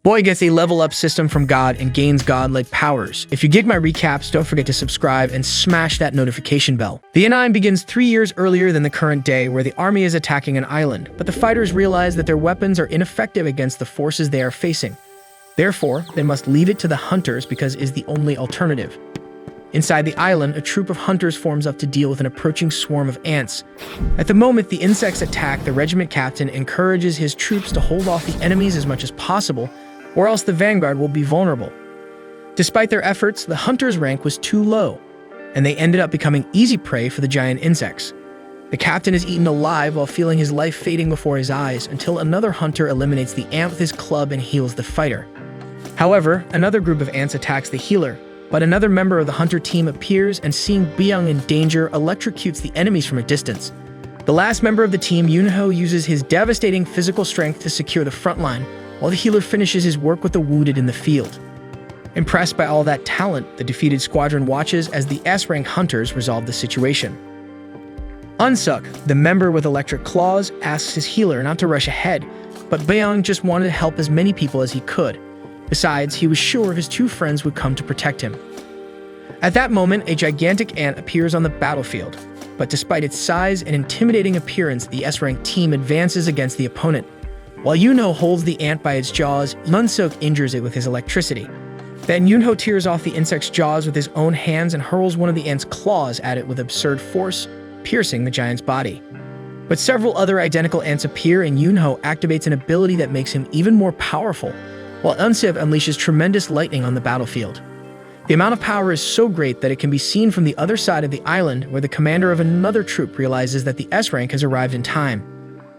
Boy gets a level-up system from God and gains godlike powers. If you dig my recaps, don't forget to subscribe and smash that notification bell. The anime begins 3 years earlier than the current day, where the army is attacking an island, but the fighters realize that their weapons are ineffective against the forces they are facing. Therefore, they must leave it to the hunters because it is the only alternative. Inside the island, a troop of hunters forms up to deal with an approaching swarm of ants. At the moment the insects attack, the regiment captain encourages his troops to hold off the enemies as much as possible, or else the vanguard will be vulnerable. Despite their efforts, the hunter's rank was too low, and they ended up becoming easy prey for the giant insects. The captain is eaten alive while feeling his life fading before his eyes until another hunter eliminates the ant with his club and heals the fighter. However, another group of ants attacks the healer, but another member of the hunter team appears and, seeing Byung in danger, electrocutes the enemies from a distance. The last member of the team, Yunho, uses his devastating physical strength to secure the front line, while the healer finishes his work with the wounded in the field. Impressed by all that talent, the defeated squadron watches as the S-rank hunters resolve the situation. Unsuk, the member with electric claws, asks his healer not to rush ahead, but Byung just wanted to help as many people as he could. Besides, he was sure his two friends would come to protect him. At that moment, a gigantic ant appears on the battlefield, but despite its size and intimidating appearance, the S-rank team advances against the opponent. While Yunho holds the ant by its jaws, Unsuk injures it with his electricity. Then Yunho tears off the insect's jaws with his own hands and hurls one of the ant's claws at it with absurd force, piercing the giant's body. But several other identical ants appear, and Yunho activates an ability that makes him even more powerful, while Unsuk unleashes tremendous lightning on the battlefield. The amount of power is so great that it can be seen from the other side of the island, where the commander of another troop realizes that the S-rank has arrived in time.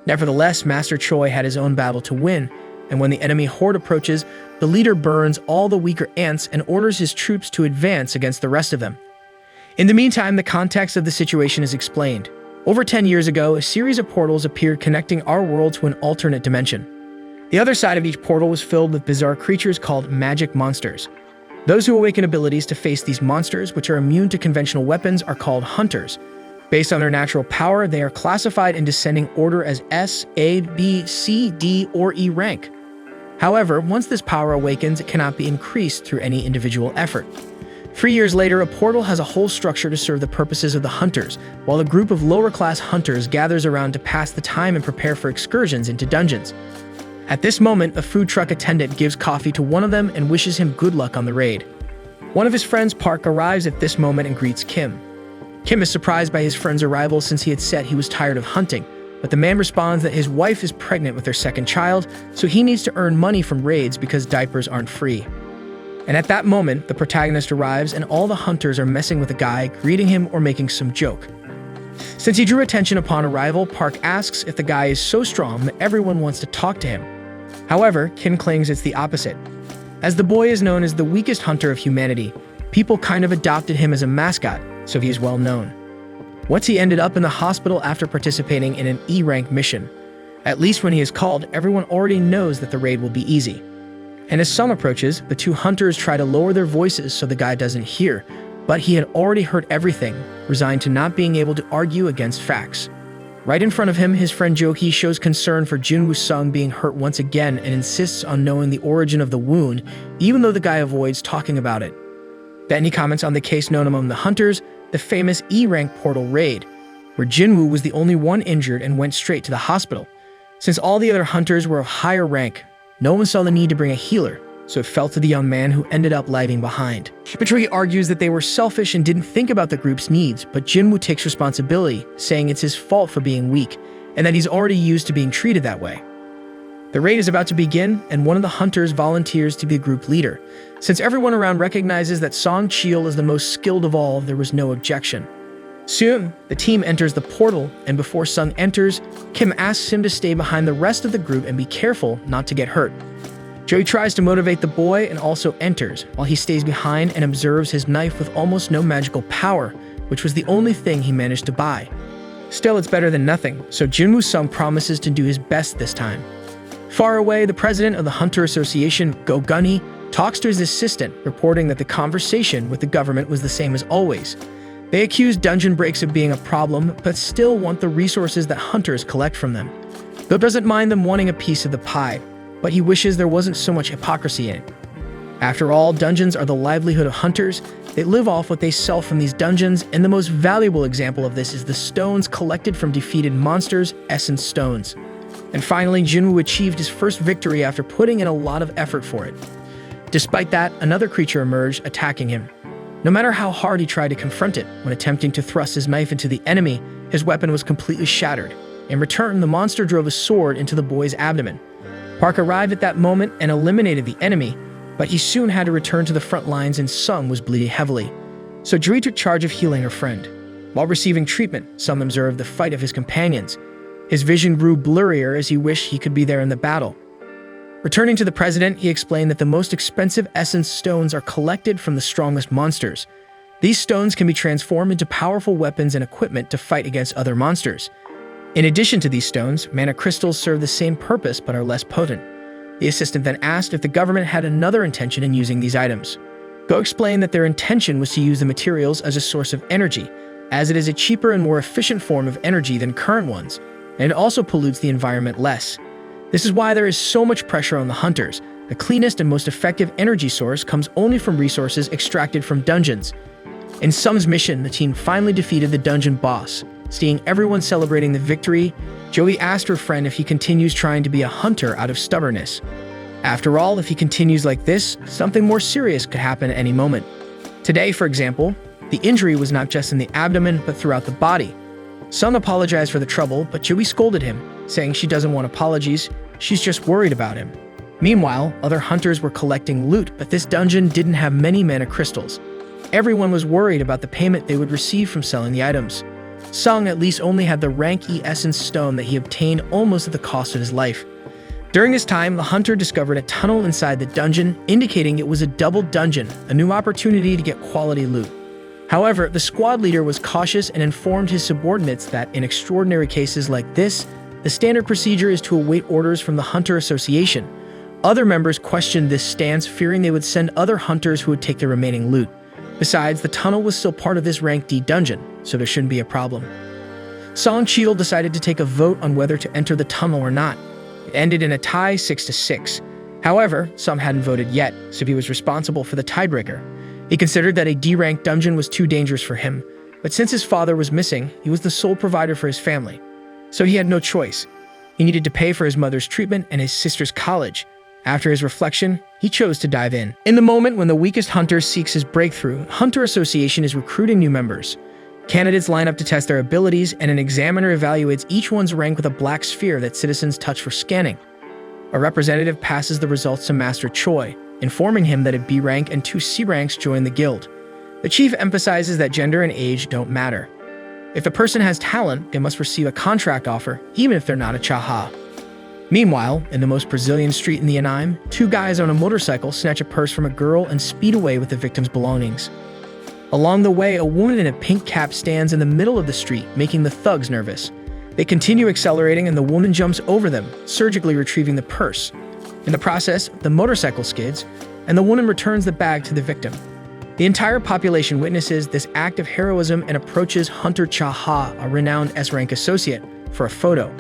Nevertheless, Master Choi had his own battle to win, and when the enemy horde approaches, the leader burns all the weaker ants and orders his troops to advance against the rest of them. In the meantime, the context of the situation is explained. Over 10 years ago, a series of portals appeared connecting our world to an alternate dimension. The other side of each portal was filled with bizarre creatures called magic monsters. Those who awaken abilities to face these monsters, which are immune to conventional weapons, are called hunters. Based on their natural power, they are classified in descending order as S, A, B, C, D, or E rank. However, once this power awakens, it cannot be increased through any individual effort. 3 years later, a portal has a whole structure to serve the purposes of the hunters, while a group of lower-class hunters gathers around to pass the time and prepare for excursions into dungeons. At this moment, a food truck attendant gives coffee to one of them and wishes him good luck on the raid. One of his friends, Park, arrives at this moment and greets Kim. Kim is surprised by his friend's arrival since he had said he was tired of hunting, but the man responds that his wife is pregnant with their second child, so he needs to earn money from raids because diapers aren't free. And at that moment, the protagonist arrives and all the hunters are messing with the guy, greeting him or making some joke. Since he drew attention upon arrival, Park asks if the guy is so strong that everyone wants to talk to him. However, Kim claims it's the opposite. As the boy is known as the weakest hunter of humanity, people kind of adopted him as a mascot, so he is well known. Once he ended up in the hospital after participating in an E-rank mission. At least when he is called, everyone already knows that the raid will be easy. And as Sung approaches, the two hunters try to lower their voices so the guy doesn't hear, but he had already heard everything, resigned to not being able to argue against facts. Right in front of him, his friend Joki shows concern for Junwoo Sung being hurt once again and insists on knowing the origin of the wound, even though the guy avoids talking about it. Then he comments on the case known among the hunters, the famous E-rank portal raid, where Jinwoo was the only one injured and went straight to the hospital. Since all the other hunters were of higher rank, no one saw the need to bring a healer, so it fell to the young man who ended up lagging behind. Betrayee argues that they were selfish and didn't think about the group's needs, but Jinwoo takes responsibility, saying it's his fault for being weak, and that he's already used to being treated that way. The raid is about to begin, and one of the hunters volunteers to be the group leader. Since everyone around recognizes that Song Cheol is the most skilled of all, there was no objection. Soon, the team enters the portal, and before Sung enters, Kim asks him to stay behind the rest of the group and be careful not to get hurt. Joey tries to motivate the boy and also enters, while he stays behind and observes his knife with almost no magical power, which was the only thing he managed to buy. Still, it's better than nothing, so Junwoo Sung promises to do his best this time. Far away, the president of the Hunter Association, Go Gunny, talks to his assistant, reporting that the conversation with the government was the same as always. They accuse dungeon breaks of being a problem, but still want the resources that hunters collect from them. Go doesn't mind them wanting a piece of the pie, but he wishes there wasn't so much hypocrisy in it. After all, dungeons are the livelihood of hunters. They live off what they sell from these dungeons, and the most valuable example of this is the stones collected from defeated monsters, essence stones. And finally, Jinwoo achieved his first victory after putting in a lot of effort for it. Despite that, another creature emerged, attacking him. No matter how hard he tried to confront it, when attempting to thrust his knife into the enemy, his weapon was completely shattered. In return, the monster drove a sword into the boy's abdomen. Park arrived at that moment and eliminated the enemy, but he soon had to return to the front lines and Sung was bleeding heavily. So Juri took charge of healing her friend. While receiving treatment, Sung observed the fight of his companions. His vision grew blurrier as he wished he could be there in the battle. Returning to the president, he explained that the most expensive essence stones are collected from the strongest monsters. These stones can be transformed into powerful weapons and equipment to fight against other monsters. In addition to these stones, mana crystals serve the same purpose but are less potent. The assistant then asked if the government had another intention in using these items. Go explained that their intention was to use the materials as a source of energy, as it is a cheaper and more efficient form of energy than current ones, and it also pollutes the environment less. This is why there is so much pressure on the hunters. The cleanest and most effective energy source comes only from resources extracted from dungeons. In Sung's mission, the team finally defeated the dungeon boss. Seeing everyone celebrating the victory, Joey asked her friend if he continues trying to be a hunter out of stubbornness. After all, if he continues like this, something more serious could happen at any moment. Today, for example, the injury was not just in the abdomen, but throughout the body. Sung apologized for the trouble, but Joey scolded him, saying she doesn't want apologies, she's just worried about him. Meanwhile, other hunters were collecting loot, but this dungeon didn't have many mana crystals. Everyone was worried about the payment they would receive from selling the items. Sung at least only had the rank E essence stone that he obtained almost at the cost of his life. During this time, the hunter discovered a tunnel inside the dungeon, indicating it was a double dungeon, a new opportunity to get quality loot. However, the squad leader was cautious and informed his subordinates that in extraordinary cases like this, the standard procedure is to await orders from the Hunter Association. Other members questioned this stance, fearing they would send other hunters who would take the remaining loot. Besides, the tunnel was still part of this rank D dungeon, so there shouldn't be a problem. Song Cheadle decided to take a vote on whether to enter the tunnel or not. It ended in a tie 6-6. However, Sung hadn't voted yet, so he was responsible for the tiebreaker. He considered that a D-rank dungeon was too dangerous for him, but since his father was missing, he was the sole provider for his family. So he had no choice. He needed to pay for his mother's treatment and his sister's college. After his reflection, he chose to dive in. In the moment when the weakest hunter seeks his breakthrough, Hunter Association is recruiting new members. Candidates line up to test their abilities, and an examiner evaluates each one's rank with a black sphere that citizens touch for scanning. A representative passes the results to Master Choi, informing him that a B rank and 2 C ranks join the guild. The chief emphasizes that gender and age don't matter. If the person has talent, they must receive a contract offer, even if they're not a Chaha. Meanwhile, in the most Brazilian street in the Anime, 2 guys on a motorcycle snatch a purse from a girl and speed away with the victim's belongings. Along the way, a woman in a pink cap stands in the middle of the street, making the thugs nervous. They continue accelerating and the woman jumps over them, surgically retrieving the purse. In the process, the motorcycle skids, and the woman returns the bag to the victim. The entire population witnesses this act of heroism and approaches Hunter Chaha, a renowned S-rank associate, for a photo.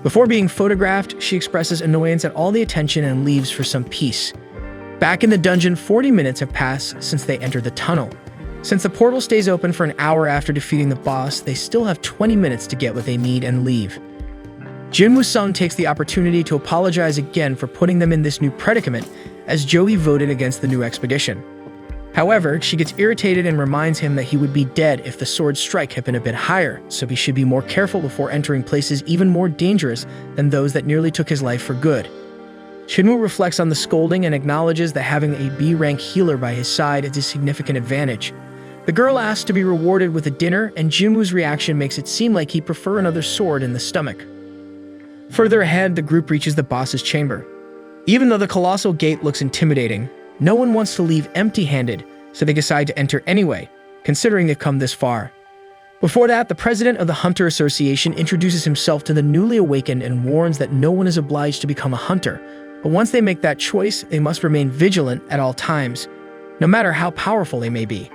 Before being photographed, she expresses annoyance at all the attention and leaves for some peace. Back in the dungeon, 40 minutes have passed since they entered the tunnel. Since the portal stays open for an hour after defeating the boss, they still have 20 minutes to get what they need and leave. Jinwoo Sung takes the opportunity to apologize again for putting them in this new predicament, as Joey voted against the new expedition. However, she gets irritated and reminds him that he would be dead if the sword strike had been a bit higher, so he should be more careful before entering places even more dangerous than those that nearly took his life for good. Jinwoo reflects on the scolding and acknowledges that having a B-rank healer by his side is a significant advantage. The girl asks to be rewarded with a dinner, and Jinwoo's reaction makes it seem like he'd prefer another sword in the stomach. Further ahead, the group reaches the boss's chamber. Even though the colossal gate looks intimidating, no one wants to leave empty-handed, so they decide to enter anyway, considering they've come this far. Before that, the president of the Hunter Association introduces himself to the newly awakened and warns that no one is obliged to become a hunter, but once they make that choice, they must remain vigilant at all times, no matter how powerful they may be.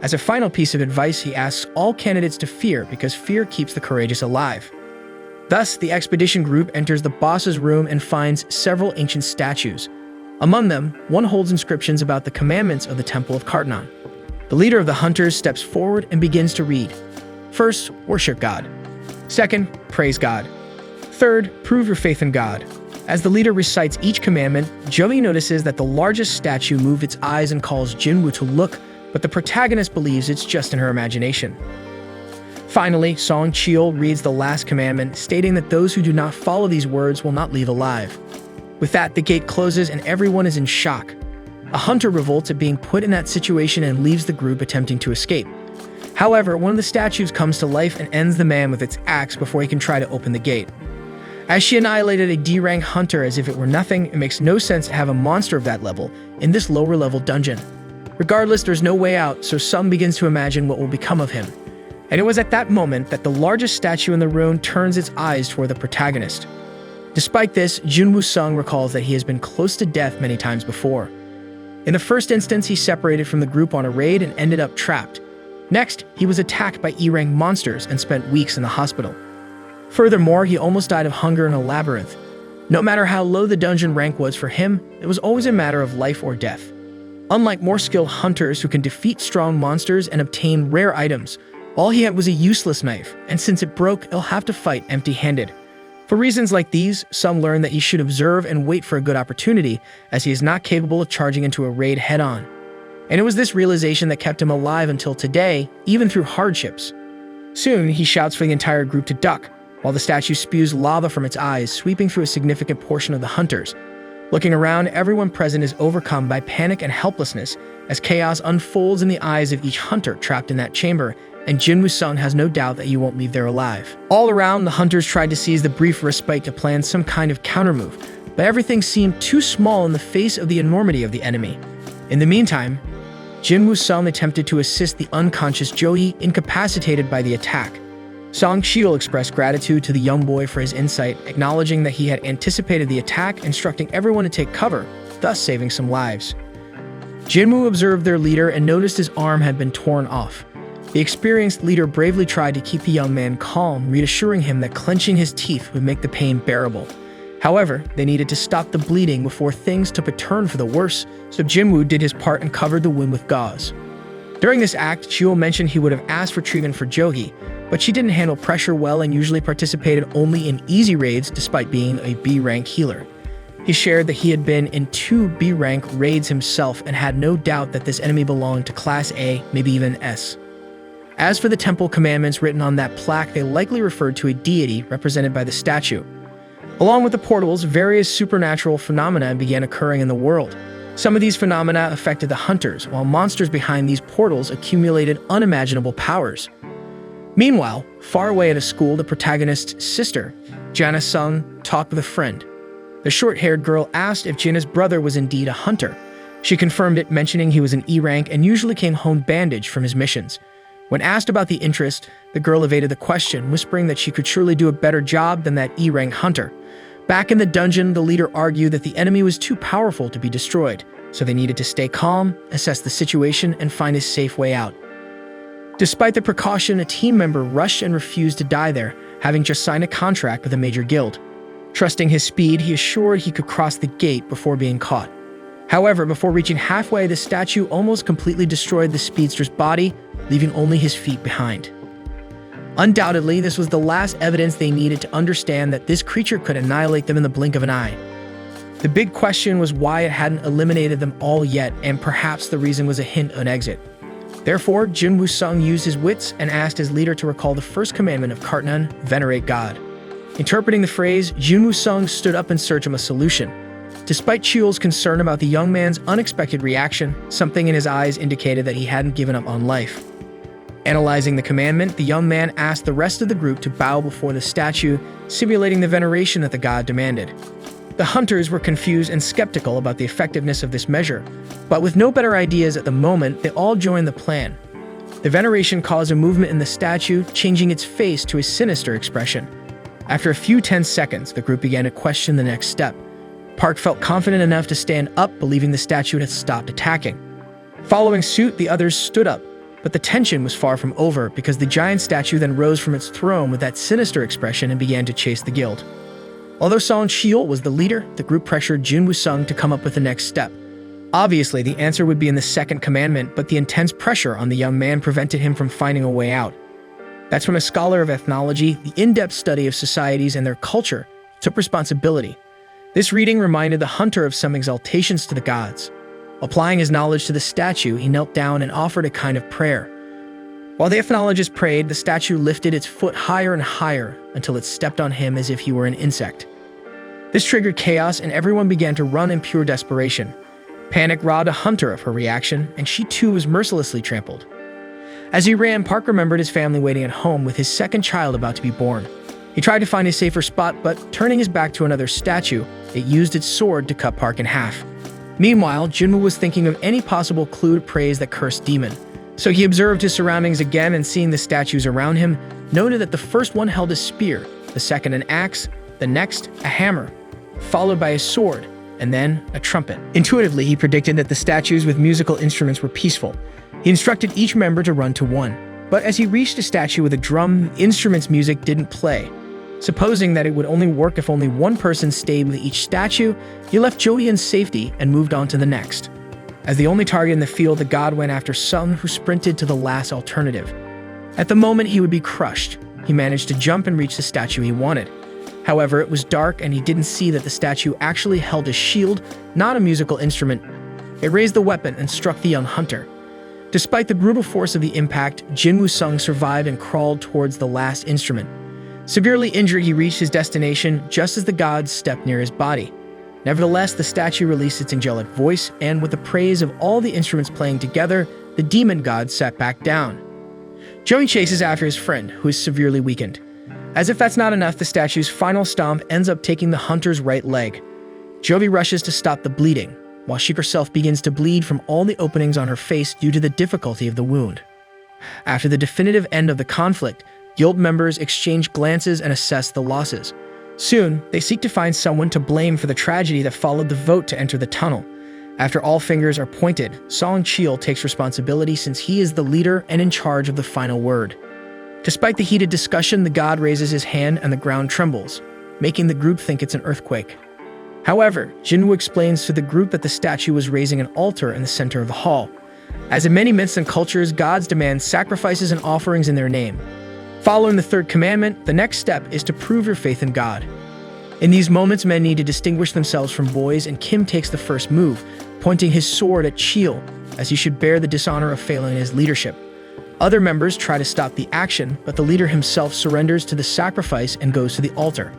As a final piece of advice, he asks all candidates to fear because fear keeps the courageous alive. Thus, the expedition group enters the boss's room and finds several ancient statues. Among them, one holds inscriptions about the commandments of the Temple of Kartanon. The leader of the hunters steps forward and begins to read. First, worship God. Second, praise God. Third, prove your faith in God. As the leader recites each commandment, Joey notices that the largest statue moved its eyes and calls Jinwoo to look, but the protagonist believes it's just in her imagination. Finally, Song Cheol reads the last commandment, stating that those who do not follow these words will not leave alive. With that, the gate closes and everyone is in shock. A hunter revolts at being put in that situation and leaves the group attempting to escape. However, one of the statues comes to life and ends the man with its axe before he can try to open the gate. As she annihilated a D-rank hunter as if it were nothing, it makes no sense to have a monster of that level in this lower level dungeon. Regardless, there's no way out, so Sung begins to imagine what will become of him. And it was at that moment that the largest statue in the room turns its eyes toward the protagonist. Despite this, Junwoo Sung recalls that he has been close to death many times before. In the first instance, he separated from the group on a raid and ended up trapped. Next, he was attacked by E-rank monsters and spent weeks in the hospital. Furthermore, he almost died of hunger in a labyrinth. No matter how low the dungeon rank was for him, it was always a matter of life or death. Unlike more skilled hunters who can defeat strong monsters and obtain rare items, all he had was a useless knife, and since it broke, he'll have to fight empty-handed. For reasons like these, some learn that he should observe and wait for a good opportunity, as he is not capable of charging into a raid head-on. And it was this realization that kept him alive until today, even through hardships. Soon, he shouts for the entire group to duck, while the statue spews lava from its eyes, sweeping through a significant portion of the hunters. Looking around, everyone present is overcome by panic and helplessness as chaos unfolds in the eyes of each hunter trapped in that chamber, and Jinwoo Sung has no doubt that you won't leave there alive. All around, the hunters tried to seize the brief respite to plan some kind of countermove, but everything seemed too small in the face of the enormity of the enemy. In the meantime, Jinwoo Sung attempted to assist the unconscious Joey, incapacitated by the attack. Song Cheol expressed gratitude to the young boy for his insight, acknowledging that he had anticipated the attack, instructing everyone to take cover, thus saving some lives. Jinwoo observed their leader and noticed his arm had been torn off. The experienced leader bravely tried to keep the young man calm, reassuring him that clenching his teeth would make the pain bearable. However, they needed to stop the bleeding before things took a turn for the worse, so Jinwoo did his part and covered the wound with gauze. During this act, Cheol mentioned he would have asked for treatment for Jogi, but she didn't handle pressure well and usually participated only in easy raids despite being a B-rank healer. He shared that he had been in 2 B-rank raids himself and had no doubt that this enemy belonged to Class A, maybe even S. As for the temple commandments written on that plaque, they likely referred to a deity represented by the statue. Along with the portals, various supernatural phenomena began occurring in the world. Some of these phenomena affected the hunters, while monsters behind these portals accumulated unimaginable powers. Meanwhile, far away at a school, the protagonist's sister, Jana Sung, talked with a friend. The short-haired girl asked if Jana's brother was indeed a hunter. She confirmed it, mentioning he was an E-rank and usually came home bandaged from his missions. When asked about the interest, the girl evaded the question, whispering that she could surely do a better job than that E-rank hunter. Back in the dungeon, the leader argued that the enemy was too powerful to be destroyed, so they needed to stay calm, assess the situation, and find a safe way out. Despite the precaution, a team member rushed and refused to die there, having just signed a contract with a major guild. Trusting his speed, he assured he could cross the gate before being caught. However, before reaching halfway, the statue almost completely destroyed the speedster's body, leaving only his feet behind. Undoubtedly, this was the last evidence they needed to understand that this creature could annihilate them in the blink of an eye. The big question was why it hadn't eliminated them all yet, and perhaps the reason was a hint of an exit. Therefore, Jinwoo Sung used his wits and asked his leader to recall the first commandment of Kartanon, venerate God. Interpreting the phrase, Jinwoo Sung stood up in search of a solution. Despite Cheol's concern about the young man's unexpected reaction, something in his eyes indicated that he hadn't given up on life. Analyzing the commandment, the young man asked the rest of the group to bow before the statue, simulating the veneration that the god demanded. The hunters were confused and skeptical about the effectiveness of this measure, but with no better ideas at the moment, they all joined the plan. The veneration caused a movement in the statue, changing its face to a sinister expression. After a few tense seconds, the group began to question the next step. Park felt confident enough to stand up, believing the statue had stopped attacking. Following suit, the others stood up. But the tension was far from over because the giant statue then rose from its throne with that sinister expression and began to chase the guild. Although Song Shiel was the leader, the group pressured Jin Woo-sung to come up with the next step. Obviously, the answer would be in the second commandment, but the intense pressure on the young man prevented him from finding a way out. That's when a scholar of ethnology, the in-depth study of societies and their culture, took responsibility. This reading reminded the hunter of some exaltations to the gods. Applying his knowledge to the statue, he knelt down and offered a kind of prayer. While the ethnologist prayed, the statue lifted its foot higher and higher until it stepped on him as if he were an insect. This triggered chaos and everyone began to run in pure desperation. Panic robbed a hunter of her reaction, and she too was mercilessly trampled. As he ran, Park remembered his family waiting at home with his second child about to be born. He tried to find a safer spot, but turning his back to another statue, it used its sword to cut Park in half. Meanwhile, Jinwoo was thinking of any possible clue to praise that cursed demon. So he observed his surroundings again and seeing the statues around him, noted that the first one held a spear, the second an axe, the next a hammer, followed by a sword, and then a trumpet. Intuitively, he predicted that the statues with musical instruments were peaceful. He instructed each member to run to one. But as he reached a statue with a drum, the instrument's music didn't play. Supposing that it would only work if only one person stayed with each statue, he left Jody in safety and moved on to the next. As the only target in the field, the god went after Sung, who sprinted to the last alternative. At the moment he would be crushed, he managed to jump and reach the statue he wanted. However, it was dark and he didn't see that the statue actually held a shield, not a musical instrument. It raised the weapon and struck the young hunter. Despite the brutal force of the impact, Jin Woo-sung survived and crawled towards the last instrument. Severely injured, he reached his destination just as the god stepped near his body. Nevertheless, the statue released its angelic voice, and with the praise of all the instruments playing together, the demon god sat back down. Joey chases after his friend, who is severely weakened. As if that's not enough, the statue's final stomp ends up taking the hunter's right leg. Jovi rushes to stop the bleeding, while she herself begins to bleed from all the openings on her face due to the difficulty of the wound. After the definitive end of the conflict, guild members exchange glances and assess the losses. Soon, they seek to find someone to blame for the tragedy that followed the vote to enter the tunnel. After all fingers are pointed, Song Cheol takes responsibility since he is the leader and in charge of the final word. Despite the heated discussion, the god raises his hand and the ground trembles, making the group think it's an earthquake. However, Jinwoo explains to the group that the statue was raising an altar in the center of the hall. As in many myths and cultures, gods demand sacrifices and offerings in their name. Following the third commandment, the next step is to prove your faith in God. In these moments, men need to distinguish themselves from boys, and Kim takes the first move, pointing his sword at Cheol, as he should bear the dishonor of failing in his leadership. Other members try to stop the action, but the leader himself surrenders to the sacrifice and goes to the altar.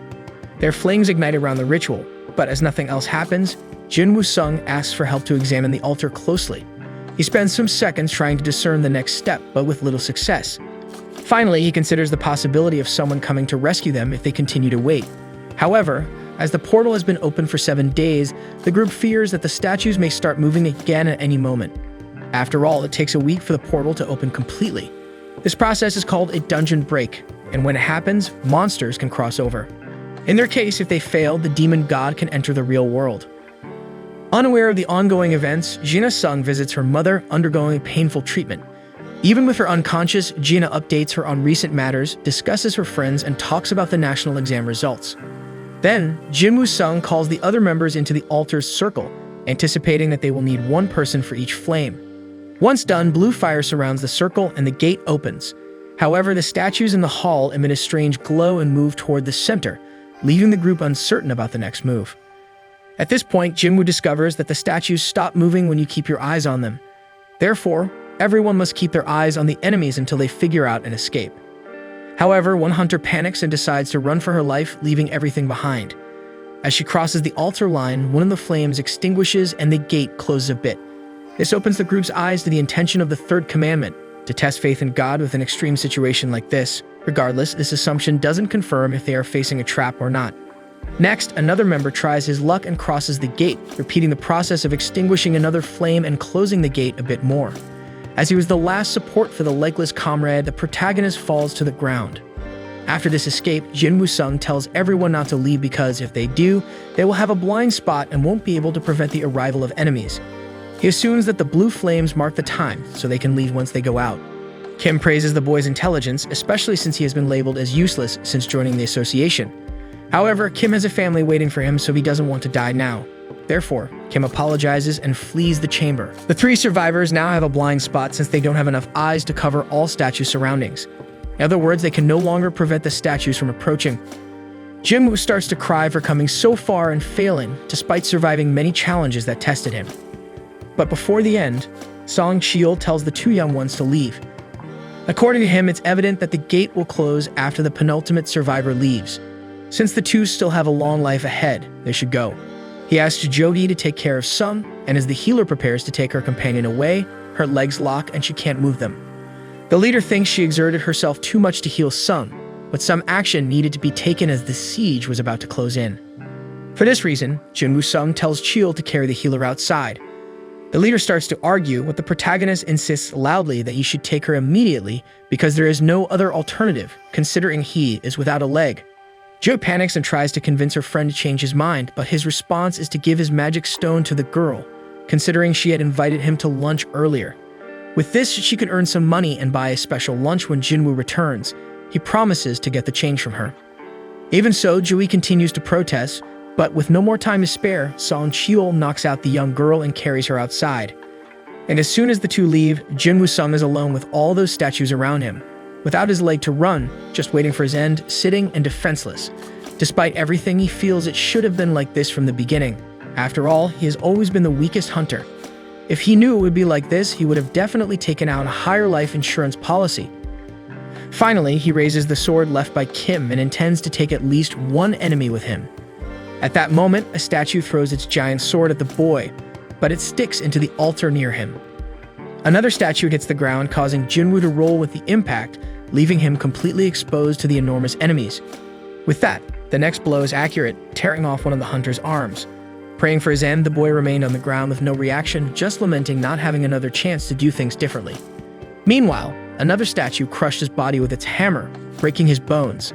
Their flames ignite around the ritual, but as nothing else happens, Jin Woo-sung asks for help to examine the altar closely. He spends some seconds trying to discern the next step, but with little success. Finally, he considers the possibility of someone coming to rescue them if they continue to wait. However, as the portal has been open for 7 days, the group fears that the statues may start moving again at any moment. After all, it takes a week for the portal to open completely. This process is called a dungeon break, and when it happens, monsters can cross over. In their case, if they fail, the demon god can enter the real world. Unaware of the ongoing events, Gina Sung visits her mother, undergoing painful treatment. Even with her unconscious, Gina updates her on recent matters, discusses her friends, and talks about the national exam results. Then, Jin Woo-sung calls the other members into the altar's circle, anticipating that they will need one person for each flame. Once done, blue fire surrounds the circle and the gate opens. However, the statues in the hall emit a strange glow and move toward the center, leaving the group uncertain about the next move. At this point, Jinwoo discovers that the statues stop moving when you keep your eyes on them. Therefore, everyone must keep their eyes on the enemies until they figure out an escape. However, one hunter panics and decides to run for her life, leaving everything behind. As she crosses the altar line, one of the flames extinguishes and the gate closes a bit. This opens the group's eyes to the intention of the third commandment, to test faith in God with an extreme situation like this. Regardless, this assumption doesn't confirm if they are facing a trap or not. Next, another member tries his luck and crosses the gate, repeating the process of extinguishing another flame and closing the gate a bit more. As he was the last support for the legless comrade, the protagonist falls to the ground. After this escape, Jin Woo-sung tells everyone not to leave because if they do, they will have a blind spot and won't be able to prevent the arrival of enemies. He assumes that the blue flames mark the time, so they can leave once they go out. Kim praises the boy's intelligence, especially since he has been labeled as useless since joining the association. However, Kim has a family waiting for him, so he doesn't want to die now. Therefore, Kim apologizes and flees the chamber. The three survivors now have a blind spot since they don't have enough eyes to cover all statue surroundings. In other words, they can no longer prevent the statues from approaching. Jinwoo starts to cry for coming so far and failing, despite surviving many challenges that tested him. But before the end, Song Cheol tells the two young ones to leave. According to him, it's evident that the gate will close after the penultimate survivor leaves. Since the two still have a long life ahead, they should go. He asks Jody to take care of Sung, and as the healer prepares to take her companion away, her legs lock and she can't move them. The leader thinks she exerted herself too much to heal Sung, but some action needed to be taken as the siege was about to close in. For this reason, Jinwoo Sung tells Cheol to carry the healer outside. The leader starts to argue, but the protagonist insists loudly that he should take her immediately because there is no other alternative, considering he is without a leg. Jo panics and tries to convince her friend to change his mind, but his response is to give his magic stone to the girl, considering she had invited him to lunch earlier. With this, she can earn some money and buy a special lunch when Jinwoo returns. He promises to get the change from her. Even so, Jui continues to protest, but with no more time to spare, Song Cheol knocks out the young girl and carries her outside. And as soon as the two leave, Jinwoo Sung is alone with all those statues around him, without his leg to run, just waiting for his end, sitting and defenseless. Despite everything, he feels it should have been like this from the beginning. After all, he has always been the weakest hunter. If he knew it would be like this, he would have definitely taken out a higher life insurance policy. Finally, he raises the sword left by Kim and intends to take at least one enemy with him. At that moment, a statue throws its giant sword at the boy, but it sticks into the altar near him. Another statue hits the ground, causing Jinwoo to roll with the impact, leaving him completely exposed to the enormous enemies. With that, the next blow is accurate, tearing off one of the hunter's arms. Praying for his end, the boy remained on the ground with no reaction, just lamenting not having another chance to do things differently. Meanwhile, another statue crushed his body with its hammer, breaking his bones.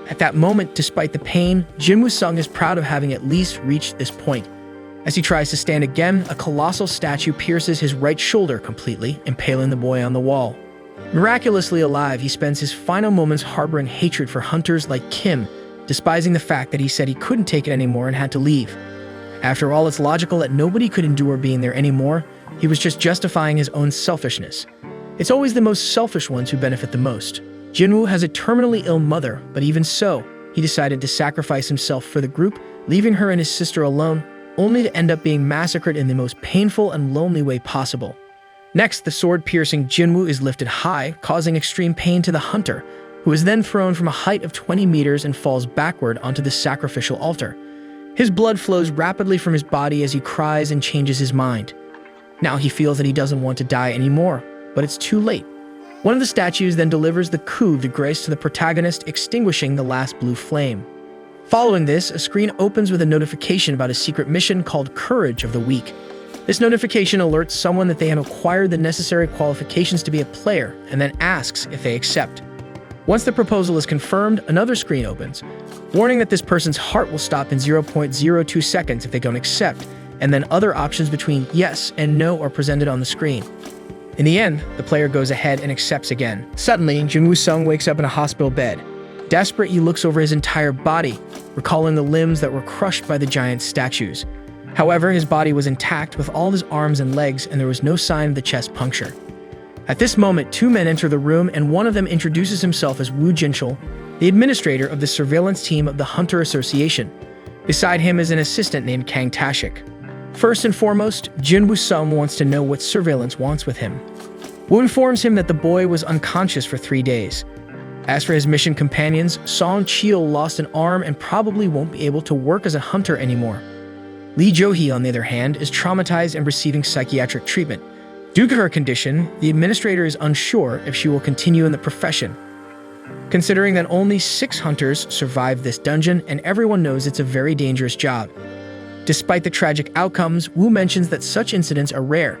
At that moment, despite the pain, Jinwoo Sung is proud of having at least reached this point. As he tries to stand again, a colossal statue pierces his right shoulder completely, impaling the boy on the wall. Miraculously alive, he spends his final moments harboring hatred for hunters like Kim, despising the fact that he said he couldn't take it anymore and had to leave. After all, it's logical that nobody could endure being there anymore. He was just justifying his own selfishness. It's always the most selfish ones who benefit the most. Jinwoo has a terminally ill mother, but even so, he decided to sacrifice himself for the group, leaving her and his sister alone, only to end up being massacred in the most painful and lonely way possible. Next, the sword-piercing Jinwoo is lifted high, causing extreme pain to the hunter, who is then thrown from a height of 20 meters and falls backward onto the sacrificial altar. His blood flows rapidly from his body as he cries and changes his mind. Now he feels that he doesn't want to die anymore, but it's too late. One of the statues then delivers the coup de grace to the protagonist, extinguishing the last blue flame. Following this, a screen opens with a notification about a secret mission called Courage of the Weak. This notification alerts someone that they have acquired the necessary qualifications to be a player, and then asks if they accept. Once the proposal is confirmed, another screen opens, warning that this person's heart will stop in 0.02 seconds if they don't accept, and then other options between yes and no are presented on the screen. In the end, the player goes ahead and accepts again. Suddenly, Jinwoo Sung wakes up in a hospital bed. Desperate, he looks over his entire body, recalling the limbs that were crushed by the giant statues. However, his body was intact with all his arms and legs, and there was no sign of the chest puncture. At this moment, two men enter the room, and one of them introduces himself as Woo Jinchul, the administrator of the surveillance team of the Hunter Association. Beside him is an assistant named Kang Tashik. First and foremost, Jinwoo Sung wants to know what surveillance wants with him. Woo informs him that the boy was unconscious for 3 days. As for his mission companions, Song Cheol lost an arm and probably won't be able to work as a hunter anymore. Lee Jo-hee, on the other hand, is traumatized and receiving psychiatric treatment. Due to her condition, the administrator is unsure if she will continue in the profession. Considering that only 6 hunters survived this dungeon, and everyone knows it's a very dangerous job. Despite the tragic outcomes, Woo mentions that such incidents are rare.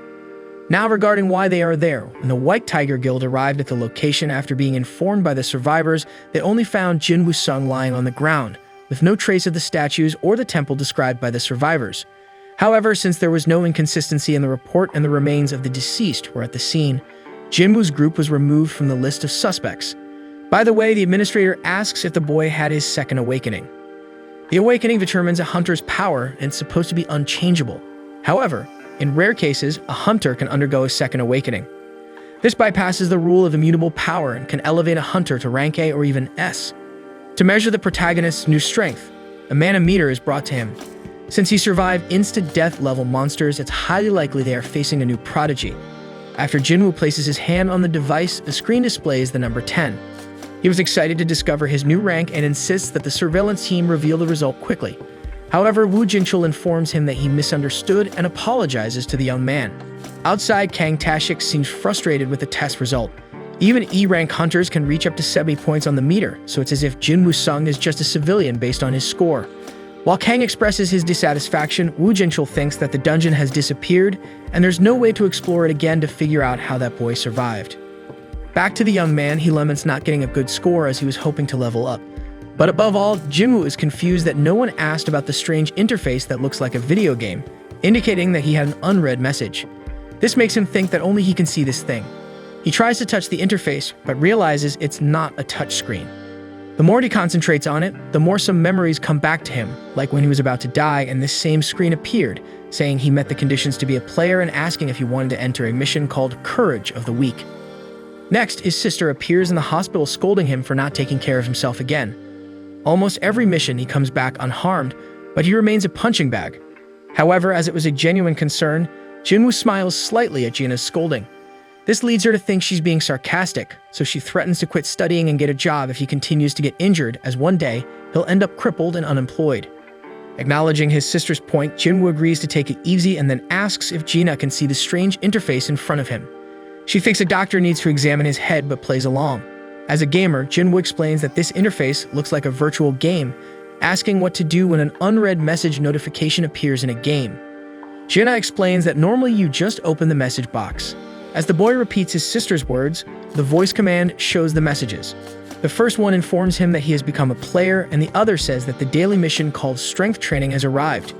Now regarding why they are there, when the White Tiger Guild arrived at the location after being informed by the survivors, they only found Jinwoo Sung lying on the ground, with no trace of the statues or the temple described by the survivors. However, since there was no inconsistency in the report and the remains of the deceased were at the scene, Jinwoo's group was removed from the list of suspects. By the way, the administrator asks if the boy had his second awakening. The awakening determines a hunter's power and it's supposed to be unchangeable. However, in rare cases, a hunter can undergo a second awakening. This bypasses the rule of immutable power and can elevate a hunter to rank A or even S. To measure the protagonist's new strength, a manometer is brought to him. Since he survived instant death level monsters, it's highly likely they are facing a new prodigy. After Jinwoo places his hand on the device, the screen displays the number 10. He was excited to discover his new rank and insists that the surveillance team reveal the result quickly. However, Woo Jinchul informs him that he misunderstood and apologizes to the young man. Outside, Kang Tashik seems frustrated with the test result. Even E-rank hunters can reach up to 70 points on the meter, so it's as if Jinwoo Sung is just a civilian based on his score. While Kang expresses his dissatisfaction, Woo Jinchul thinks that the dungeon has disappeared, and there's no way to explore it again to figure out how that boy survived. Back to the young man, he laments not getting a good score as he was hoping to level up. But above all, Jinwoo is confused that no one asked about the strange interface that looks like a video game, indicating that he had an unread message. This makes him think that only he can see this thing. He tries to touch the interface, but realizes it's not a touchscreen. The more he concentrates on it, the more some memories come back to him, like when he was about to die and this same screen appeared, saying he met the conditions to be a player and asking if he wanted to enter a mission called Courage of the Weak. Next, his sister appears in the hospital scolding him for not taking care of himself again. Almost every mission he comes back unharmed, but he remains a punching bag. However, as it was a genuine concern, Jinwoo smiles slightly at Gina's scolding. This leads her to think she's being sarcastic, so she threatens to quit studying and get a job if he continues to get injured, as one day, he'll end up crippled and unemployed. Acknowledging his sister's point, Jinwoo agrees to take it easy and then asks if Gina can see the strange interface in front of him. She thinks a doctor needs to examine his head but plays along. As a gamer, Jinwoo explains that this interface looks like a virtual game, asking what to do when an unread message notification appears in a game. Gina explains that normally you just open the message box. As the boy repeats his sister's words, the voice command shows the messages. The first one informs him that he has become a player, and the other says that the daily mission called Strength Training has arrived.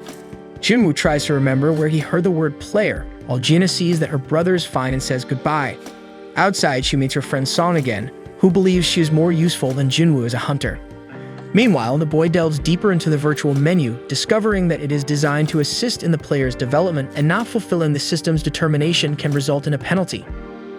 Jinwoo tries to remember where he heard the word player, while Gina sees that her brother is fine and says goodbye. Outside, she meets her friend Song again, who believes she is more useful than Jinwoo as a hunter. Meanwhile, the boy delves deeper into the virtual menu, discovering that it is designed to assist in the player's development and not fulfilling the system's determination can result in a penalty.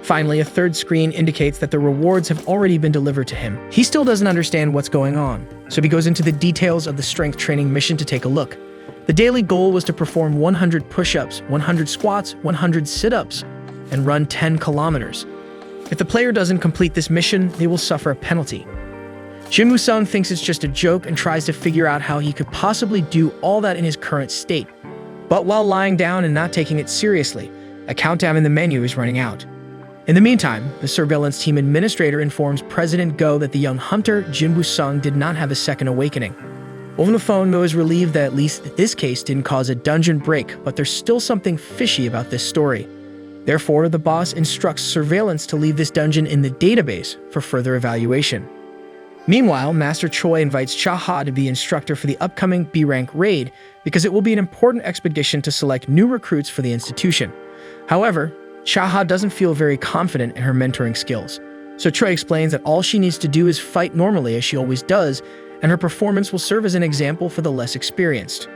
Finally, a third screen indicates that the rewards have already been delivered to him. He still doesn't understand what's going on, so he goes into the details of the strength training mission to take a look. The daily goal was to perform 100 push-ups, 100 squats, 100 sit-ups, and run 10 kilometers. If the player doesn't complete this mission, they will suffer a penalty. Jinwoo Sung thinks it's just a joke and tries to figure out how he could possibly do all that in his current state. But while lying down and not taking it seriously, a countdown in the menu is running out. In the meantime, the surveillance team administrator informs President Go that the young hunter, Jinwoo Sung, did not have a second awakening. Over the phone, Go is relieved that at least this case didn't cause a dungeon break, but there's still something fishy about this story. Therefore, the boss instructs surveillance to leave this dungeon in the database for further evaluation. Meanwhile, Master Choi invites Cha-ha to be instructor for the upcoming B-rank raid because it will be an important expedition to select new recruits for the institution. However, Cha-ha doesn't feel very confident in her mentoring skills, so Choi explains that all she needs to do is fight normally as she always does, and her performance will serve as an example for the less experienced.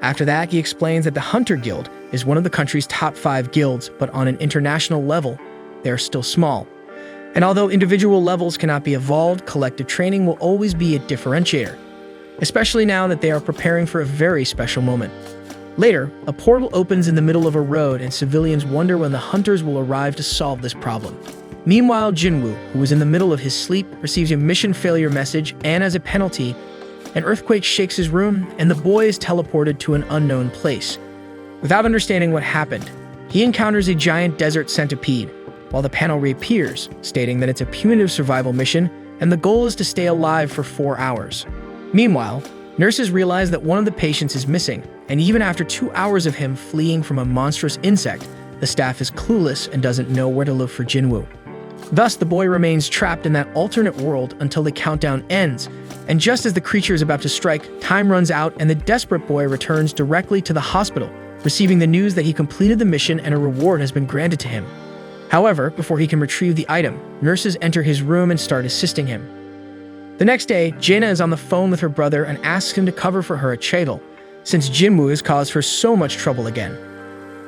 After that, he explains that the Hunter Guild is one of the country's top 5 guilds, but on an international level, they are still small. And although individual levels cannot be evolved, collective training will always be a differentiator, especially now that they are preparing for a very special moment. Later, a portal opens in the middle of a road and civilians wonder when the hunters will arrive to solve this problem. Meanwhile, Jinwoo, who is in the middle of his sleep, receives a mission failure message, and as a penalty, an earthquake shakes his room and the boy is teleported to an unknown place. Without understanding what happened, he encounters a giant desert centipede, while the panel reappears, stating that it's a punitive survival mission and the goal is to stay alive for 4 hours. Meanwhile, nurses realize that one of the patients is missing, and even after 2 hours of him fleeing from a monstrous insect, the staff is clueless and doesn't know where to look for Jinwoo. Thus, the boy remains trapped in that alternate world until the countdown ends, and just as the creature is about to strike, time runs out and the desperate boy returns directly to the hospital, receiving the news that he completed the mission and a reward has been granted to him. However, before he can retrieve the item, nurses enter his room and start assisting him. The next day, Jaina is on the phone with her brother and asks him to cover for her at Cheadle, since Jinwoo has caused her so much trouble again.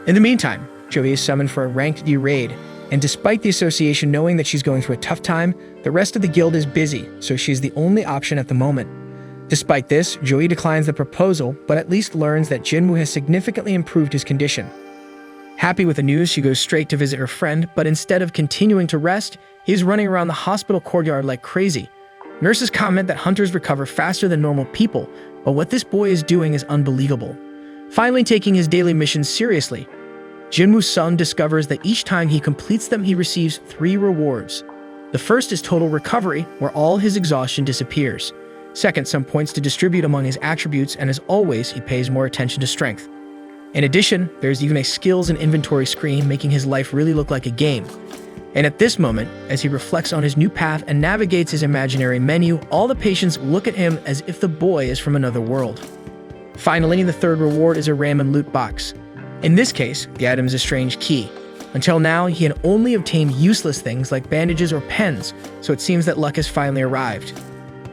In the meantime, Joey is summoned for a ranked D raid, and despite the association knowing that she's going through a tough time, the rest of the guild is busy, so she's the only option at the moment. Despite this, Joey declines the proposal, but at least learns that Jinwoo has significantly improved his condition. Happy with the news, she goes straight to visit her friend, but instead of continuing to rest, he is running around the hospital courtyard like crazy. Nurses comment that hunters recover faster than normal people, but what this boy is doing is unbelievable. Finally taking his daily missions seriously, Jinwoo's son discovers that each time he completes them, he receives 3 rewards. The first is total recovery, where all his exhaustion disappears. Second, some points to distribute among his attributes, and as always, he pays more attention to strength. In addition, there's even a skills and inventory screen, making his life really look like a game. And at this moment, as he reflects on his new path and navigates his imaginary menu, all the patients look at him as if the boy is from another world. Finally, the third reward is a random loot box. In this case, the item is a strange key. Until now, he had only obtained useless things like bandages or pens, so it seems that luck has finally arrived.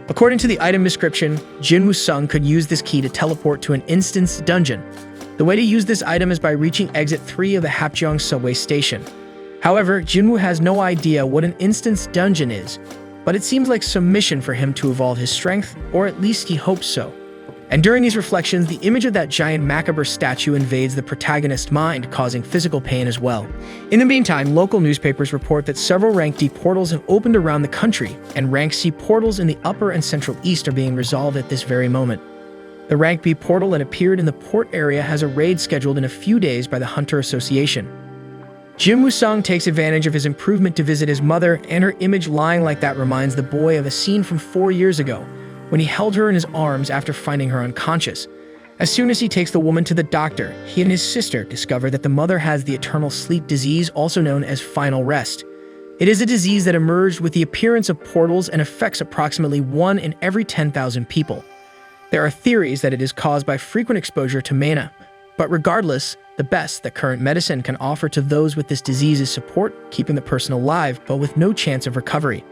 According to the item description, Jinwoo Sung could use this key to teleport to an instance dungeon. The way to use this item is by reaching exit 3 of the Hapjeong subway station. However, Jinwoo has no idea what an instance dungeon is, but it seems like some mission for him to evolve his strength, or at least he hopes so. And during these reflections, the image of that giant macabre statue invades the protagonist's mind, causing physical pain as well. In the meantime, local newspapers report that several Rank D portals have opened around the country, and Rank C portals in the Upper and Central East are being resolved at this very moment. The Rank B portal that appeared in the port area has a raid scheduled in a few days by the Hunter Association. Jinwoo Sung takes advantage of his improvement to visit his mother, and her image lying like that reminds the boy of a scene from 4 years ago, when he held her in his arms after finding her unconscious. As soon as he takes the woman to the doctor, he and his sister discover that the mother has the eternal sleep disease, also known as final rest. It is a disease that emerged with the appearance of portals and affects approximately 1 in every 10,000 people. There are theories that it is caused by frequent exposure to mana, but regardless, the best that current medicine can offer to those with this disease is support, keeping the person alive, but with no chance of recovery.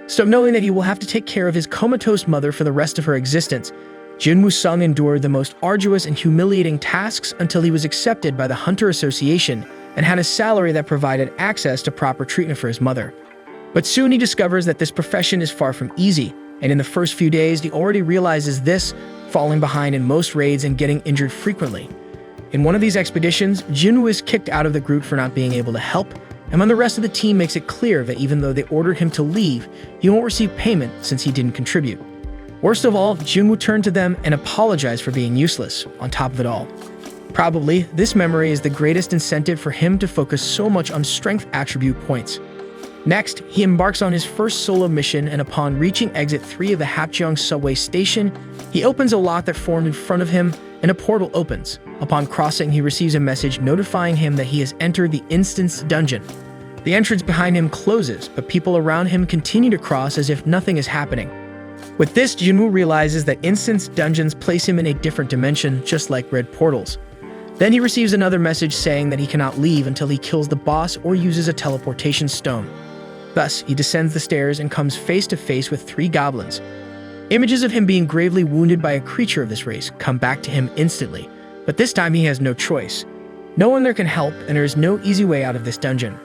So knowing that he will have to take care of his comatose mother for the rest of her existence, Jinwoo Sung endured the most arduous and humiliating tasks until he was accepted by the Hunter Association and had a salary that provided access to proper treatment for his mother. But soon he discovers that this profession is far from easy, and in the first few days he already realizes this, falling behind in most raids and getting injured frequently. In one of these expeditions, Jinwoo is kicked out of the group for not being able to help, and when the rest of the team makes it clear that even though they ordered him to leave, he won't receive payment since he didn't contribute. Worst of all, Jinwoo turned to them and apologized for being useless, on top of it all. Probably, this memory is the greatest incentive for him to focus so much on strength attribute points. Next, he embarks on his first solo mission, and upon reaching exit 3 of the Hapjeong subway station, he opens a lock that formed in front of him, and a portal opens. Upon crossing, he receives a message notifying him that he has entered the instance dungeon. The entrance behind him closes, but people around him continue to cross as if nothing is happening. With this, Jinwoo realizes that instance dungeons place him in a different dimension, just like red portals. Then he receives another message saying that he cannot leave until he kills the boss or uses a teleportation stone. Thus, he descends the stairs and comes face to face with 3 goblins. Images of him being gravely wounded by a creature of this race come back to him instantly, but this time he has no choice. No one there can help, and there is no easy way out of this dungeon.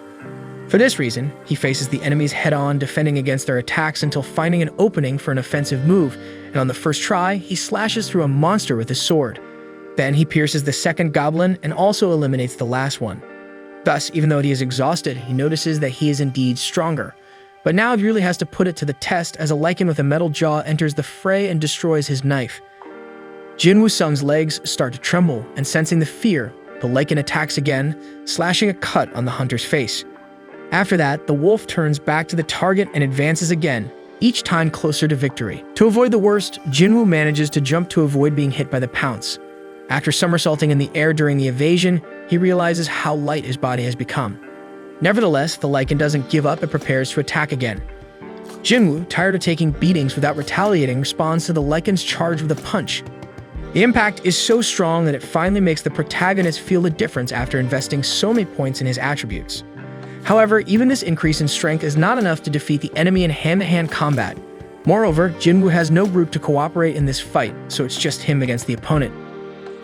For this reason, he faces the enemies head-on, defending against their attacks until finding an opening for an offensive move, and on the first try, he slashes through a monster with his sword. Then he pierces the second goblin and also eliminates the last one. Thus, even though he is exhausted, he notices that he is indeed stronger. But now he really has to put it to the test as a lichen with a metal jaw enters the fray and destroys his knife. Jinwoo Sung's legs start to tremble, and sensing the fear, the lichen attacks again, slashing a cut on the hunter's face. After that, the wolf turns back to the target and advances again, each time closer to victory. To avoid the worst, Jinwoo manages to jump to avoid being hit by the pounce. After somersaulting in the air during the evasion, he realizes how light his body has become. Nevertheless, the lichen doesn't give up and prepares to attack again. Jinwoo, tired of taking beatings without retaliating, responds to the lichen's charge with a punch. The impact is so strong that it finally makes the protagonist feel the difference after investing so many points in his attributes. However, even this increase in strength is not enough to defeat the enemy in hand-to-hand combat. Moreover, Jinwoo has no group to cooperate in this fight, so it's just him against the opponent.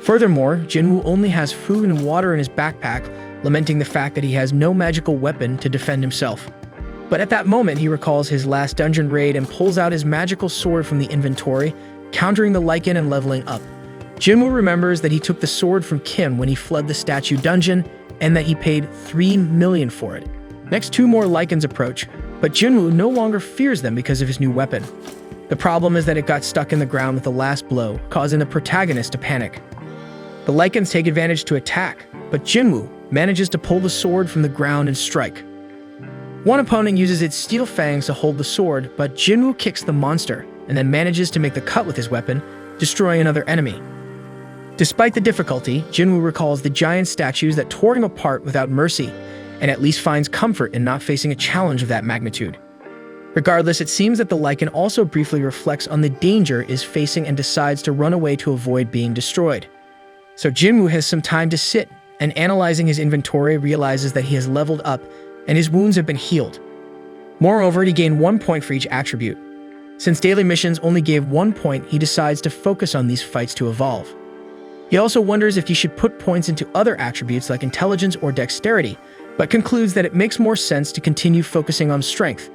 Furthermore, Jinwoo only has food and water in his backpack, lamenting the fact that he has no magical weapon to defend himself. But at that moment, he recalls his last dungeon raid and pulls out his magical sword from the inventory, countering the Lycan and leveling up. Jinwoo remembers that he took the sword from Kim when he fled the statue dungeon, and that he paid 3 million for it. Next, 2 more Lycans approach, but Jinwoo no longer fears them because of his new weapon. The problem is that it got stuck in the ground with the last blow, causing the protagonist to panic. The Lycans take advantage to attack, but Jinwoo manages to pull the sword from the ground and strike. One opponent uses its steel fangs to hold the sword, but Jinwoo kicks the monster and then manages to make the cut with his weapon, destroying another enemy. Despite the difficulty, Jinwoo recalls the giant statues that tore him apart without mercy, and at least finds comfort in not facing a challenge of that magnitude. Regardless, it seems that the Lycan also briefly reflects on the danger is facing and decides to run away to avoid being destroyed. So Jinwoo has some time to sit, and analyzing his inventory realizes that he has leveled up and his wounds have been healed. Moreover, he gained 1 point for each attribute. Since daily missions only gave 1 point, he decides to focus on these fights to evolve. He also wonders if he should put points into other attributes like intelligence or dexterity, but concludes that it makes more sense to continue focusing on strength.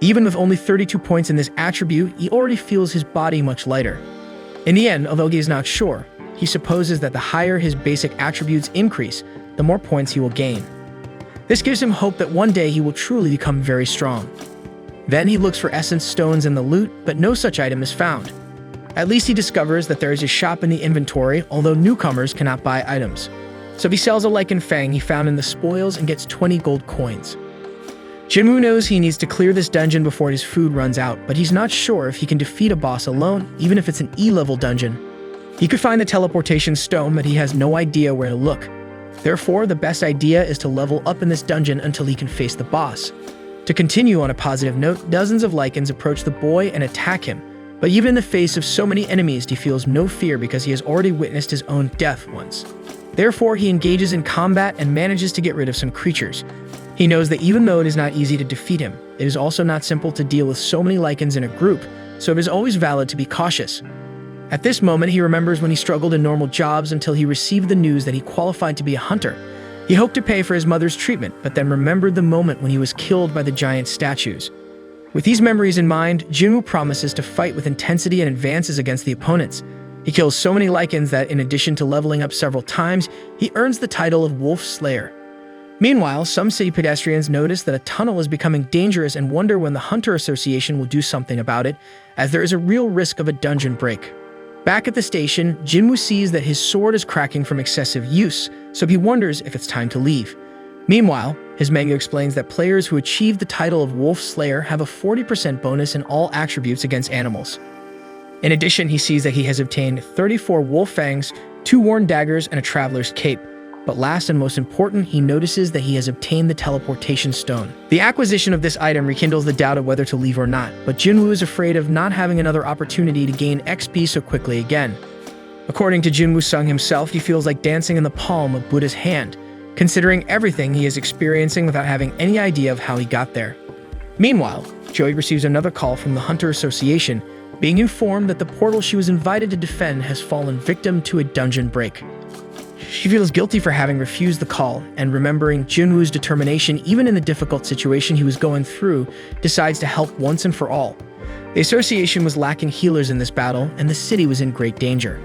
Even with only 32 points in this attribute, he already feels his body much lighter. In the end, although he is not sure, he supposes that the higher his basic attributes increase, the more points he will gain. This gives him hope that one day he will truly become very strong. Then he looks for essence stones in the loot, but no such item is found. At least he discovers that there is a shop in the inventory, although newcomers cannot buy items. So he sells a Lycan Fang he found in the spoils and gets 20 gold coins. Jinwoo knows he needs to clear this dungeon before his food runs out, but he's not sure if he can defeat a boss alone, even if it's an E-level dungeon. He could find the teleportation stone, but he has no idea where to look. Therefore, the best idea is to level up in this dungeon until he can face the boss. To continue on a positive note, dozens of Lycans approach the boy and attack him, but even in the face of so many enemies, he feels no fear because he has already witnessed his own death once. Therefore, he engages in combat and manages to get rid of some creatures. He knows that even though it is not easy to defeat him, it is also not simple to deal with so many Lycans in a group, so it is always valid to be cautious. At this moment, he remembers when he struggled in normal jobs until he received the news that he qualified to be a hunter. He hoped to pay for his mother's treatment, but then remembered the moment when he was killed by the giant statues. With these memories in mind, Jinwoo promises to fight with intensity and advances against the opponents. He kills so many Lycans that, in addition to leveling up several times, he earns the title of Wolf Slayer. Meanwhile, some city pedestrians notice that a tunnel is becoming dangerous and wonder when the Hunter Association will do something about it, as there is a real risk of a dungeon break. Back at the station, Jinwoo sees that his sword is cracking from excessive use, so he wonders if it's time to leave. Meanwhile, his manga explains that players who achieve the title of Wolf Slayer have a 40% bonus in all attributes against animals. In addition, he sees that he has obtained 34 wolf fangs, 2 worn daggers, and a traveler's cape. But last and most important, he notices that he has obtained the teleportation stone. The acquisition of this item rekindles the doubt of whether to leave or not, but Jinwoo is afraid of not having another opportunity to gain XP so quickly again. According to Jinwoo Sung himself, he feels like dancing in the palm of Buddha's hand, considering everything he is experiencing without having any idea of how he got there. Meanwhile, Joey receives another call from the Hunter Association, being informed that the portal she was invited to defend has fallen victim to a dungeon break. She feels guilty for having refused the call, and remembering Jinwoo's determination even in the difficult situation he was going through, decides to help once and for all. The association was lacking healers in this battle, and the city was in great danger.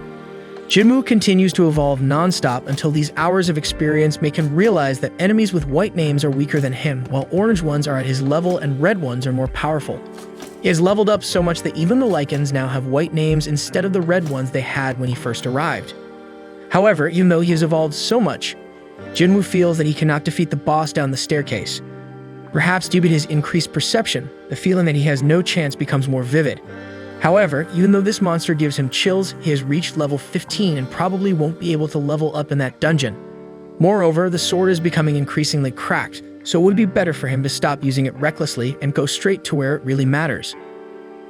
Jinwoo continues to evolve non-stop until these hours of experience make him realize that enemies with white names are weaker than him, while orange ones are at his level and red ones are more powerful. He has leveled up so much that even the Lycans now have white names instead of the red ones they had when he first arrived. However, even though he has evolved so much, Jinwoo feels that he cannot defeat the boss down the staircase. Perhaps due to his increased perception, the feeling that he has no chance becomes more vivid. However, even though this monster gives him chills, he has reached level 15 and probably won't be able to level up in that dungeon. Moreover, the sword is becoming increasingly cracked, so it would be better for him to stop using it recklessly and go straight to where it really matters.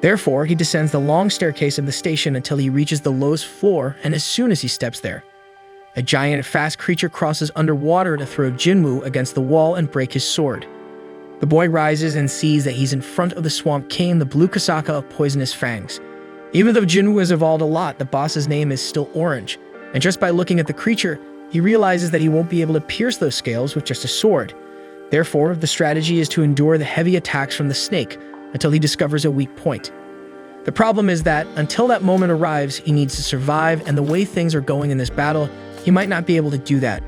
Therefore, he descends the long staircase of the station until he reaches the lowest floor, and as soon as he steps there, A giant, fast creature crosses underwater to throw Jinwoo against the wall and break his sword. The boy rises and sees that he's in front of the Swamp King, the blue Kasaka of poisonous fangs. Even though Jinwoo has evolved a lot, the boss's name is still Orange, and just by looking at the creature, he realizes that he won't be able to pierce those scales with just a sword. Therefore, the strategy is to endure the heavy attacks from the snake until he discovers a weak point. The problem is that, until that moment arrives, he needs to survive, and the way things are going in this battle, he might not be able to do that.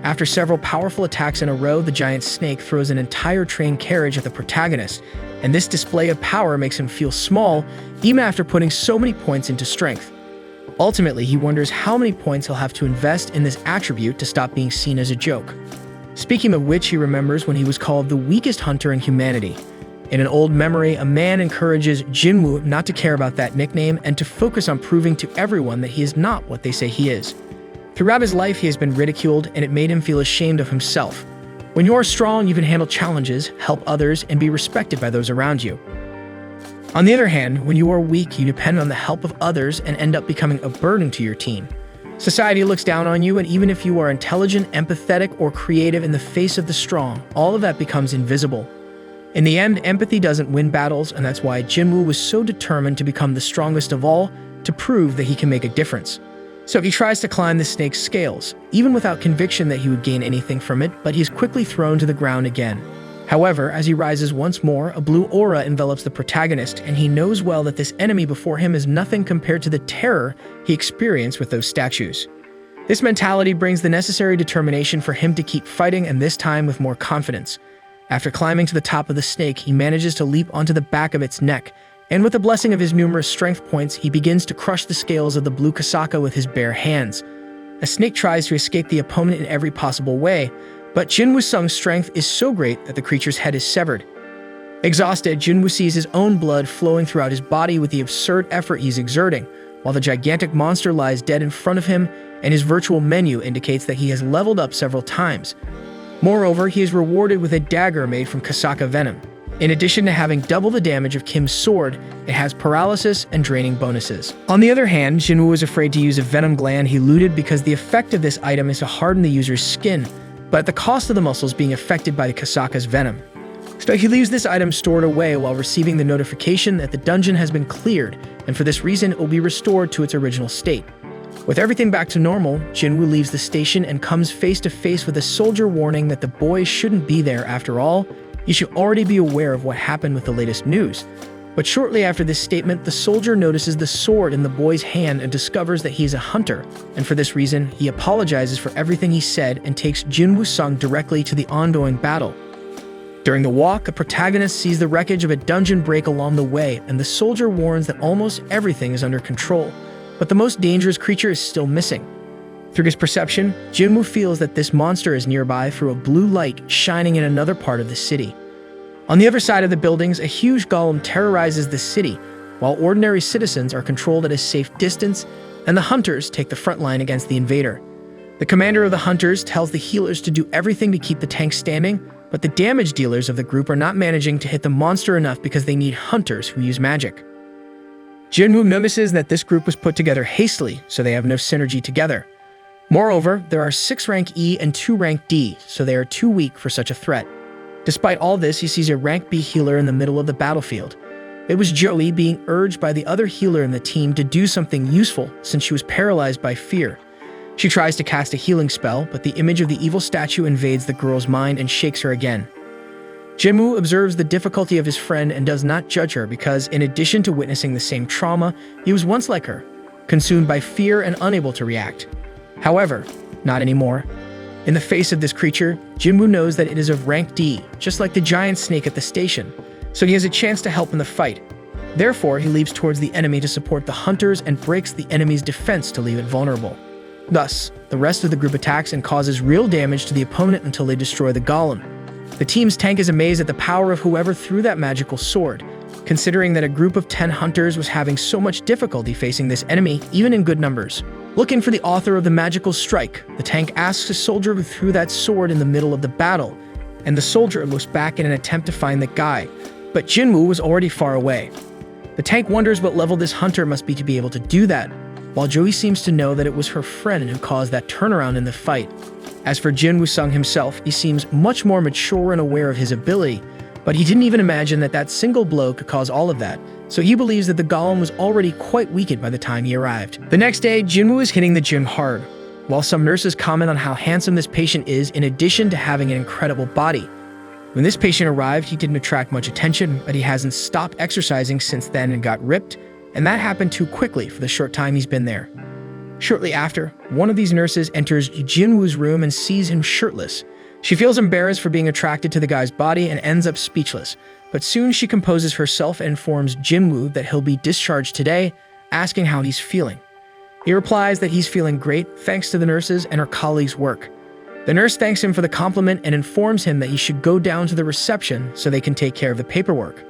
After several powerful attacks in a row, the giant snake throws an entire train carriage at the protagonist, and this display of power makes him feel small, even after putting so many points into strength. Ultimately, he wonders how many points he'll have to invest in this attribute to stop being seen as a joke. Speaking of which, he remembers when he was called the weakest hunter in humanity. In an old memory, a man encourages Jinwoo not to care about that nickname and to focus on proving to everyone that he is not what they say he is. Throughout his life, he has been ridiculed, and it made him feel ashamed of himself. When you are strong, you can handle challenges, help others, and be respected by those around you. On the other hand, when you are weak, you depend on the help of others and end up becoming a burden to your team. Society looks down on you, and even if you are intelligent, empathetic, or creative in the face of the strong, all of that becomes invisible. In the end, empathy doesn't win battles, and that's why Jinwoo was so determined to become the strongest of all, to prove that he can make a difference. So he tries to climb the snake's scales, even without conviction that he would gain anything from it, but he's quickly thrown to the ground again. However, as he rises once more, a blue aura envelops the protagonist, and he knows well that this enemy before him is nothing compared to the terror he experienced with those statues. This mentality brings the necessary determination for him to keep fighting, and this time with more confidence. After climbing to the top of the snake, he manages to leap onto the back of its neck, and with the blessing of his numerous strength points, he begins to crush the scales of the blue Kasaka with his bare hands. A snake tries to escape the opponent in every possible way, but Jinwoo Sung's strength is so great that the creature's head is severed. Exhausted, Jinwoo sees his own blood flowing throughout his body with the absurd effort he's exerting, while the gigantic monster lies dead in front of him, and his virtual menu indicates that he has leveled up several times. Moreover, he is rewarded with a dagger made from Kasaka venom. In addition to having double the damage of Kim's sword, it has paralysis and draining bonuses. On the other hand, Jinwoo is afraid to use a venom gland he looted because the effect of this item is to harden the user's skin, but at the cost of the muscles being affected by the Kasaka's venom. So he leaves this item stored away while receiving the notification that the dungeon has been cleared, and for this reason it will be restored to its original state. With everything back to normal, Jinwoo leaves the station and comes face to face with a soldier warning that the boy shouldn't be there after all. You should already be aware of what happened with the latest news. But shortly after this statement, the soldier notices the sword in the boy's hand and discovers that he is a hunter, and for this reason, he apologizes for everything he said and takes Jinwoo Sung directly to the ongoing battle. During the walk, the protagonist sees the wreckage of a dungeon break along the way, and the soldier warns that almost everything is under control, but the most dangerous creature is still missing. Through his perception, Jinwoo feels that this monster is nearby through a blue light shining in another part of the city. On the other side of the buildings, a huge golem terrorizes the city, while ordinary citizens are controlled at a safe distance, and the hunters take the front line against the invader. The commander of the hunters tells the healers to do everything to keep the tank standing, but the damage dealers of the group are not managing to hit the monster enough because they need hunters who use magic. Jinwoo notices that this group was put together hastily, so they have no synergy together. Moreover, there are 6 rank E and 2 rank D, so they are too weak for such a threat. Despite all this, he sees a rank B healer in the middle of the battlefield. It was Joey being urged by the other healer in the team to do something useful since she was paralyzed by fear. She tries to cast a healing spell, but the image of the evil statue invades the girl's mind and shakes her again. Jinwoo observes the difficulty of his friend and does not judge her because, in addition to witnessing the same trauma, he was once like her, consumed by fear and unable to react. However, not anymore. In the face of this creature, Jinwoo knows that it is of rank D, just like the giant snake at the station, so he has a chance to help in the fight. Therefore, he leaps towards the enemy to support the hunters and breaks the enemy's defense to leave it vulnerable. Thus, the rest of the group attacks and causes real damage to the opponent until they destroy the golem. The team's tank is amazed at the power of whoever threw that magical sword, considering that a group of 10 hunters was having so much difficulty facing this enemy, even in good numbers. Looking for the author of the magical strike, the tank asks a soldier who threw that sword in the middle of the battle, and the soldier looks back in an attempt to find the guy, but Jinwoo was already far away. The tank wonders what level this hunter must be to be able to do that, while Joey seems to know that it was her friend who caused that turnaround in the fight. As for Jin Woo-sung himself, he seems much more mature and aware of his ability, but he didn't even imagine that that single blow could cause all of that, so he believes that the golem was already quite weakened by the time he arrived. The next day, Jinwoo is hitting the gym hard, while some nurses comment on how handsome this patient is in addition to having an incredible body. When this patient arrived, he didn't attract much attention, but he hasn't stopped exercising since then and got ripped, and that happened too quickly for the short time he's been there. Shortly after, one of these nurses enters Jinwoo's room and sees him shirtless. She feels embarrassed for being attracted to the guy's body and ends up speechless, but soon she composes herself and informs Jinwoo that he'll be discharged today, asking how he's feeling. He replies that he's feeling great thanks to the nurses and her colleagues' work. The nurse thanks him for the compliment and informs him that he should go down to the reception so they can take care of the paperwork.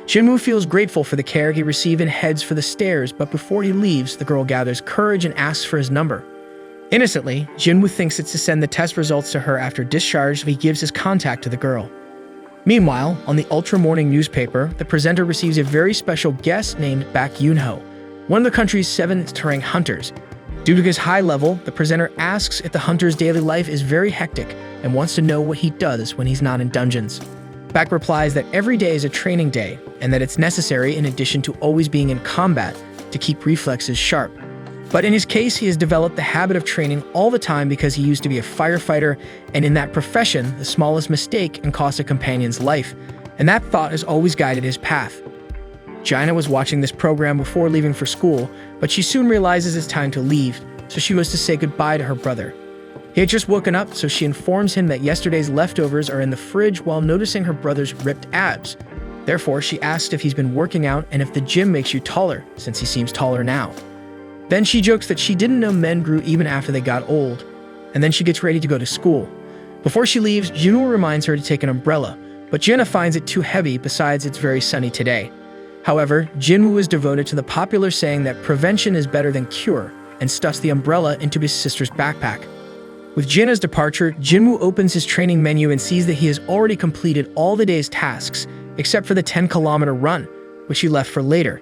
Jinwoo feels grateful for the care he received and heads for the stairs, but before he leaves, the girl gathers courage and asks for his number. Innocently, Jinwoo thinks it's to send the test results to her after discharge, so he gives his contact to the girl. Meanwhile, on the Ultra Morning newspaper, the presenter receives a very special guest named Bak Yoon-ho, one of the country's 7th-rank hunters. Due to his high level, the presenter asks if the hunter's daily life is very hectic and wants to know what he does when he's not in dungeons. Bak replies that every day is a training day and that it's necessary in addition to always being in combat to keep reflexes sharp. But in his case, he has developed the habit of training all the time because he used to be a firefighter, and in that profession, the smallest mistake can cost a companion's life, and that thought has always guided his path. Jaina was watching this program before leaving for school, but she soon realizes it's time to leave, so she was to say goodbye to her brother. He had just woken up, so she informs him that yesterday's leftovers are in the fridge while noticing her brother's ripped abs. Therefore, she asks if he's been working out and if the gym makes you taller, since he seems taller now. Then she jokes that she didn't know men grew even after they got old, and then she gets ready to go to school. Before she leaves, Jinwoo reminds her to take an umbrella, but Jaina finds it too heavy, besides it's very sunny today. However, Jinwoo is devoted to the popular saying that prevention is better than cure, and stuffs the umbrella into his sister's backpack. With Jaina's departure, Jinwoo opens his training menu and sees that he has already completed all the day's tasks, except for the 10-kilometer run, which he left for later.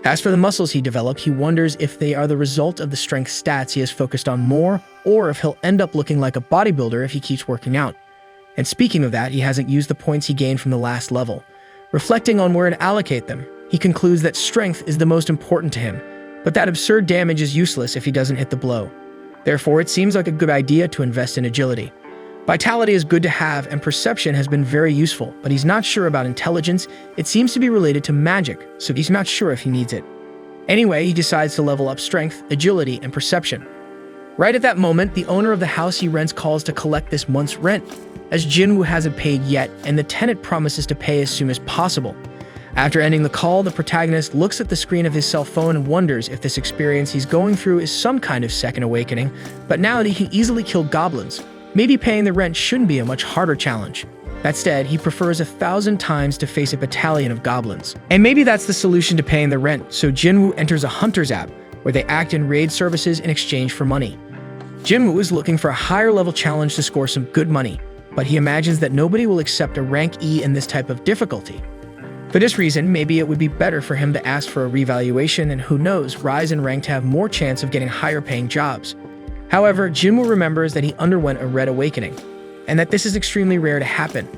As for the muscles he developed, he wonders if they are the result of the strength stats he has focused on more, or if he'll end up looking like a bodybuilder if he keeps working out. And speaking of that, he hasn't used the points he gained from the last level. Reflecting on where to allocate them, he concludes that strength is the most important to him, but that absurd damage is useless if he doesn't hit the blow. Therefore, it seems like a good idea to invest in agility. Vitality is good to have, and perception has been very useful, but he's not sure about intelligence. It seems to be related to magic, so he's not sure if he needs it. Anyway, he decides to level up strength, agility, and perception. Right at that moment, the owner of the house he rents calls to collect this month's rent, as Jinwoo hasn't paid yet, and the tenant promises to pay as soon as possible. After ending the call, the protagonist looks at the screen of his cell phone and wonders if this experience he's going through is some kind of second awakening, but now that he can easily kill goblins, maybe paying the rent shouldn't be a much harder challenge. Instead, he prefers 1,000 times to face a battalion of goblins. And maybe that's the solution to paying the rent, so Jinwoo enters a hunter's app, where they act in raid services in exchange for money. Jinwoo is looking for a higher level challenge to score some good money, but he imagines that nobody will accept a rank E in this type of difficulty. For this reason, maybe it would be better for him to ask for a revaluation and, who knows, rise in rank to have more chance of getting higher paying jobs. However, Jinwoo remembers that he underwent a red awakening, and that this is extremely rare to happen,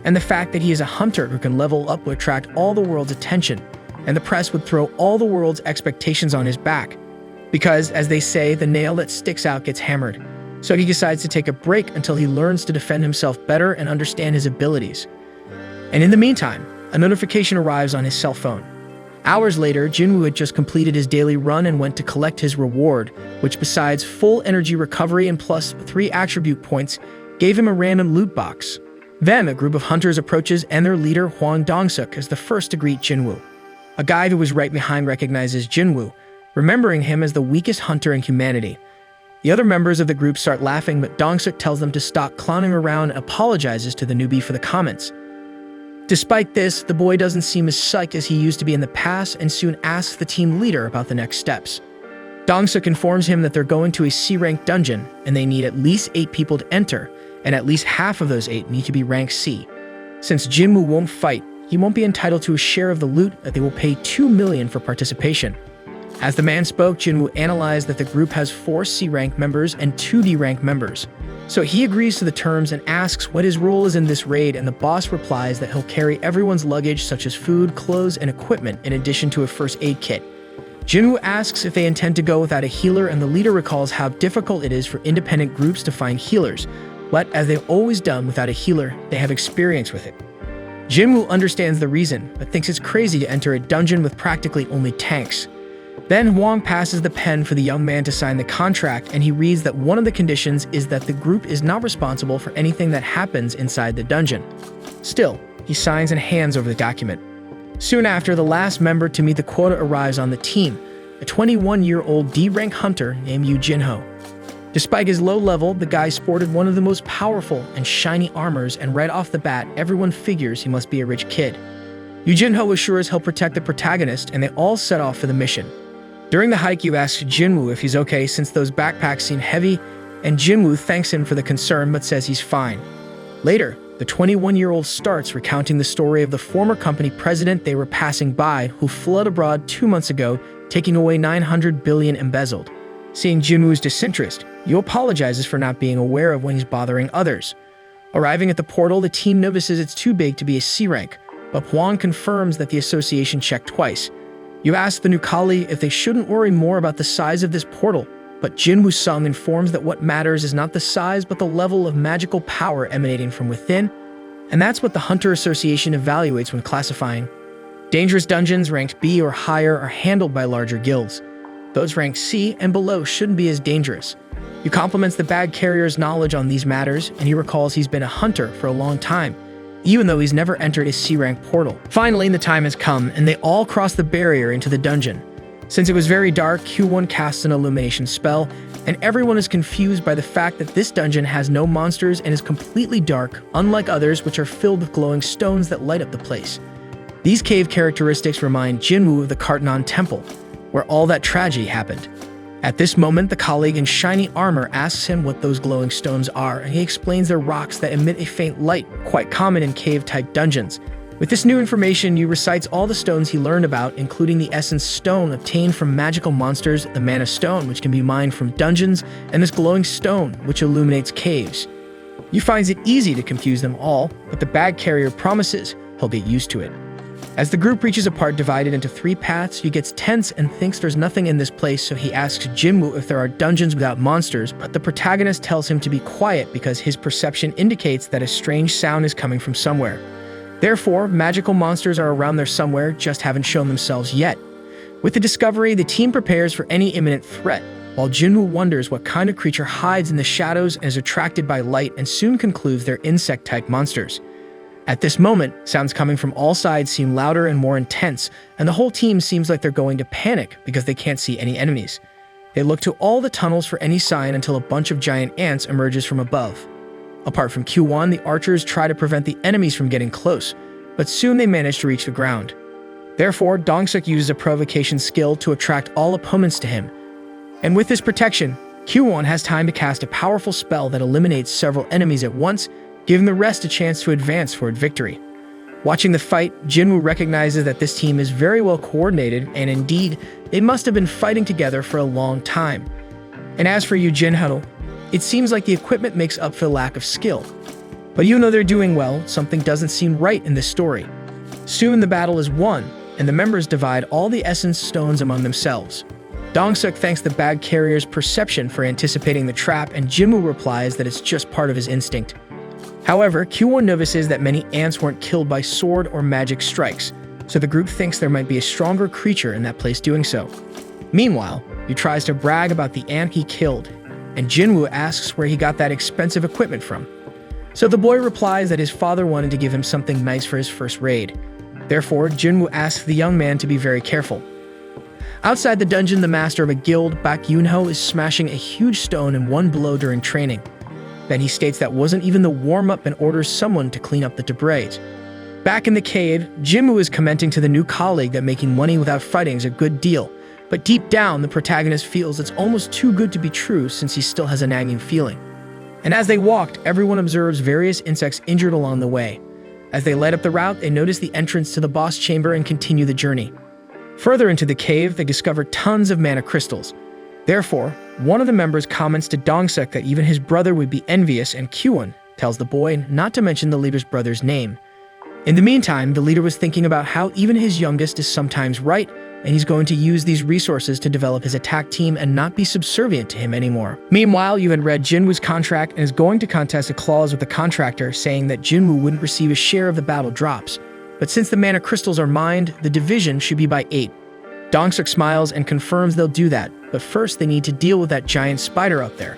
and the fact that he is a hunter who can level up would attract all the world's attention, and the press would throw all the world's expectations on his back. Because, as they say, the nail that sticks out gets hammered. So he decides to take a break until he learns to defend himself better and understand his abilities. And in the meantime, a notification arrives on his cell phone. Hours later, Jinwoo had just completed his daily run and went to collect his reward, which besides full energy recovery and plus 3 attribute points, gave him a random loot box. Then, a group of hunters approaches and their leader, Hwang Dong-suk, is the first to greet Jinwoo. A guy who was right behind recognizes Jinwoo, remembering him as the weakest hunter in humanity. The other members of the group start laughing, but Dong-suk tells them to stop clowning around and apologizes to the newbie for the comments. Despite this, the boy doesn't seem as psyched as he used to be in the past and soon asks the team leader about the next steps. Dong-suk informs him that they're going to a C-rank dungeon and they need at least 8 people to enter, and at least half of those 8 need to be rank C. Since Jinwoo won't fight, he won't be entitled to a share of the loot that they will pay 2 million for participation. As the man spoke, Jinwoo analyzed that the group has 4 C-rank members and 2 D-rank members. So he agrees to the terms and asks what his role is in this raid, and the boss replies that he'll carry everyone's luggage such as food, clothes, and equipment in addition to a first aid kit. Jinwoo asks if they intend to go without a healer, and the leader recalls how difficult it is for independent groups to find healers, but as they've always done without a healer, they have experience with it. Jinwoo understands the reason, but thinks it's crazy to enter a dungeon with practically only tanks. Then Hwang passes the pen for the young man to sign the contract, and he reads that one of the conditions is that the group is not responsible for anything that happens inside the dungeon. Still, he signs and hands over the document. Soon after, the last member to meet the quota arrives on the team, a 21-year-old D-rank hunter named Yoo Jin-ho. Despite his low level, the guy sported one of the most powerful and shiny armors, and right off the bat, everyone figures he must be a rich kid. Yoo Jin-ho assures he'll protect the protagonist, and they all set off for the mission. During the hike, Yoo asks Jinwoo if he's okay since those backpacks seem heavy, and Jinwoo thanks him for the concern but says he's fine. Later, the 21-year-old starts recounting the story of the former company president they were passing by who fled abroad 2 months ago, taking away 900 billion embezzled. Seeing Jinwoo's disinterest, Yoo apologizes for not being aware of when he's bothering others. Arriving at the portal, the team notices it's too big to be a C-rank, but Hwang confirms that the association checked twice. Yoo asks the new colleague if they shouldn't worry more about the size of this portal, but Jinwoo Sung informs that what matters is not the size but the level of magical power emanating from within, and that's what the Hunter Association evaluates when classifying. Dangerous dungeons ranked B or higher are handled by larger guilds. Those ranked C and below shouldn't be as dangerous. He compliments the bag carrier's knowledge on these matters, and he recalls he's been a hunter for a long time, even though he's never entered a C-rank portal. Finally, the time has come, and they all cross the barrier into the dungeon. Since it was very dark, Q1 casts an illumination spell, and everyone is confused by the fact that this dungeon has no monsters and is completely dark, unlike others which are filled with glowing stones that light up the place. These cave characteristics remind Jinwoo of the Kartanon Temple, where all that tragedy happened. At this moment, the colleague in shiny armor asks him what those glowing stones are, and he explains they're rocks that emit a faint light, quite common in cave-type dungeons. With this new information, Yoo recites all the stones he learned about, including the Essence Stone obtained from magical monsters, the Mana Stone, which can be mined from dungeons, and this glowing stone, which illuminates caves. Yoo finds it easy to confuse them all, but the bag carrier promises he'll get used to it. As the group reaches a part divided into 3 paths, Yoo gets tense and thinks there's nothing in this place, so he asks Jinwoo if there are dungeons without monsters, but the protagonist tells him to be quiet because his perception indicates that a strange sound is coming from somewhere. Therefore, magical monsters are around there somewhere, just haven't shown themselves yet. With the discovery, the team prepares for any imminent threat, while Jinwoo wonders what kind of creature hides in the shadows and is attracted by light, and soon concludes they're insect-type monsters. At this moment, sounds coming from all sides seem louder and more intense, and the whole team seems like they're going to panic because they can't see any enemies. They look to all the tunnels for any sign until a bunch of giant ants emerges from above. Apart from Q1, the archers try to prevent the enemies from getting close, but soon they manage to reach the ground. Therefore, Dong-suk uses a provocation skill to attract all opponents to him. And with this protection, Q1 has time to cast a powerful spell that eliminates several enemies at once, giving the rest a chance to advance toward victory. Watching the fight, Jinwoo recognizes that this team is very well coordinated, and indeed, they must have been fighting together for a long time. And as for Yoo Jin-ho, it seems like the equipment makes up for the lack of skill. But even though they're doing well, something doesn't seem right in this story. Soon the battle is won, and the members divide all the essence stones among themselves. Dong-suk thanks the bag carrier's perception for anticipating the trap, and Jinwoo replies that it's just part of his instinct. However, Q1 notices that many ants weren't killed by sword or magic strikes, so the group thinks there might be a stronger creature in that place doing so. Meanwhile, he tries to brag about the ant he killed, and Jinwoo asks where he got that expensive equipment from. So the boy replies that his father wanted to give him something nice for his first raid. Therefore, Jinwoo asks the young man to be very careful. Outside the dungeon, the master of a guild, Bak Yoon-ho, is smashing a huge stone in one blow during training. Then he states that wasn't even the warm-up and orders someone to clean up the debris. Back in the cave, Jinwoo is commenting to the new colleague that making money without fighting is a good deal, but deep down, the protagonist feels it's almost too good to be true since he still has a nagging feeling. And as they walked, everyone observes various insects injured along the way. As they light up the route, they notice the entrance to the boss chamber and continue the journey. Further into the cave, they discover tons of mana crystals. Therefore, one of the members comments to Dong-suk that even his brother would be envious, and Kyuwon tells the boy not to mention the leader's brother's name. In the meantime, the leader was thinking about how even his youngest is sometimes right, and he's going to use these resources to develop his attack team and not be subservient to him anymore. Meanwhile, you had read Jinwoo's contract and is going to contest a clause with the contractor saying that Jinwoo wouldn't receive a share of the battle drops. But since the mana crystals are mined, the division should be by 8. Dong-suk smiles and confirms they'll do that, but first they need to deal with that giant spider up there.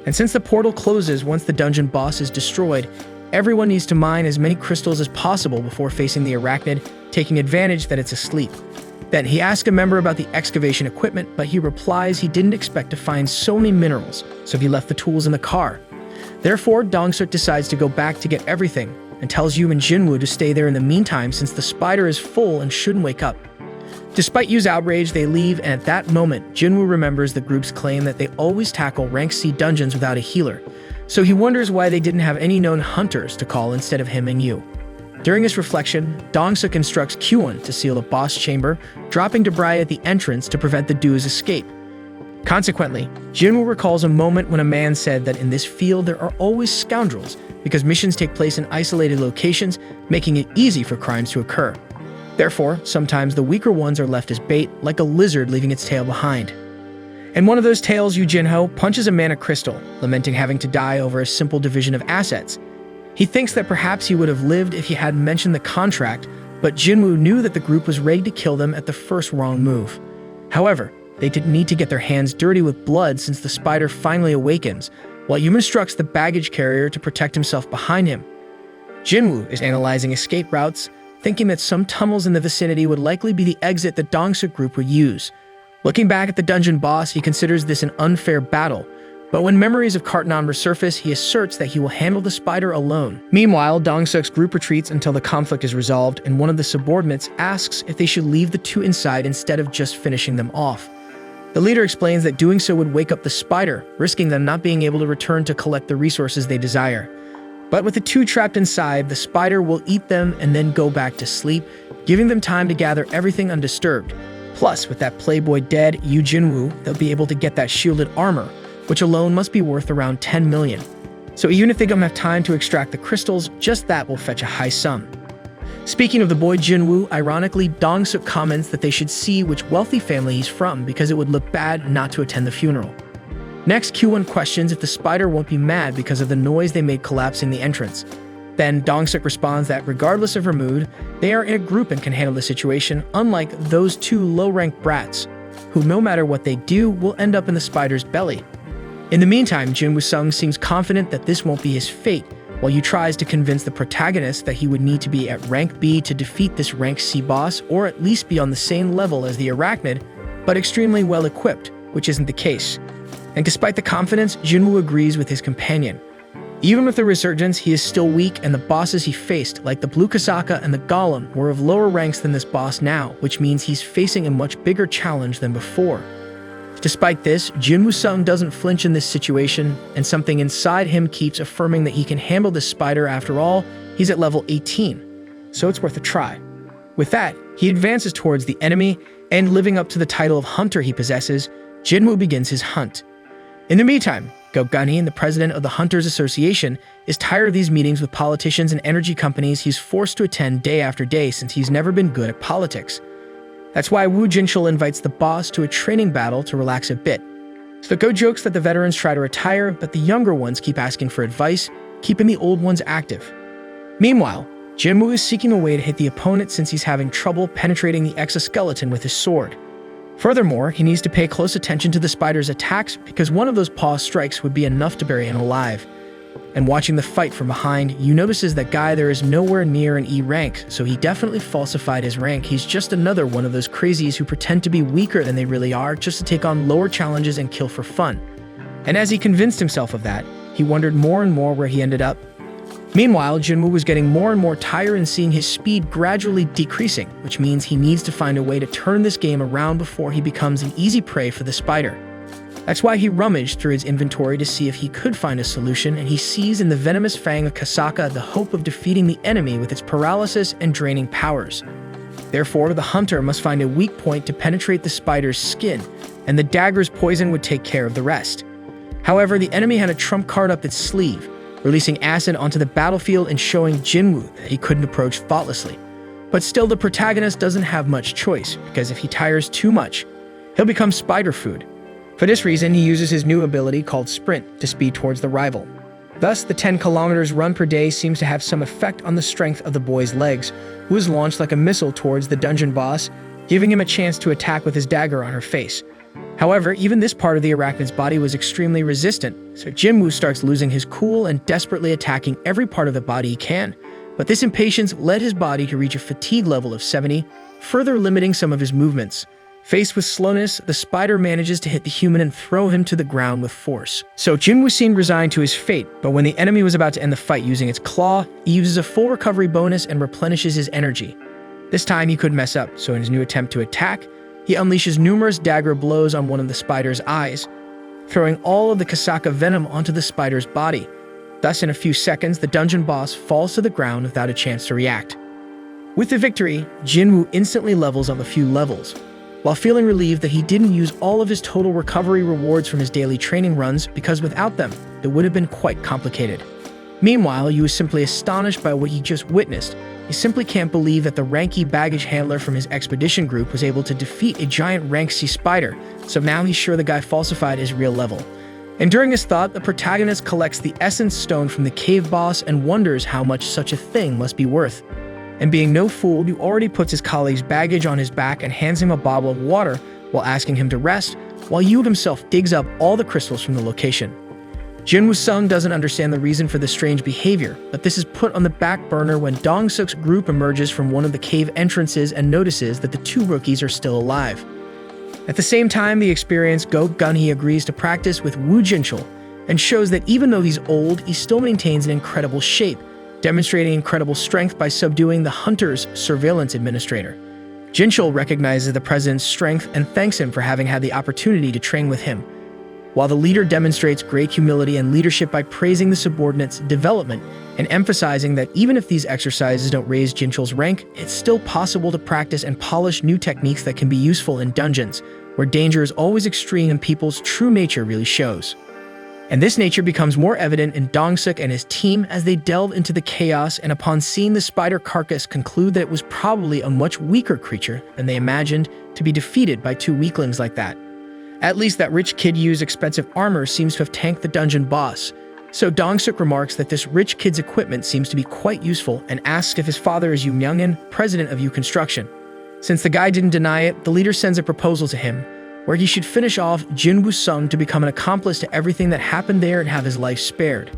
And since the portal closes once the dungeon boss is destroyed, everyone needs to mine as many crystals as possible before facing the arachnid, taking advantage that it's asleep. Then he asks a member about the excavation equipment, but he replies he didn't expect to find so many minerals, so he left the tools in the car. Therefore, Dong-suk decides to go back to get everything, and tells Yu and Jinwoo to stay there in the meantime since the spider is full and shouldn't wake up. Despite Yu's outrage, they leave, and at that moment, Jinwoo remembers the group's claim that they always tackle rank C dungeons without a healer, so he wonders why they didn't have any known hunters to call instead of him and Yu. During his reflection, Dong-suk instructs Kyuwon to seal the boss chamber, dropping debris at the entrance to prevent the duo's escape. Consequently, Jinwoo recalls a moment when a man said that in this field there are always scoundrels because missions take place in isolated locations, making it easy for crimes to occur. Therefore, sometimes the weaker ones are left as bait, like a lizard leaving its tail behind. In one of those tales, Yu Jinho punches a mana crystal, lamenting having to die over a simple division of assets. He thinks that perhaps he would have lived if he hadn't mentioned the contract, but Jinwoo knew that the group was ready to kill them at the first wrong move. However, they didn't need to get their hands dirty with blood since the spider finally awakens, while Yu instructs the baggage carrier to protect himself behind him. Jinwoo is analyzing escape routes, thinking that some tunnels in the vicinity would likely be the exit the Dong-suk group would use. Looking back at the dungeon boss, he considers this an unfair battle, but when memories of Cartnon resurface, he asserts that he will handle the spider alone. Meanwhile, Dong-suk's group retreats until the conflict is resolved, and one of the subordinates asks if they should leave the two inside instead of just finishing them off. The leader explains that doing so would wake up the spider, risking them not being able to return to collect the resources they desire. But with the two trapped inside, the spider will eat them and then go back to sleep, giving them time to gather everything undisturbed. Plus, with that playboy dead, Yu Jinwoo, they'll be able to get that shielded armor, which alone must be worth around 10 million. So even if they don't have time to extract the crystals, just that will fetch a high sum. Speaking of the boy Jinwoo, ironically, Dong-suk comments that they should see which wealthy family he's from because it would look bad not to attend the funeral. Next, Kyuwon questions if the spider won't be mad because of the noise they made collapsing the entrance. Then Dong-suk responds that regardless of her mood, they are in a group and can handle the situation, unlike those two low-ranked brats, who no matter what they do will end up in the spider's belly. In the meantime, Jinwoo-sung seems confident that this won't be his fate, while Yu tries to convince the protagonist that he would need to be at rank B to defeat this rank C boss, or at least be on the same level as the arachnid, but extremely well equipped, which isn't the case. And despite the confidence, Jinwoo agrees with his companion. Even with the resurgence, he is still weak, and the bosses he faced, like the Blue Kasaka and the Golem, were of lower ranks than this boss now, which means he's facing a much bigger challenge than before. Despite this, Jinwoo-sung doesn't flinch in this situation, and something inside him keeps affirming that he can handle this spider. After all, he's at level 18, so it's worth a try. With that, he advances towards the enemy, and living up to the title of hunter he possesses, Jinwoo begins his hunt. In the meantime, Gokgani, the president of the Hunters Association, is tired of these meetings with politicians and energy companies he's forced to attend day after day since he's never been good at politics. That's why Woo Jinchul invites the boss to a training battle to relax a bit. So the Go jokes that the veterans try to retire, but the younger ones keep asking for advice, keeping the old ones active. Meanwhile, Jinwoo is seeking a way to hit the opponent since he's having trouble penetrating the exoskeleton with his sword. Furthermore, he needs to pay close attention to the spider's attacks because one of those paw strikes would be enough to bury him alive. And watching the fight from behind, Yu notices that guy there is nowhere near an E rank, so he definitely falsified his rank. He's just another one of those crazies who pretend to be weaker than they really are just to take on lower challenges and kill for fun. And as he convinced himself of that, he wondered more and more where he ended up. Meanwhile, Jinwoo was getting more and more tired and seeing his speed gradually decreasing, which means he needs to find a way to turn this game around before he becomes an easy prey for the spider. That's why he rummaged through his inventory to see if he could find a solution, and he sees in the venomous fang of Kasaka the hope of defeating the enemy with its paralysis and draining powers. Therefore, the hunter must find a weak point to penetrate the spider's skin, and the dagger's poison would take care of the rest. However, the enemy had a trump card up its sleeve, releasing acid onto the battlefield and showing Jinwoo that he couldn't approach thoughtlessly. But still, the protagonist doesn't have much choice, because if he tires too much, he'll become spider food. For this reason, he uses his new ability called Sprint to speed towards the rival. Thus, the 10 kilometers run per day seems to have some effect on the strength of the boy's legs, who is launched like a missile towards the dungeon boss, giving him a chance to attack with his dagger on her face. However, even this part of the arachnid's body was extremely resistant, so Jinwoo starts losing his cool and desperately attacking every part of the body he can. But this impatience led his body to reach a fatigue level of 70, further limiting some of his movements. Faced with slowness, the spider manages to hit the human and throw him to the ground with force. So Jinwoo seemed resigned to his fate, but when the enemy was about to end the fight using its claw, he uses a full recovery bonus and replenishes his energy. This time he couldn't mess up, so in his new attempt to attack, he unleashes numerous dagger blows on one of the spider's eyes, throwing all of the Kasaka venom onto the spider's body. Thus, in a few seconds, the dungeon boss falls to the ground without a chance to react. With the victory, Jinwoo instantly levels up a few levels, while feeling relieved that he didn't use all of his total recovery rewards from his daily training runs, because without them, it would have been quite complicated. Meanwhile, he was simply astonished by what he just witnessed. He simply can't believe that the Ranky baggage handler from his expedition group was able to defeat a giant rank C spider, so now he's sure the guy falsified his real level. And during his thought, the protagonist collects the essence stone from the cave boss and wonders how much such a thing must be worth. And being no fool, he already puts his colleague's baggage on his back and hands him a bottle of water while asking him to rest, while Yu himself digs up all the crystals from the location. Jinwoo-sung doesn't understand the reason for this strange behavior, but this is put on the back burner when Dong-suk's group emerges from one of the cave entrances and notices that the two rookies are still alive. At the same time, the experienced Go Gunhee agrees to practice with Woo Jinchul and shows that even though he's old, he still maintains an incredible shape, demonstrating incredible strength by subduing the hunter's surveillance administrator. Jinchul recognizes the president's strength and thanks him for having had the opportunity to train with him, while the leader demonstrates great humility and leadership by praising the subordinate's development and emphasizing that even if these exercises don't raise Jinchul's rank, it's still possible to practice and polish new techniques that can be useful in dungeons, where danger is always extreme and people's true nature really shows. And this nature becomes more evident in Dong-suk and his team as they delve into the chaos and upon seeing the spider carcass conclude that it was probably a much weaker creature than they imagined to be defeated by two weaklings like that. At least that rich kid Yu's expensive armor seems to have tanked the dungeon boss. So Dong-suk remarks that this rich kid's equipment seems to be quite useful and asks if his father is Yu Myung-in, president of Yu Construction. Since the guy didn't deny it, the leader sends a proposal to him, where he should finish off Jinwoo-sung to become an accomplice to everything that happened there and have his life spared.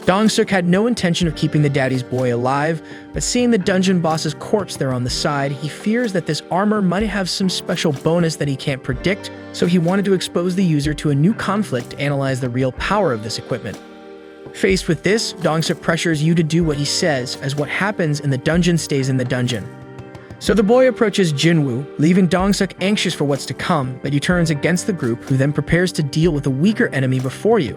Dong-suk had no intention of keeping the daddy's boy alive, but seeing the dungeon boss's corpse there on the side, he fears that this armor might have some special bonus that he can't predict, so he wanted to expose the user to a new conflict to analyze the real power of this equipment. Faced with this, Dong-suk pressures Yu to do what he says, as what happens in the dungeon stays in the dungeon. So the boy approaches Jinwoo, leaving Dong-suk anxious for what's to come, but he turns against the group, who then prepares to deal with a weaker enemy before Yu.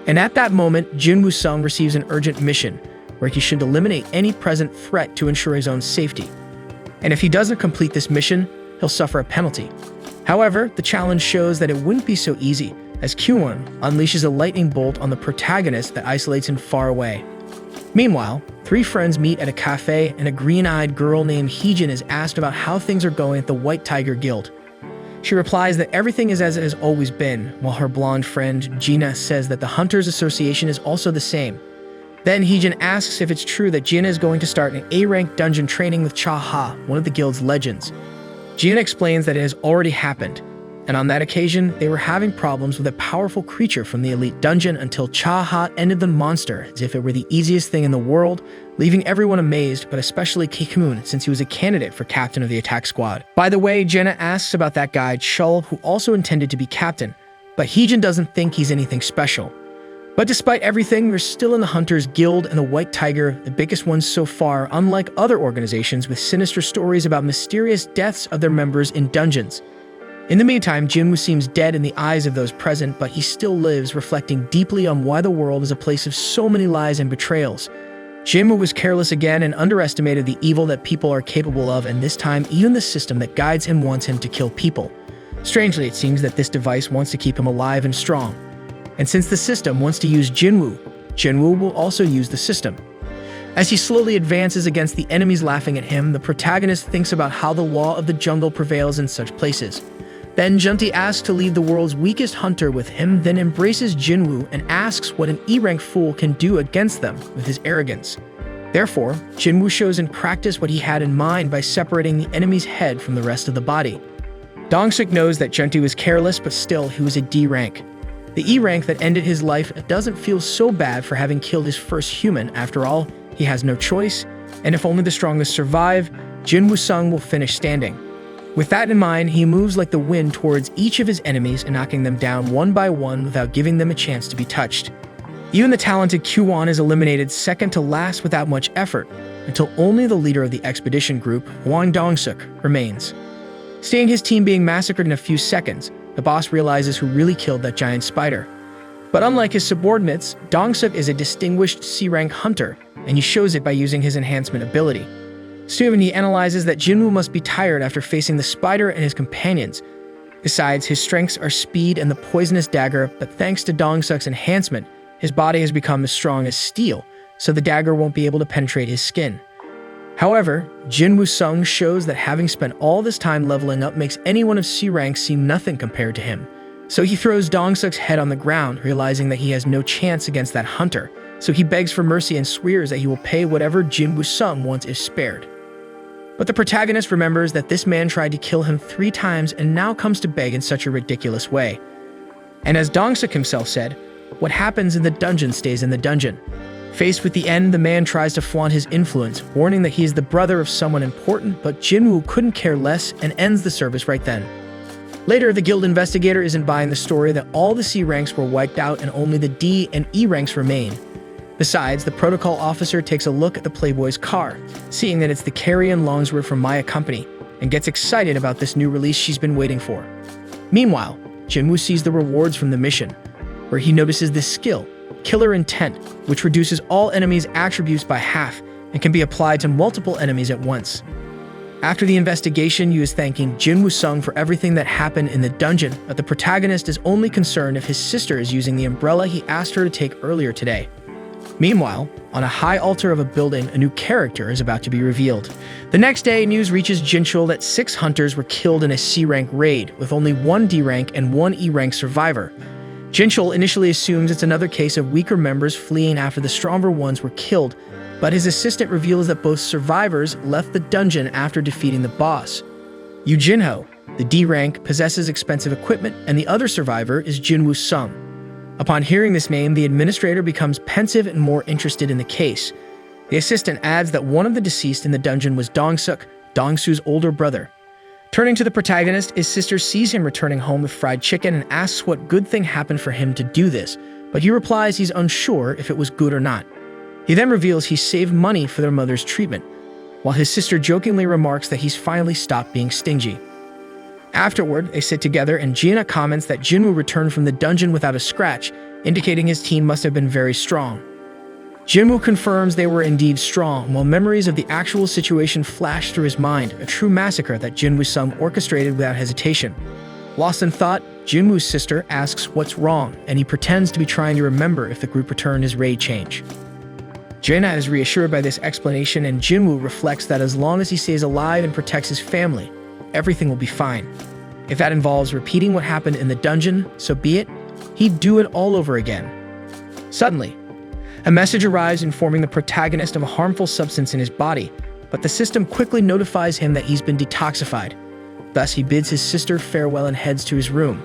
And at that moment, Jinwoo-sung receives an urgent mission, where he should eliminate any present threat to ensure his own safety. And if he doesn't complete this mission, he'll suffer a penalty. However, the challenge shows that it wouldn't be so easy, as Kyuwon unleashes a lightning bolt on the protagonist that isolates him far away. Meanwhile, three friends meet at a cafe, and a green-eyed girl named Heejin is asked about how things are going at the White Tiger Guild. She replies that everything is as it has always been, while her blonde friend, Gina, says that the Hunters Association is also the same. Then Heejin asks if it's true that Gina is going to start an A-rank dungeon training with Cha-ha, one of the guild's legends. Gina explains that it has already happened, and on that occasion, they were having problems with a powerful creature from the elite dungeon until Cha-ha ended the monster as if it were the easiest thing in the world, leaving everyone amazed, but especially Kikmoon, since he was a candidate for captain of the attack squad. By the way, Jenna asks about that guy, Chul, who also intended to be captain, but Heejin doesn't think he's anything special. But despite everything, we're still in the Hunters Guild and the White Tiger, the biggest ones so far, unlike other organizations with sinister stories about mysterious deaths of their members in dungeons. In the meantime, Jinwoo seems dead in the eyes of those present, but he still lives, reflecting deeply on why the world is a place of so many lies and betrayals. Jinwoo was careless again and underestimated the evil that people are capable of, and this time even the system that guides him wants him to kill people. Strangely, it seems that this device wants to keep him alive and strong. And since the system wants to use Jinwoo, Jinwoo will also use the system. As he slowly advances against the enemies laughing at him, the protagonist thinks about how the law of the jungle prevails in such places. Then Junti asks to leave the world's weakest hunter with him, then embraces Jinwoo and asks what an E-rank fool can do against them with his arrogance. Therefore, Jinwoo shows in practice what he had in mind by separating the enemy's head from the rest of the body. Dong-suk knows that Junti was careless, but still he was a D rank. The E rank that ended his life doesn't feel so bad for having killed his first human. After all, he has no choice, and if only the strongest survive, Jin Woo-sung will finish standing. With that in mind, he moves like the wind towards each of his enemies and knocking them down one by one without giving them a chance to be touched. Even the talented Kyuwon is eliminated second to last without much effort, until only the leader of the expedition group, Hwang Dong-suk, remains. Seeing his team being massacred in a few seconds, the boss realizes who really killed that giant spider. But unlike his subordinates, Dong-suk is a distinguished C-rank hunter, and he shows it by using his enhancement ability. Soon he analyzes that Jinwoo must be tired after facing the spider and his companions. Besides, his strengths are speed and the poisonous dagger, but thanks to Dong-suk's enhancement, his body has become as strong as steel, so the dagger won't be able to penetrate his skin. However, Jin Woo-sung shows that having spent all this time leveling up makes anyone of C rank seem nothing compared to him. So he throws Dong-suk's head on the ground, realizing that he has no chance against that hunter, so he begs for mercy and swears that he will pay whatever Jin Woo-sung wants if spared. But the protagonist remembers that this man tried to kill him 3 times and now comes to beg in such a ridiculous way. And as Dong-suk himself said, what happens in the dungeon stays in the dungeon. Faced with the end, the man tries to flaunt his influence, warning that he is the brother of someone important, but Jinwoo couldn't care less and ends the service right then. Later, the guild investigator isn't buying the story that all the C ranks were wiped out and only the D and E ranks remain. Besides, the protocol officer takes a look at the Playboy's car, seeing that it's the Carrion Longsword from Maya Company, and gets excited about this new release she's been waiting for. Meanwhile, Jinwoo sees the rewards from the mission, where he notices this skill, Killer Intent, which reduces all enemies' attributes by half and can be applied to multiple enemies at once. After the investigation, Yu is thanking Jin Woo-sung for everything that happened in the dungeon, but the protagonist is only concerned if his sister is using the umbrella he asked her to take earlier today. Meanwhile, on a high altar of a building, a new character is about to be revealed. The next day, news reaches Jinchul that 6 hunters were killed in a C-rank raid, with only 1 D-rank and 1 E-rank survivor. Jinchul initially assumes it's another case of weaker members fleeing after the stronger ones were killed, but his assistant reveals that both survivors left the dungeon after defeating the boss. Yu Jinho, the D-rank, possesses expensive equipment, and the other survivor is Jin Woo-sung. Upon hearing this name, the administrator becomes pensive and more interested in the case. The assistant adds that one of the deceased in the dungeon was Dong-suk, Dong-su's older brother. Turning to the protagonist, his sister sees him returning home with fried chicken and asks what good thing happened for him to do this, but he replies he's unsure if it was good or not. He then reveals he saved money for their mother's treatment, while his sister jokingly remarks that he's finally stopped being stingy. Afterward, they sit together and Gina comments that Jinwoo returned from the dungeon without a scratch, indicating his team must have been very strong. Jinwoo confirms they were indeed strong, while memories of the actual situation flash through his mind, a true massacre that Jin Woo-sung orchestrated without hesitation. Lost in thought, Jinwoo's sister asks what's wrong, and he pretends to be trying to remember if the group returned his raid change. Jaina is reassured by this explanation, and Jinwoo reflects that as long as he stays alive and protects his family, everything will be fine. If that involves repeating what happened in the dungeon, so be it. He'd do it all over again. Suddenly, a message arrives informing the protagonist of a harmful substance in his body, but the system quickly notifies him that he's been detoxified. Thus, he bids his sister farewell and heads to his room.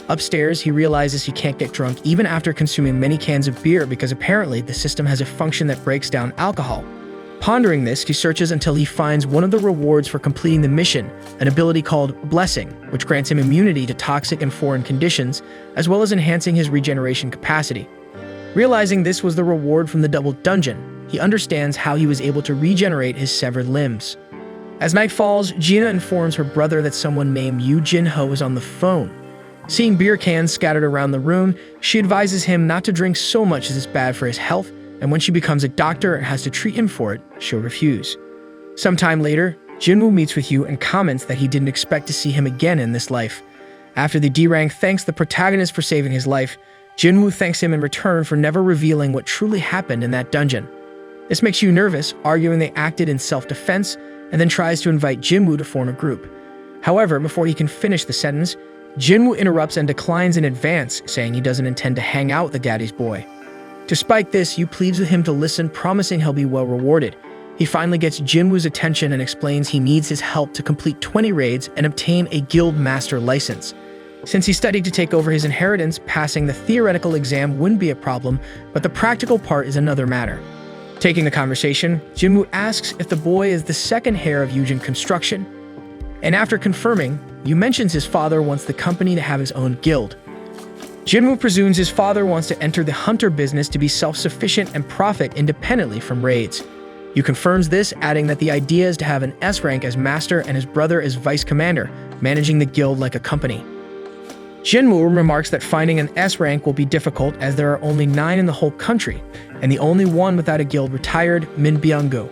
Upstairs, he realizes he can't get drunk even after consuming many cans of beer because apparently the system has a function that breaks down alcohol. Pondering this, he searches until he finds one of the rewards for completing the mission, an ability called Blessing, which grants him immunity to toxic and foreign conditions, as well as enhancing his regeneration capacity. Realizing this was the reward from the double dungeon, he understands how he was able to regenerate his severed limbs. As night falls, Gina informs her brother that someone named Yu Jinho is on the phone. Seeing beer cans scattered around the room, she advises him not to drink so much as it's bad for his health, and when she becomes a doctor and has to treat him for it, she'll refuse. Sometime later, Jinwoo meets with Yu and comments that he didn't expect to see him again in this life. After the D-rank thanks the protagonist for saving his life, Jinwoo thanks him in return for never revealing what truly happened in that dungeon. This makes Yu nervous, arguing they acted in self-defense, and then tries to invite Jinwoo to form a group. However, before he can finish the sentence, Jinwoo interrupts and declines in advance, saying he doesn't intend to hang out with the daddy's boy. Despite this, Yu pleads with him to listen, promising he'll be well rewarded. He finally gets Jinwoo's attention and explains he needs his help to complete 20 raids and obtain a guild master license. Since he studied to take over his inheritance, passing the theoretical exam wouldn't be a problem, but the practical part is another matter. Taking the conversation, Jinwoo asks if the boy is the second heir of Yujin Construction, and after confirming, Yu mentions his father wants the company to have his own guild. Jinwoo presumes his father wants to enter the hunter business to be self-sufficient and profit independently from raids. Yu confirms this, adding that the idea is to have an S rank as master and his brother as vice commander, managing the guild like a company. Jinwoo remarks that finding an S rank will be difficult as there are only 9 in the whole country, and the only one without a guild retired, Min Byung-gu.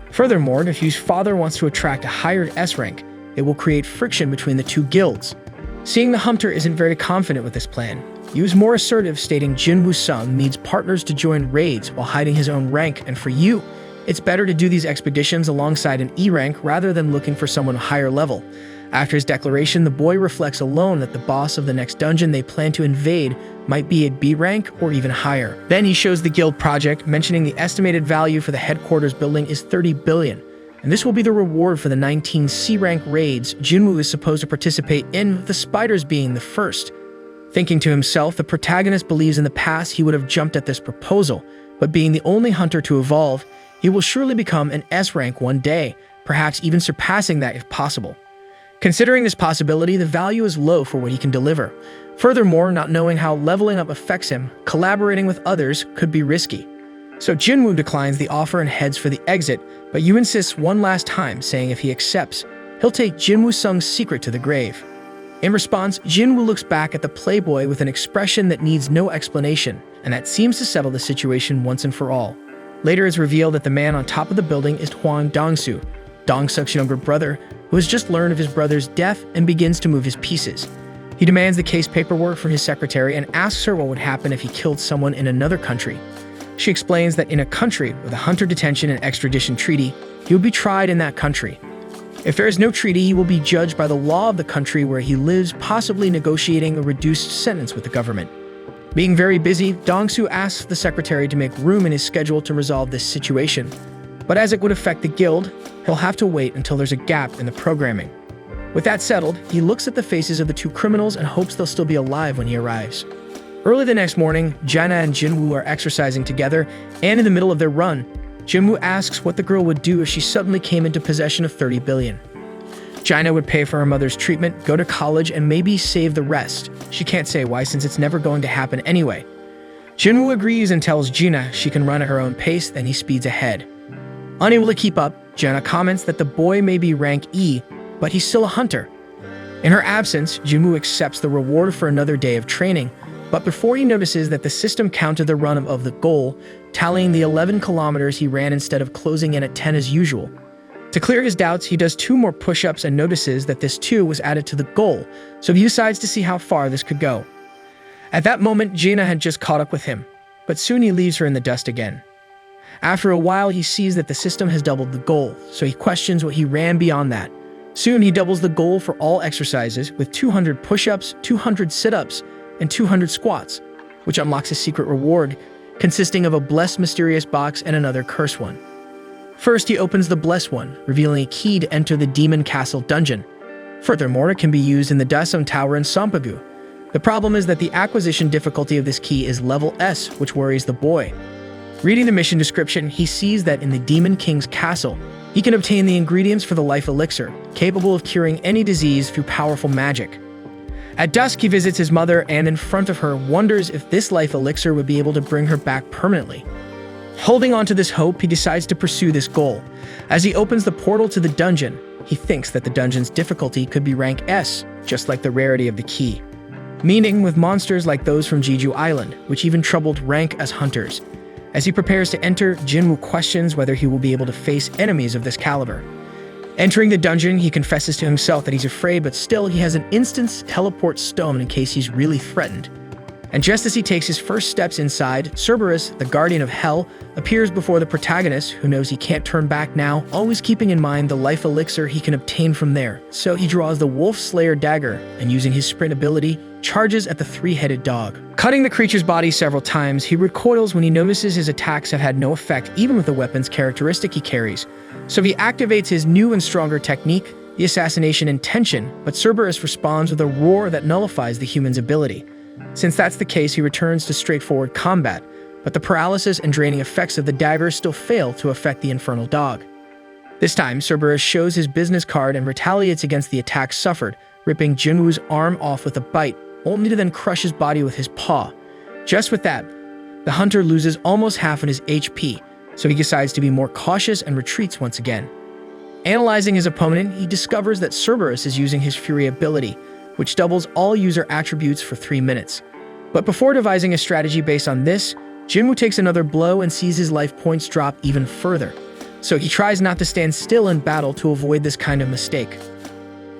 Furthermore, if Yu's father wants to attract a higher S rank, it will create friction between the two guilds. Seeing the hunter isn't very confident with this plan, Yu is more assertive, stating Jinwoo's son needs partners to join raids while hiding his own rank, and for Yu, it's better to do these expeditions alongside an E rank rather than looking for someone higher level. After his declaration, the boy reflects alone that the boss of the next dungeon they plan to invade might be at B rank or even higher. Then he shows the guild project, mentioning the estimated value for the headquarters building is 30 billion, and this will be the reward for the 19 C rank raids Jinwoo is supposed to participate in, with the spiders being the first. Thinking to himself, the protagonist believes in the past he would have jumped at this proposal, but being the only hunter to evolve, he will surely become an S rank one day, perhaps even surpassing that if possible. Considering this possibility, the value is low for what he can deliver. Furthermore, not knowing how leveling up affects him, collaborating with others could be risky. So Jinwoo declines the offer and heads for the exit, but Yu insists one last time, saying if he accepts, he'll take Jinwoo Sung's secret to the grave. In response, Jinwoo looks back at the playboy with an expression that needs no explanation, and that seems to settle the situation once and for all. Later it's revealed that the man on top of the building is Hwang Dong-soo, Dong-suk's younger brother, who has just learned of his brother's death and begins to move his pieces. He demands the case paperwork from his secretary and asks her what would happen if he killed someone in another country. She explains that in a country with a hunter detention and extradition treaty, he would be tried in that country. If there is no treaty, he will be judged by the law of the country where he lives, possibly negotiating a reduced sentence with the government. Being very busy, Dong-soo asks the secretary to make room in his schedule to resolve this situation. But as it would affect the guild, he'll have to wait until there's a gap in the programming. With that settled, he looks at the faces of the two criminals and hopes they'll still be alive when he arrives. Early the next morning, Jaina and Jinwoo are exercising together, and in the middle of their run, Jinwoo asks what the girl would do if she suddenly came into possession of 30 billion. Jaina would pay for her mother's treatment, go to college, and maybe save the rest. She can't say why since it's never going to happen anyway. Jinwoo agrees and tells Jaina she can run at her own pace, then he speeds ahead. Unable to keep up, Jaina comments that the boy may be rank E, but he's still a hunter. In her absence, Jinwoo accepts the reward for another day of training, but before he notices that the system counted the run of the goal, tallying the 11 kilometers he ran instead of closing in at 10 as usual. To clear his doubts, he does 2 more push-ups and notices that this too was added to the goal, so he decides to see how far this could go. At that moment, Jaina had just caught up with him, but soon he leaves her in the dust again. After a while, he sees that the system has doubled the goal, so he questions what he ran beyond that. Soon he doubles the goal for all exercises with 200 push-ups, 200 sit-ups, and 200 squats, which unlocks a secret reward consisting of a blessed mysterious box and another cursed one. First, he opens the blessed one, revealing a key to enter the Demon Castle dungeon. Furthermore, it can be used in the Daeseong Tower in Sampagu. The problem is that the acquisition difficulty of this key is level S, which worries the boy. Reading the mission description, he sees that in the Demon King's castle, he can obtain the ingredients for the life elixir, capable of curing any disease through powerful magic. At dusk, he visits his mother and in front of her wonders if this life elixir would be able to bring her back permanently. Holding on to this hope, he decides to pursue this goal. As he opens the portal to the dungeon, he thinks that the dungeon's difficulty could be rank S, just like the rarity of the key. Meaning with monsters like those from Jeju Island, which even troubled rank as hunters. As he prepares to enter, Jinwoo questions whether he will be able to face enemies of this caliber. Entering the dungeon, he confesses to himself that he's afraid, but still he has an instant teleport stone in case he's really threatened. And just as he takes his first steps inside, Cerberus, the guardian of hell, appears before the protagonist, who knows he can't turn back now, always keeping in mind the life elixir he can obtain from there. So he draws the Wolf Slayer dagger, and using his sprint ability, charges at the three-headed dog. Cutting the creature's body several times, he recoils when he notices his attacks have had no effect even with the weapon's characteristic he carries. So he activates his new and stronger technique, the assassination intention, but Cerberus responds with a roar that nullifies the human's ability. Since that's the case, he returns to straightforward combat, but the paralysis and draining effects of the dagger still fail to affect the infernal dog. This time, Cerberus shows his business card and retaliates against the attack suffered, ripping Jinwoo's arm off with a bite, only to then crush his body with his paw. Just with that, the hunter loses almost half of his HP, so he decides to be more cautious and retreats once again. Analyzing his opponent, he discovers that Cerberus is using his Fury ability, which doubles all user attributes for 3 minutes. But before devising a strategy based on this, Jinwoo takes another blow and sees his life points drop even further. So he tries not to stand still in battle to avoid this kind of mistake.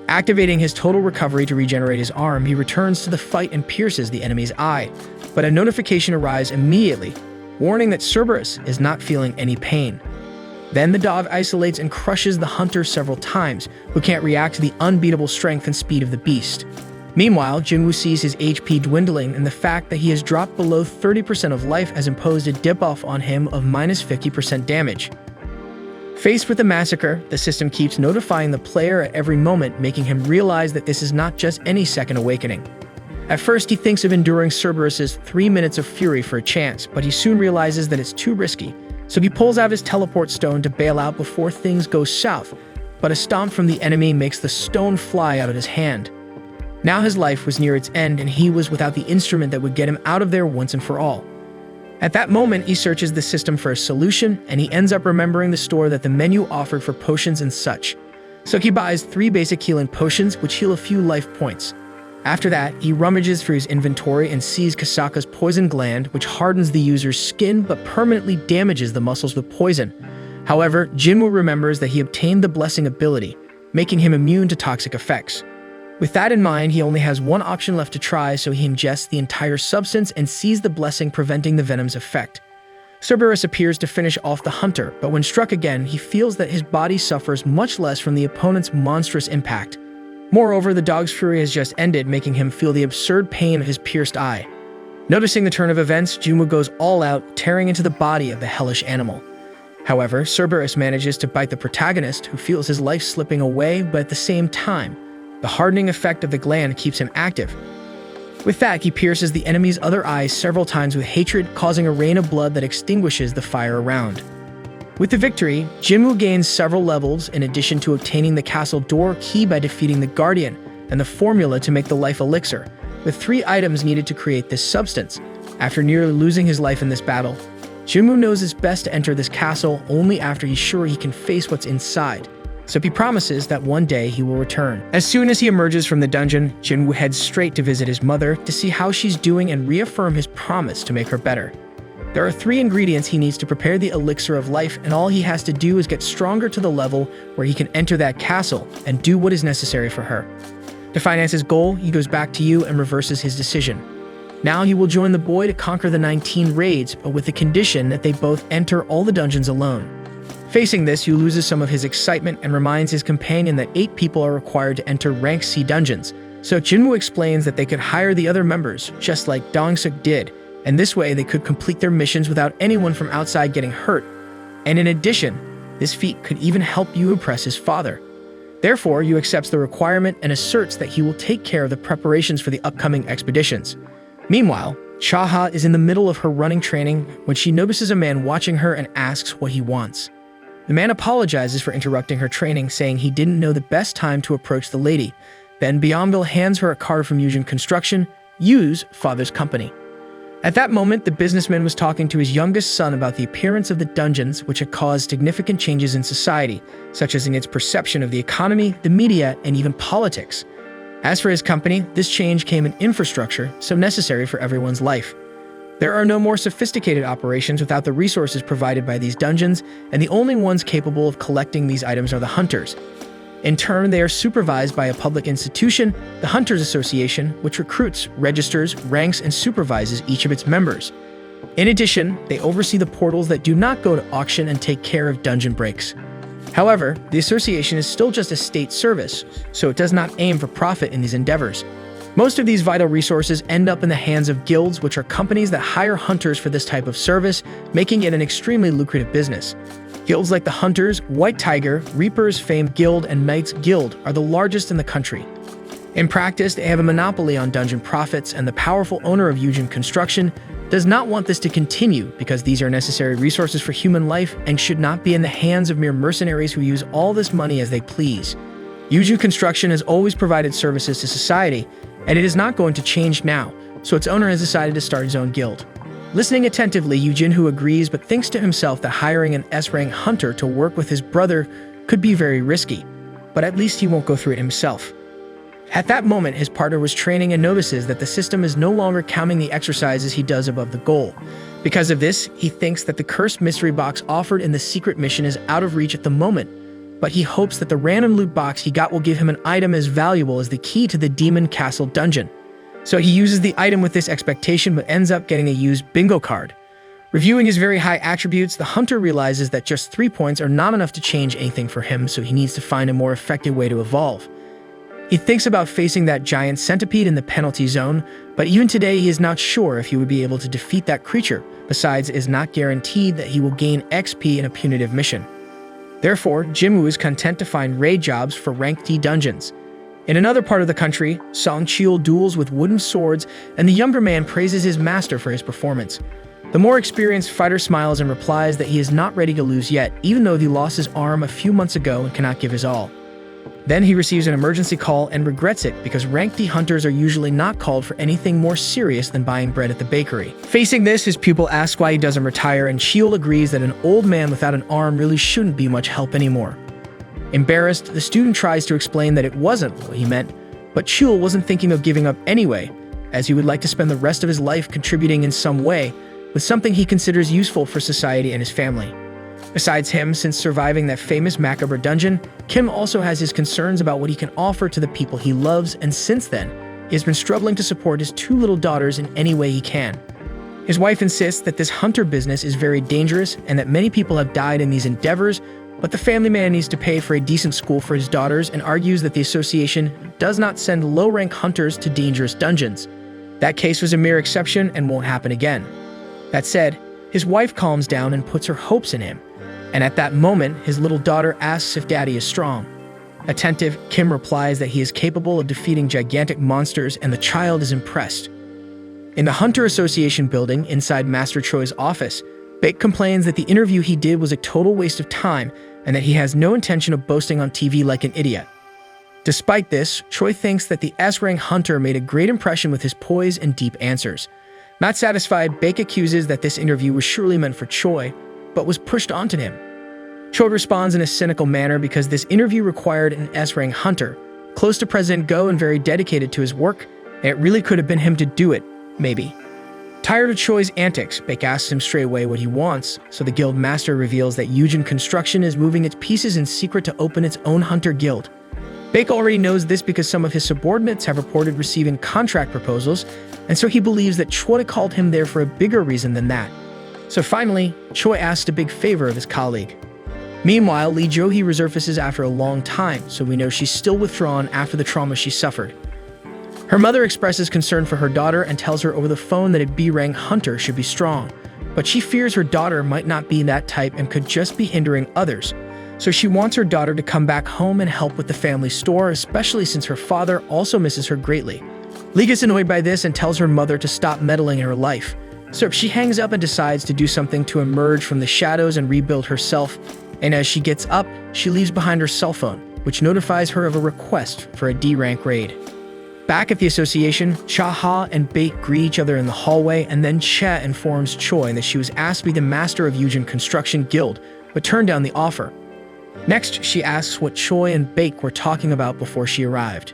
Activating his total recovery to regenerate his arm, he returns to the fight and pierces the enemy's eye. But a notification arrives immediately, warning that Cerberus is not feeling any pain. Then the dog isolates and crushes the hunter several times, who can't react to the unbeatable strength and speed of the beast. Meanwhile, Jinwoo sees his HP dwindling, and the fact that he has dropped below 30% of life has imposed a debuff on him of minus 50% damage. Faced with the massacre, the system keeps notifying the player at every moment, making him realize that this is not just any second awakening. At first, he thinks of enduring Cerberus's 3 minutes of fury for a chance, but he soon realizes that it's too risky. So he pulls out his teleport stone to bail out before things go south, but a stomp from the enemy makes the stone fly out of his hand. Now his life was near its end, and he was without the instrument that would get him out of there once and for all. At that moment, he searches the system for a solution, and he ends up remembering the store that the menu offered for potions and such. So he buys 3 basic healing potions, which heal a few life points. After that, he rummages through his inventory and sees Kasaka's poison gland, which hardens the user's skin but permanently damages the muscles with poison. However, Jinwoo remembers that he obtained the blessing ability, making him immune to toxic effects. With that in mind, he only has one option left to try, so he ingests the entire substance and sees the blessing preventing the venom's effect. Cerberus appears to finish off the hunter, but when struck again, he feels that his body suffers much less from the opponent's monstrous impact. Moreover, the dog's fury has just ended, making him feel the absurd pain of his pierced eye. Noticing the turn of events, Jinwoo goes all out, tearing into the body of the hellish animal. However, Cerberus manages to bite the protagonist, who feels his life slipping away, but at the same time, the hardening effect of the gland keeps him active. With that, he pierces the enemy's other eye several times with hatred, causing a rain of blood that extinguishes the fire around. With the victory, Jinwoo gains several levels in addition to obtaining the castle door key by defeating the Guardian and the formula to make the life elixir, with 3 items needed to create this substance. After nearly losing his life in this battle, Jinwoo knows it's best to enter this castle only after he's sure he can face what's inside, so he promises that one day he will return. As soon as he emerges from the dungeon, Jinwoo heads straight to visit his mother to see how she's doing and reaffirm his promise to make her better. There are 3 ingredients he needs to prepare the elixir of life, and all he has to do is get stronger to the level where he can enter that castle and do what is necessary for her. To finance his goal, he goes back to Yu and reverses his decision. Now he will join the boy to conquer the 19 raids, but with the condition that they both enter all the dungeons alone. Facing this, Yu loses some of his excitement and reminds his companion that 8 people are required to enter rank C dungeons, so Jinwoo explains that they could hire the other members, just like Dong-suk did, and this way they could complete their missions without anyone from outside getting hurt. And in addition, this feat could even help Yu impress his father. Therefore, Yu accepts the requirement and asserts that he will take care of the preparations for the upcoming expeditions. Meanwhile, Chaha is in the middle of her running training when she notices a man watching her and asks what he wants. The man apologizes for interrupting her training, saying he didn't know the best time to approach the lady. Then Bionville hands her a card from Yujin Construction, Yu's father's company. At that moment, the businessman was talking to his youngest son about the appearance of the dungeons, which had caused significant changes in society, such as in its perception of the economy, the media, and even politics. As for his company, this change came in infrastructure, so necessary for everyone's life. There are no more sophisticated operations without the resources provided by these dungeons, and the only ones capable of collecting these items are the hunters. In turn, they are supervised by a public institution, the Hunters Association, which recruits, registers, ranks, and supervises each of its members. In addition, they oversee the portals that do not go to auction and take care of dungeon breaks. However, the association is still just a state service, so it does not aim for profit in these endeavors. Most of these vital resources end up in the hands of guilds, which are companies that hire hunters for this type of service, making it an extremely lucrative business. Guilds like the Hunters, White Tiger, Reapers, Famed Guild, and Knights Guild are the largest in the country. In practice, they have a monopoly on dungeon profits, and the powerful owner of Yujin Construction does not want this to continue because these are necessary resources for human life and should not be in the hands of mere mercenaries who use all this money as they please. Yujin Construction has always provided services to society, and it is not going to change now, so its owner has decided to start his own guild. Listening attentively, Yujin agrees but thinks to himself that hiring an S-rank hunter to work with his brother could be very risky, but at least he won't go through it himself. At that moment, his partner was training and notices that the system is no longer counting the exercises he does above the goal. Because of this, he thinks that the cursed mystery box offered in the secret mission is out of reach at the moment, but he hopes that the random loot box he got will give him an item as valuable as the key to the Demon Castle dungeon. So he uses the item with this expectation but ends up getting a used bingo card. Reviewing his very high attributes, the hunter realizes that just 3 points are not enough to change anything for him, so he needs to find a more effective way to evolve. He thinks about facing that giant centipede in the penalty zone, but even today he is not sure if he would be able to defeat that creature. Besides, it is not guaranteed that he will gain XP in a punitive mission. Therefore, Jimwoo is content to find raid jobs for rank D dungeons. In another part of the country, Song Chiul duels with wooden swords, and the younger man praises his master for his performance. The more experienced fighter smiles and replies that he is not ready to lose yet, even though he lost his arm a few months ago and cannot give his all. Then he receives an emergency call and regrets it because rank D hunters are usually not called for anything more serious than buying bread at the bakery. Facing this, his pupil asks why he doesn't retire, and Chiul agrees that an old man without an arm really shouldn't be much help anymore. Embarrassed, the student tries to explain that it wasn't what he meant, but Chiul wasn't thinking of giving up anyway, as he would like to spend the rest of his life contributing in some way with something he considers useful for society and his family. Besides him, since surviving that famous macabre dungeon, Kim also has his concerns about what he can offer to the people he loves, and since then, he has been struggling to support his 2 little daughters in any way he can. His wife insists that this hunter business is very dangerous and that many people have died in these endeavors, but the family man needs to pay for a decent school for his daughters and argues that the association does not send low-rank hunters to dangerous dungeons. That case was a mere exception and won't happen again. That said, his wife calms down and puts her hopes in him. And at that moment, his little daughter asks if daddy is strong. Attentive, Kim replies that he is capable of defeating gigantic monsters, and the child is impressed. In the Hunter Association building inside Master Choi's office, Baek complains that the interview he did was a total waste of time and that he has no intention of boasting on TV like an idiot. Despite this, Choi thinks that the S-rank hunter made a great impression with his poise and deep answers. Not satisfied, Baek accuses that this interview was surely meant for Choi, but was pushed onto him. Choi responds in a cynical manner because this interview required an S-rank hunter, close to President Go and very dedicated to his work, and it really could have been him to do it, maybe. Tired of Choi's antics, Baek asks him straight away what he wants, so the guild master reveals that Yujin Construction is moving its pieces in secret to open its own hunter guild. Baek already knows this because some of his subordinates have reported receiving contract proposals, and so he believes that Choi called him there for a bigger reason than that. So finally, Choi asks a big favor of his colleague. Meanwhile, Lee Jo-hee resurfaces after a long time, so we know she's still withdrawn after the trauma she suffered. Her mother expresses concern for her daughter and tells her over the phone that a B-rank hunter should be strong, but she fears her daughter might not be that type and could just be hindering others, so she wants her daughter to come back home and help with the family store, especially since her father also misses her greatly. Lee gets annoyed by this and tells her mother to stop meddling in her life, so she hangs up and decides to do something to emerge from the shadows and rebuild herself, and as she gets up, she leaves behind her cell phone, which notifies her of a request for a D-rank raid. Back at the association, Cha-ha and Baek greet each other in the hallway, and then Che informs Choi that she was asked to be the master of Yujin Construction Guild, but turned down the offer. Next, she asks what Choi and Baek were talking about before she arrived.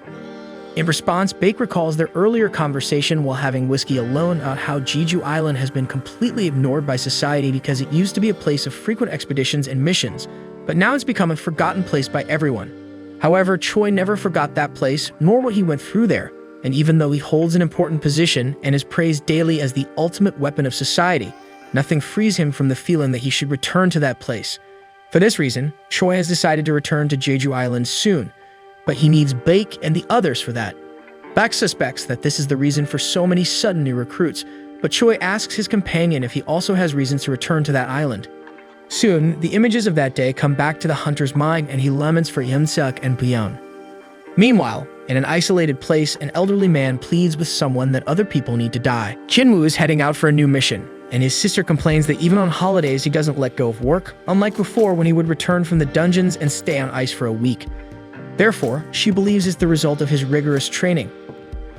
In response, Bake recalls their earlier conversation while having whiskey alone about how Jeju Island has been completely ignored by society because it used to be a place of frequent expeditions and missions, but now it's become a forgotten place by everyone. However, Choi never forgot that place, nor what he went through there, and even though he holds an important position and is praised daily as the ultimate weapon of society, nothing frees him from the feeling that he should return to that place. For this reason, Choi has decided to return to Jeju Island soon, but he needs Bake and the others for that. Bak suspects that this is the reason for so many sudden new recruits, but Choi asks his companion if he also has reasons to return to that island. Soon, the images of that day come back to the hunter's mind and he laments for Yeon-seok and Byeon. Meanwhile, in an isolated place, an elderly man pleads with someone that other people need to die. Jinwoo is heading out for a new mission, and his sister complains that even on holidays he doesn't let go of work, unlike before when he would return from the dungeons and stay on ice for a week. Therefore, she believes it's the result of his rigorous training.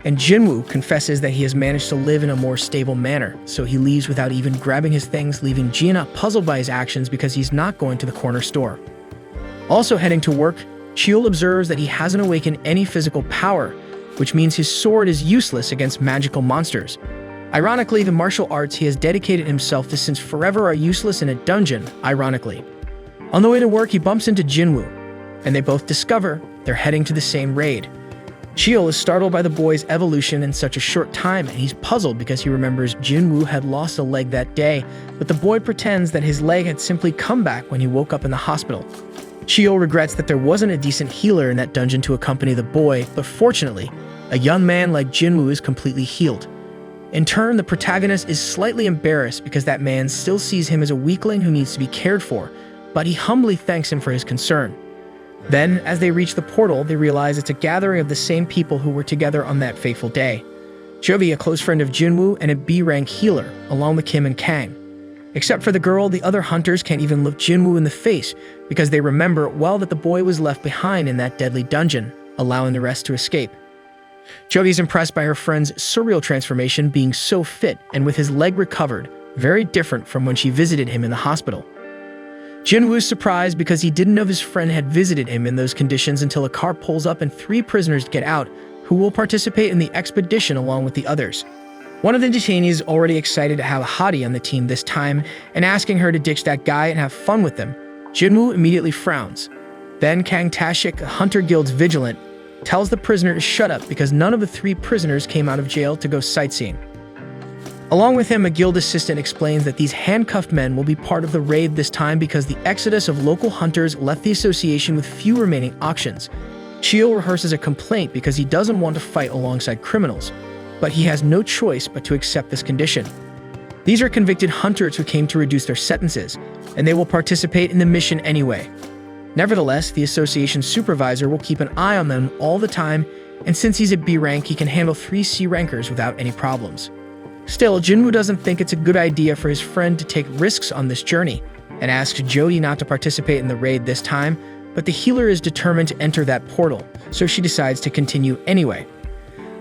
And Jinwoo confesses that he has managed to live in a more stable manner, so he leaves without even grabbing his things, leaving Jiena puzzled by his actions because he's not going to the corner store. Also heading to work, Cheol observes that he hasn't awakened any physical power, which means his sword is useless against magical monsters. Ironically, the martial arts he has dedicated himself to since forever are useless in a dungeon, ironically. On the way to work, he bumps into Jinwoo, and they both discover they're heading to the same raid. Cheol is startled by the boy's evolution in such a short time, and he's puzzled because he remembers Jinwoo had lost a leg that day, but the boy pretends that his leg had simply come back when he woke up in the hospital. Cheol regrets that there wasn't a decent healer in that dungeon to accompany the boy, but fortunately, a young man like Jinwoo is completely healed. In turn, the protagonist is slightly embarrassed because that man still sees him as a weakling who needs to be cared for, but he humbly thanks him for his concern. Then, as they reach the portal, they realize it's a gathering of the same people who were together on that fateful day. Jovi, a close friend of Jinwoo, and a B-rank healer, along with Kim and Kang. Except for the girl, the other hunters can't even look Jinwoo in the face because they remember well that the boy was left behind in that deadly dungeon, allowing the rest to escape. Jovi is impressed by her friend's surreal transformation being so fit and with his leg recovered, very different from when she visited him in the hospital. Jinwoo is surprised because he didn't know his friend had visited him in those conditions until a car pulls up and 3 prisoners get out who will participate in the expedition along with the others. One of the detainees is already excited to have a hottie on the team this time and asking her to ditch that guy and have fun with them. Jinwoo immediately frowns. Then Kang Tae-shik, a Hunter Guild's vigilant, tells the prisoner to shut up because none of the 3 prisoners came out of jail to go sightseeing. Along with him, a guild assistant explains that these handcuffed men will be part of the raid this time because the exodus of local hunters left the association with few remaining options. Cheol rehearses a complaint because he doesn't want to fight alongside criminals, but he has no choice but to accept this condition. These are convicted hunters who came to reduce their sentences, and they will participate in the mission anyway. Nevertheless, the association's supervisor will keep an eye on them all the time, and since he's at B rank, he can handle 3 C rankers without any problems. Still, Jinwoo doesn't think it's a good idea for his friend to take risks on this journey, and asks Jody not to participate in the raid this time, but the healer is determined to enter that portal, so she decides to continue anyway.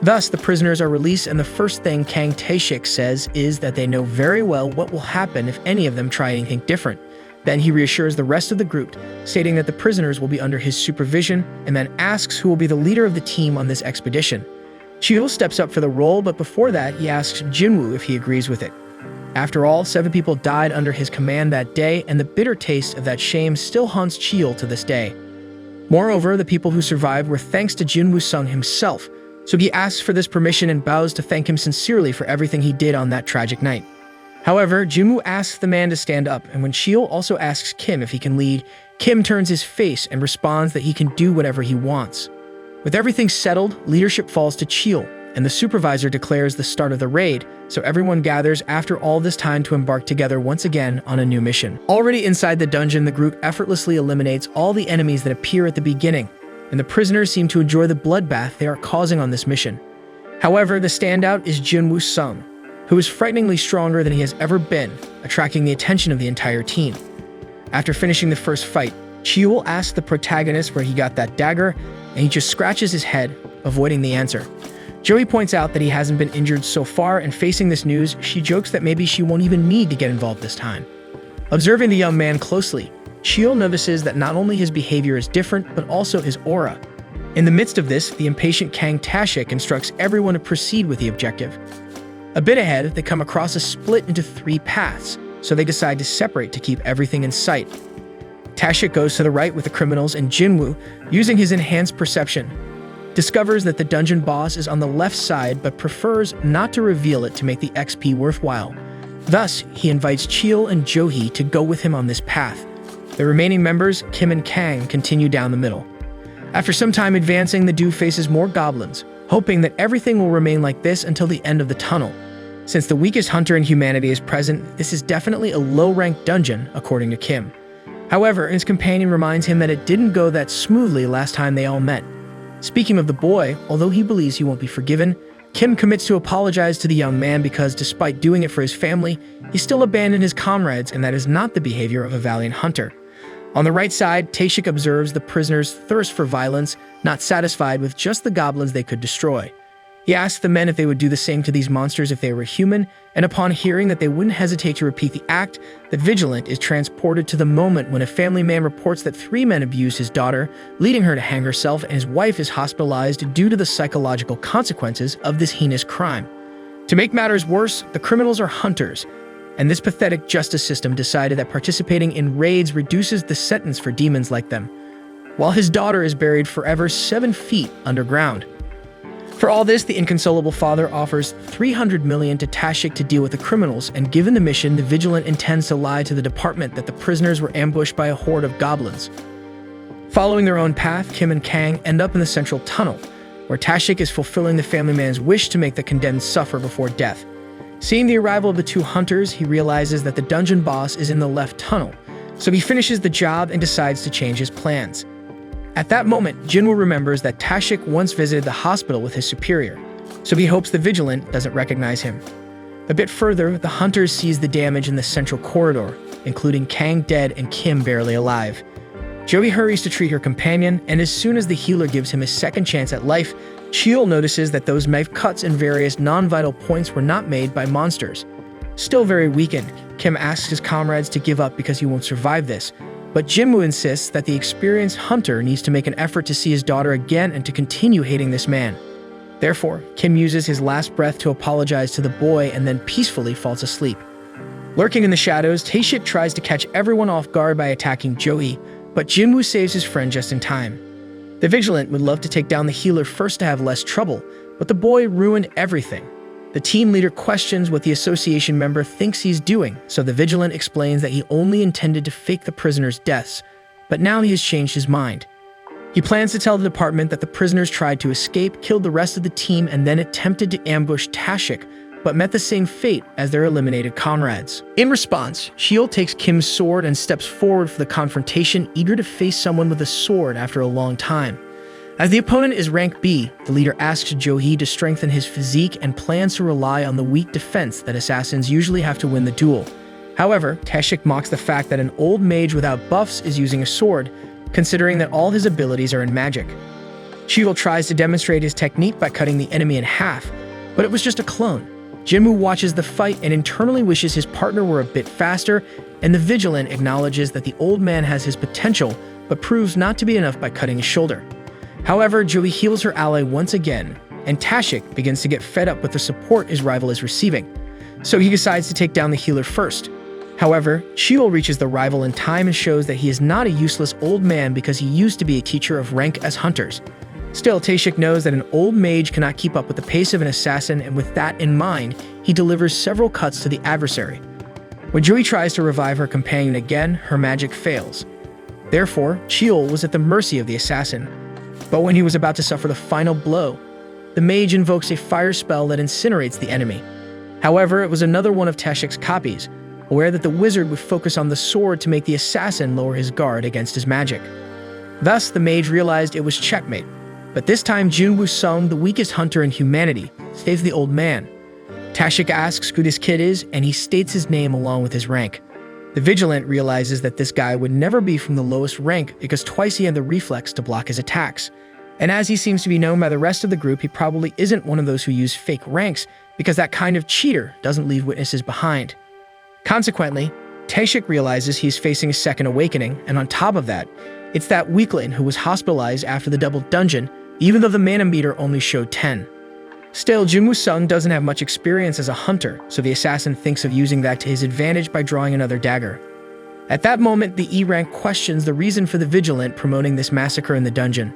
Thus, the prisoners are released, and the first thing Kang Tae-shik says is that they know very well what will happen if any of them try anything different. Then he reassures the rest of the group, stating that the prisoners will be under his supervision, and then asks who will be the leader of the team on this expedition. Cheol steps up for the role, but before that, he asks Jinwoo if he agrees with it. After all, 7 people died under his command that day, and the bitter taste of that shame still haunts Cheol to this day. Moreover, the people who survived were thanks to Jinwoo Sung himself, so he asks for this permission and vows to thank him sincerely for everything he did on that tragic night. However, Jinwoo asks the man to stand up, and when Cheol also asks Kim if he can lead, Kim turns his face and responds that he can do whatever he wants. With everything settled, leadership falls to Cheol, and the supervisor declares the start of the raid, so everyone gathers after all this time to embark together once again on a new mission. Already inside the dungeon, the group effortlessly eliminates all the enemies that appear at the beginning, and the prisoners seem to enjoy the bloodbath they are causing on this mission. However, the standout is Jinwoo Sung, who is frighteningly stronger than he has ever been, attracting the attention of the entire team. After finishing the first fight, Cheol asks the protagonist where he got that dagger, and he just scratches his head, avoiding the answer. Joey points out that he hasn't been injured so far, and facing this news, she jokes that maybe she won't even need to get involved this time. Observing the young man closely, Cheol notices that not only his behavior is different, but also his aura. In the midst of this, the impatient Kang Tashik instructs everyone to proceed with the objective. A bit ahead, they come across a split into 3 paths, so they decide to separate to keep everything in sight. Tashik goes to the right with the criminals, and Jinwoo, using his enhanced perception, discovers that the dungeon boss is on the left side but prefers not to reveal it to make the XP worthwhile. Thus, he invites Chil and Johee to go with him on this path. The remaining members, Kim and Kang, continue down the middle. After some time advancing, the duo faces more goblins, hoping that everything will remain like this until the end of the tunnel. Since the weakest hunter in humanity is present, this is definitely a low-ranked dungeon, according to Kim. However, his companion reminds him that it didn't go that smoothly last time they all met. Speaking of the boy, although he believes he won't be forgiven, Kim commits to apologize to the young man because, despite doing it for his family, he still abandoned his comrades, and that is not the behavior of a valiant hunter. On the right side, Tashik observes the prisoners' thirst for violence, not satisfied with just the goblins they could destroy. He asks the men if they would do the same to these monsters if they were human, and upon hearing that they wouldn't hesitate to repeat the act, the Vigilant is transported to the moment when a family man reports that 3 men abused his daughter, leading her to hang herself, and his wife is hospitalized due to the psychological consequences of this heinous crime. To make matters worse, the criminals are hunters, and this pathetic justice system decided that participating in raids reduces the sentence for demons like them, while his daughter is buried forever 7 feet underground. For all this, the inconsolable father offers 300 million to Tashik to deal with the criminals, and given the mission, the Vigilant intends to lie to the department that the prisoners were ambushed by a horde of goblins. Following their own path, Kim and Kang end up in the central tunnel, where Tashik is fulfilling the family man's wish to make the condemned suffer before death. Seeing the arrival of the 2 hunters, he realizes that the dungeon boss is in the left tunnel, so he finishes the job and decides to change his plans. At that moment, Jinwoo remembers that Tashik once visited the hospital with his superior, so he hopes the Vigilant doesn't recognize him. A bit further, the hunters seize the damage in the central corridor, including Kang dead and Kim barely alive. Johee hurries to treat her companion, and as soon as the healer gives him a second chance at life, Chil notices that those knife cuts in various non-vital points were not made by monsters. Still very weakened, Kim asks his comrades to give up because he won't survive this, but Jinwoo insists that the experienced hunter needs to make an effort to see his daughter again and to continue hating this man. Therefore, Kim uses his last breath to apologize to the boy and then peacefully falls asleep. Lurking in the shadows, Tashik tries to catch everyone off guard by attacking Johee, but Jinwoo saves his friend just in time. The Vigilant would love to take down the healer first to have less trouble, but the boy ruined everything. The team leader questions what the association member thinks he's doing, so the Vigilant explains that he only intended to fake the prisoners' deaths, but now he has changed his mind. He plans to tell the department that the prisoners tried to escape, killed the rest of the team, and then attempted to ambush Tashik, but met the same fate as their eliminated comrades. In response, Chil takes Kim's sword and steps forward for the confrontation, eager to face someone with a sword after a long time. As the opponent is rank B, the leader asks Johee to strengthen his physique and plans to rely on the weak defense that assassins usually have to win the duel. However, Tashik mocks the fact that an old mage without buffs is using a sword, considering that all his abilities are in magic. Chil tries to demonstrate his technique by cutting the enemy in half, but it was just a clone. Jinwoo watches the fight and internally wishes his partner were a bit faster, and the Vigilant acknowledges that the old man has his potential, but proves not to be enough by cutting his shoulder. However, Johee heals her ally once again, and Tashik begins to get fed up with the support his rival is receiving, so he decides to take down the healer first. However, Chil reaches the rival in time and shows that he is not a useless old man because he used to be a teacher of rank as hunters. Still, Tashik knows that an old mage cannot keep up with the pace of an assassin, and with that in mind, he delivers several cuts to the adversary. When Johee tries to revive her companion again, her magic fails. Therefore, Chil was at the mercy of the assassin. But when he was about to suffer the final blow, the mage invokes a fire spell that incinerates the enemy. However, it was another one of Tashik's copies, aware that the wizard would focus on the sword to make the assassin lower his guard against his magic. Thus, the mage realized it was checkmate. But this time, Jinwoo Sung, the weakest hunter in humanity, saves the old man. Tashik asks who this kid is, and he states his name along with his rank. The Vigilant realizes that this guy would never be from the lowest rank because twice he had the reflex to block his attacks. And as he seems to be known by the rest of the group, he probably isn't one of those who use fake ranks because that kind of cheater doesn't leave witnesses behind. Consequently, Tashik realizes he's facing a second awakening, and on top of that, it's that weakling who was hospitalized after the double dungeon even though the mana meter only showed 10. Still, Jinwoo-sung doesn't have much experience as a hunter, so the assassin thinks of using that to his advantage by drawing another dagger. At that moment, the E-rank questions the reason for the vigilant promoting this massacre in the dungeon.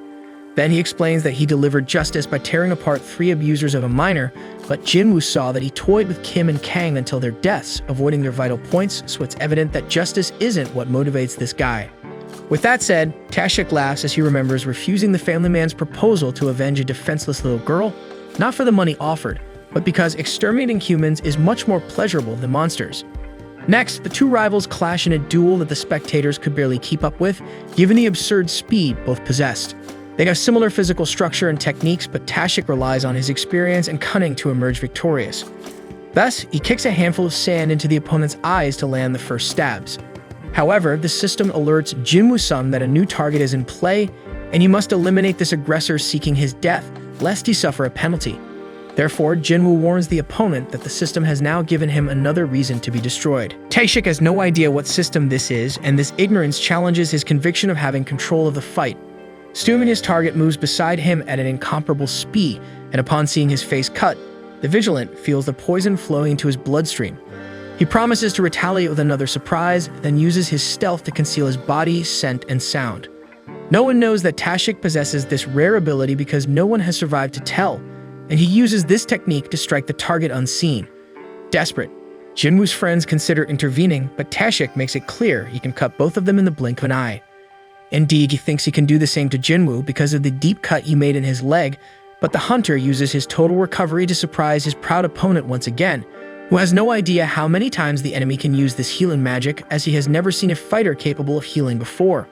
Then he explains that he delivered justice by tearing apart 3 abusers of a minor, but Jinwoo saw that he toyed with Kim and Kang until their deaths, avoiding their vital points, so it's evident that justice isn't what motivates this guy. With that said, Tashik laughs as he remembers refusing the family man's proposal to avenge a defenseless little girl, not for the money offered, but because exterminating humans is much more pleasurable than monsters. Next, the 2 rivals clash in a duel that the spectators could barely keep up with, given the absurd speed both possessed. They have similar physical structure and techniques, but Tashik relies on his experience and cunning to emerge victorious. Thus, he kicks a handful of sand into the opponent's eyes to land the first stabs. However, the system alerts Jinwoo-sung that a new target is in play, and he must eliminate this aggressor seeking his death, lest he suffer a penalty. Therefore, Jinwoo warns the opponent that the system has now given him another reason to be destroyed. Tashik has no idea what system this is, and this ignorance challenges his conviction of having control of the fight. Assuming his target moves beside him at an incomparable speed, and upon seeing his face cut, the vigilant feels the poison flowing into his bloodstream. He promises to retaliate with another surprise, then uses his stealth to conceal his body, scent, and sound. No one knows that Tashik possesses this rare ability because no one has survived to tell, and he uses this technique to strike the target unseen. Desperate, Jinwoo's friends consider intervening, but Tashik makes it clear he can cut both of them in the blink of an eye. Indeed, he thinks he can do the same to Jinwoo because of the deep cut he made in his leg, but the hunter uses his total recovery to surprise his proud opponent once again, who has no idea how many times the enemy can use this healing magic, as he has never seen a fighter capable of healing before.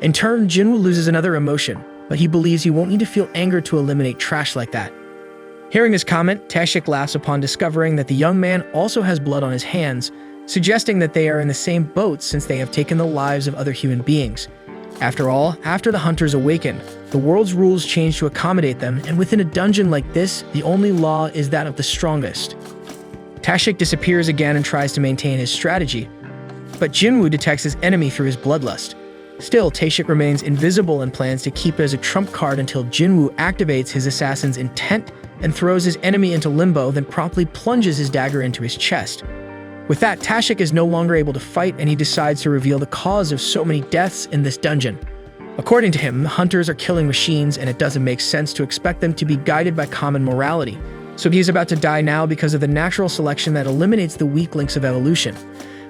In turn, Jinwoo loses another emotion, but he believes he won't need to feel anger to eliminate trash like that. Hearing his comment, Tashik laughs upon discovering that the young man also has blood on his hands, suggesting that they are in the same boat since they have taken the lives of other human beings. After all, after the hunters awaken, the world's rules change to accommodate them, and within a dungeon like this, the only law is that of the strongest. Tashik disappears again and tries to maintain his strategy, but Jinwoo detects his enemy through his bloodlust. Still, Tashik remains invisible and plans to keep it as a trump card until Jinwoo activates his assassin's intent and throws his enemy into limbo, then promptly plunges his dagger into his chest. With that, Tashik is no longer able to fight, and he decides to reveal the cause of so many deaths in this dungeon. According to him, the hunters are killing machines, and it doesn't make sense to expect them to be guided by common morality. So he is about to die now because of the natural selection that eliminates the weak links of evolution.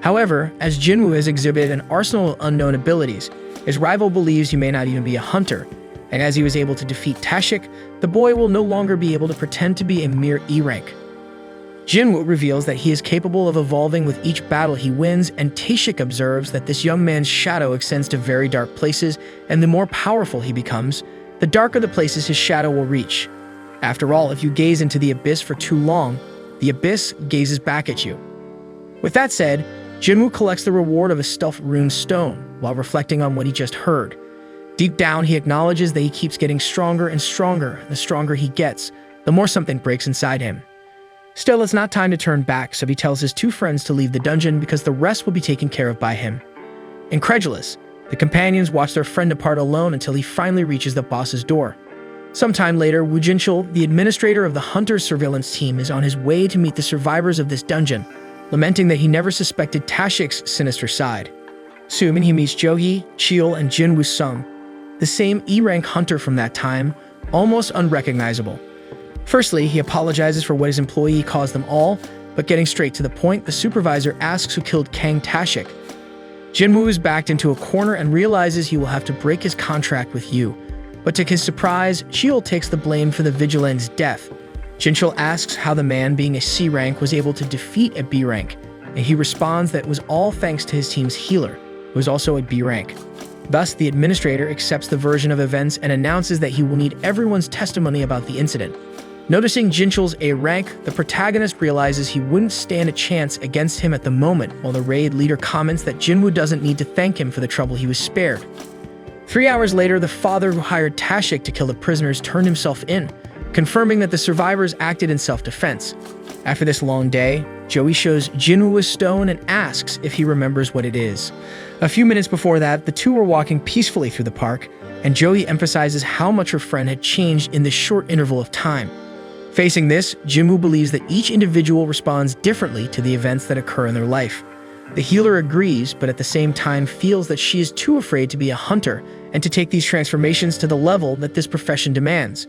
However, as Jinwoo has exhibited an arsenal of unknown abilities, his rival believes he may not even be a hunter, and as he was able to defeat Tashik, the boy will no longer be able to pretend to be a mere E-rank. Jinwoo reveals that he is capable of evolving with each battle he wins, and Tashik observes that this young man's shadow extends to very dark places, and the more powerful he becomes, the darker the places his shadow will reach. After all, if you gaze into the abyss for too long, the abyss gazes back at you. With that said, Jinwoo collects the reward of a stealth rune stone while reflecting on what he just heard. Deep down, he acknowledges that he keeps getting stronger and stronger. The stronger he gets, the more something breaks inside him. Still, it's not time to turn back, so he tells his 2 friends to leave the dungeon because the rest will be taken care of by him. Incredulous, the companions watch their friend depart alone until he finally reaches the boss's door. Sometime later, Woo Jinchul, the administrator of the Hunter's surveillance team, is on his way to meet the survivors of this dungeon, lamenting that he never suspected Tashik's sinister side. Soon he meets Jogi, Cheol, and Jinwoo-sung, the same E-rank hunter from that time, almost unrecognizable. Firstly, he apologizes for what his employee caused them all, but getting straight to the point, the supervisor asks who killed Kang Tashik. Jinwoo is backed into a corner and realizes he will have to break his contract with Yu. But to his surprise, Cheol takes the blame for the vigilant's death. Jinchul asks how the man being a C rank was able to defeat a B rank, and he responds that it was all thanks to his team's healer, who was also a B rank. Thus, the administrator accepts the version of events and announces that he will need everyone's testimony about the incident. Noticing Jinchul's A rank, the protagonist realizes he wouldn't stand a chance against him at the moment, while the raid leader comments that Jinwoo doesn't need to thank him for the trouble he was spared. 3 hours later, the father who hired Tashik to kill the prisoners turned himself in, confirming that the survivors acted in self-defense. After this long day, Joey shows Jinwoo a stone and asks if he remembers what it is. A few minutes before that, the two were walking peacefully through the park, and Joey emphasizes how much her friend had changed in this short interval of time. Facing this, Jinwoo believes that each individual responds differently to the events that occur in their life. The healer agrees, but at the same time feels that she is too afraid to be a hunter and to take these transformations to the level that this profession demands.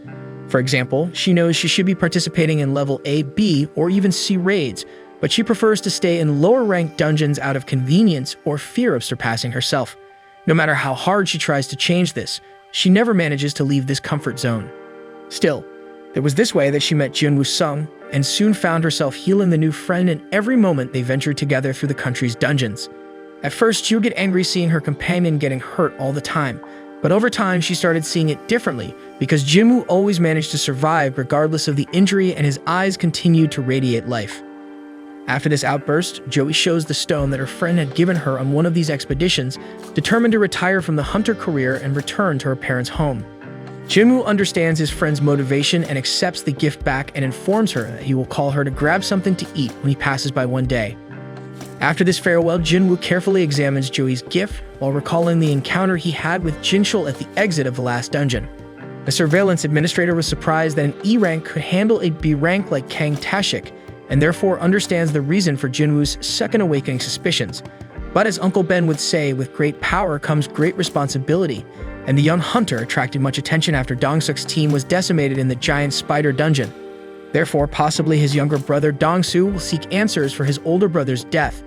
For example, she knows she should be participating in level A, B, or even C raids, but she prefers to stay in lower-ranked dungeons out of convenience or fear of surpassing herself. No matter how hard she tries to change this, she never manages to leave this comfort zone. Still, it was this way that she met Jinwoo Sung, and soon found herself healing the new friend in every moment they ventured together through the country's dungeons. At first, she would get angry seeing her companion getting hurt all the time, but over time she started seeing it differently because Jinwoo always managed to survive regardless of the injury, and his eyes continued to radiate life. After this outburst, Joey shows the stone that her friend had given her on one of these expeditions, determined to retire from the hunter career and return to her parents' home. Jinwoo understands his friend's motivation and accepts the gift back and informs her that he will call her to grab something to eat when he passes by one day. After this farewell, Jinwoo carefully examines Joey's gift while recalling the encounter he had with Jinchul at the exit of the last dungeon. The surveillance administrator was surprised that an E rank could handle a B rank like Kang Tashik, and therefore understands the reason for Jinwoo's second awakening suspicions. But as Uncle Ben would say, with great power comes great responsibility, and the young hunter attracted much attention after Dong-suk's team was decimated in the giant spider dungeon. Therefore, possibly his younger brother Dong-soo will seek answers for his older brother's death.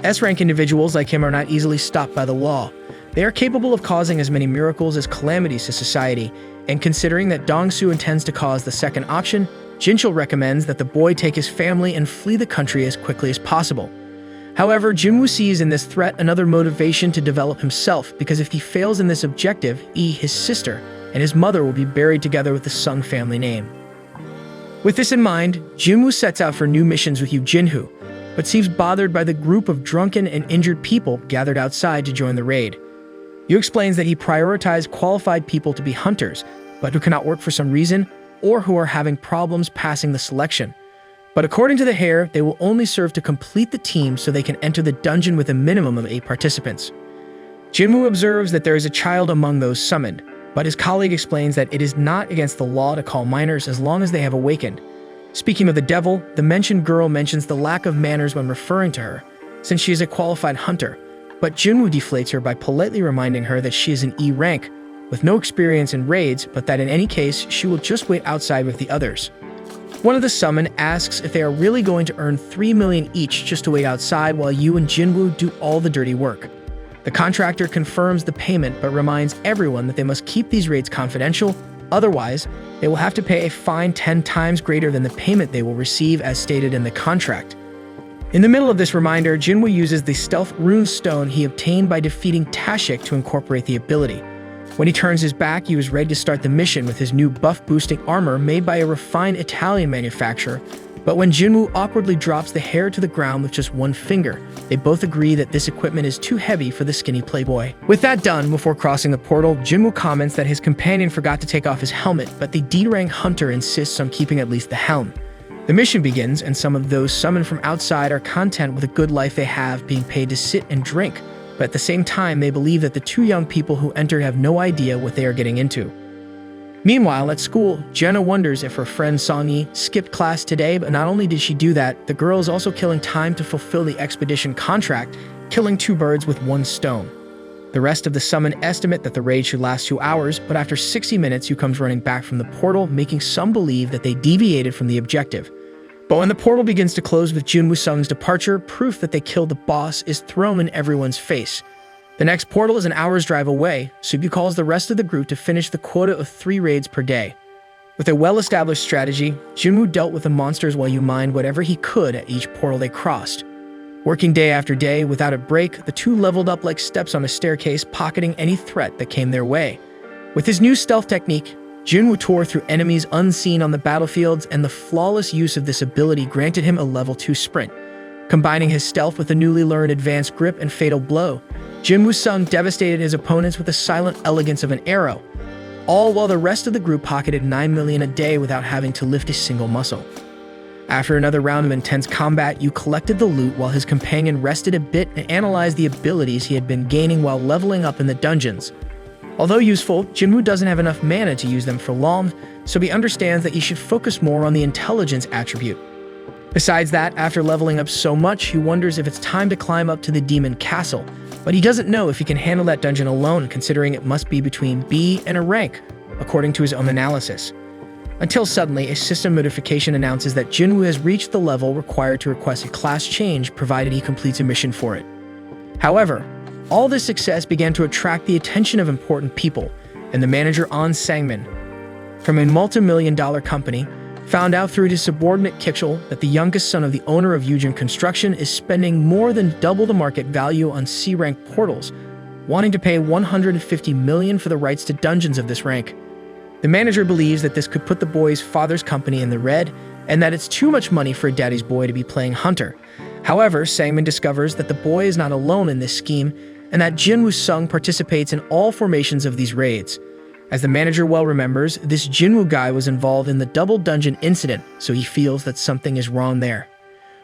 S-rank individuals like him are not easily stopped by the law. They are capable of causing as many miracles as calamities to society, and considering that Dong-soo intends to cause the second option, Jinchul recommends that the boy take his family and flee the country as quickly as possible. However, Jinwoo sees in this threat another motivation to develop himself, because if he fails in this objective, his sister, and his mother will be buried together with the Sung family name. With this in mind, Jinwoo sets out for new missions with Yoo Jinhoo, but seems bothered by the group of drunken and injured people gathered outside to join the raid. Yoo explains that he prioritized qualified people to be hunters, but who cannot work for some reason, or who are having problems passing the selection. But according to the hair, they will only serve to complete the team so they can enter the dungeon with a minimum of 8 participants. Jinwoo observes that there is a child among those summoned, but his colleague explains that it is not against the law to call minors as long as they have awakened. Speaking of the devil, the mentioned girl mentions the lack of manners when referring to her, since she is a qualified hunter, but Jinwoo deflates her by politely reminding her that she is an E rank, with no experience in raids, but that in any case, she will just wait outside with the others. One of the summoned asks if they are really going to earn 3 million each just to wait outside while Yoo and Jinwoo do all the dirty work. The contractor confirms the payment but reminds everyone that they must keep these raids confidential, otherwise, they will have to pay a fine 10 times greater than the payment they will receive as stated in the contract. In the middle of this reminder, Jinwoo uses the stealth rune stone he obtained by defeating Tashik to incorporate the ability. When he turns his back, he was ready to start the mission with his new buff-boosting armor made by a refined Italian manufacturer, but when Jinwoo awkwardly drops the hair to the ground with just one finger, they both agree that this equipment is too heavy for the skinny playboy. With that done, before crossing the portal, Jinwoo comments that his companion forgot to take off his helmet, but the D-rank hunter insists on keeping at least the helm. The mission begins, and some of those summoned from outside are content with a good life they have, being paid to sit and drink, but at the same time, they believe that the 2 young people who enter have no idea what they are getting into. Meanwhile, at school, Jenna wonders if her friend Song-yi skipped class today, but not only did she do that, the girl is also killing time to fulfill the expedition contract, killing 2 birds with 1 stone. The rest of the summoned estimate that the raid should last 2 hours, but after 60 minutes, Yoo comes running back from the portal, making some believe that they deviated from the objective. But when the portal begins to close with Jinwoo Sung's departure, proof that they killed the boss is thrown in everyone's face. The next portal is an hour's drive away, so Yoo calls the rest of the group to finish the quota of 3 raids per day. With a well-established strategy, Jinwoo dealt with the monsters while Yoo mined whatever he could at each portal they crossed. Working day after day, without a break, the 2 leveled up like steps on a staircase, pocketing any threat that came their way. With his new stealth technique, Jinwoo tore through enemies unseen on the battlefields, and the flawless use of this ability granted him a level 2 sprint. Combining his stealth with the newly learned advanced grip and fatal blow, Jinwoo Sung devastated his opponents with the silent elegance of an arrow, all while the rest of the group pocketed 9 million a day without having to lift a single muscle. After another round of intense combat, Yu collected the loot while his companion rested a bit and analyzed the abilities he had been gaining while leveling up in the dungeons. Although useful, Jinwoo doesn't have enough mana to use them for long, so he understands that he should focus more on the intelligence attribute. Besides that, after leveling up so much, he wonders if it's time to climb up to the demon castle, but he doesn't know if he can handle that dungeon alone, considering it must be between B and a rank, according to his own analysis. Until suddenly, a system notification announces that Jinwoo has reached the level required to request a class change, provided he completes a mission for it. However, all this success began to attract the attention of important people, and the manager An Sangmin, from a multi-million-dollar company, found out through his subordinate Kichul that the youngest son of the owner of Yujin Construction is spending more than double the market value on C-rank portals, wanting to pay 150 million for the rights to dungeons of this rank. The manager believes that this could put the boy's father's company in the red, and that it's too much money for a daddy's boy to be playing hunter. However, Sangmin discovers that the boy is not alone in this scheme, and that Jinwoo Sung participates in all formations of these raids. As the manager well remembers, this Jinwoo guy was involved in the double dungeon incident, so he feels that something is wrong there.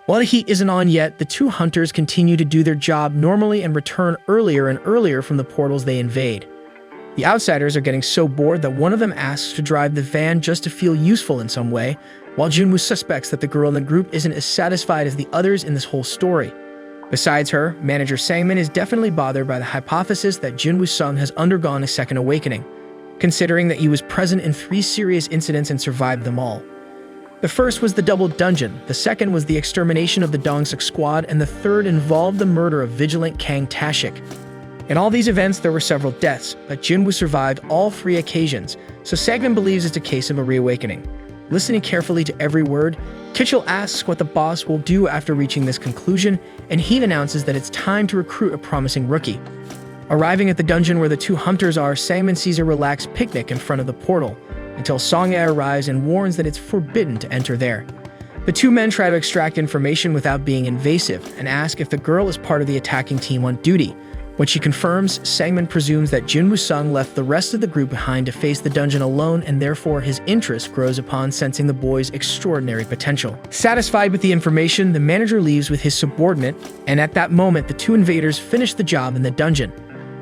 While the heat isn't on yet, the two hunters continue to do their job normally and return earlier and earlier from the portals they invade. The outsiders are getting so bored that one of them asks to drive the van just to feel useful in some way, while Jinwoo suspects that the girl in the group isn't as satisfied as the others in this whole story. Besides her, manager Sangmin is definitely bothered by the hypothesis that Jinwoo Sung has undergone a second awakening, considering that he was present in 3 serious incidents and survived them all. The first was the double dungeon, the second was the extermination of the Dongsuk squad, and the third involved the murder of vigilant Kang Tashik. In all these events, there were several deaths, but Jinwoo survived all 3 occasions, so Sangmin believes it's a case of a reawakening. Listening carefully to every word, Kichul asks what the boss will do after reaching this conclusion, and he announces that it's time to recruit a promising rookie. Arriving at the dungeon where the two hunters are, Sangmin sees a relaxed picnic in front of the portal, until Songye arrives and warns that it's forbidden to enter there. The two men try to extract information without being invasive, and ask if the girl is part of the attacking team on duty. When she confirms, Sangmin presumes that Jinwoo Sung left the rest of the group behind to face the dungeon alone, and therefore his interest grows upon sensing the boy's extraordinary potential. Satisfied with the information, the manager leaves with his subordinate, and at that moment the two invaders finish the job in the dungeon.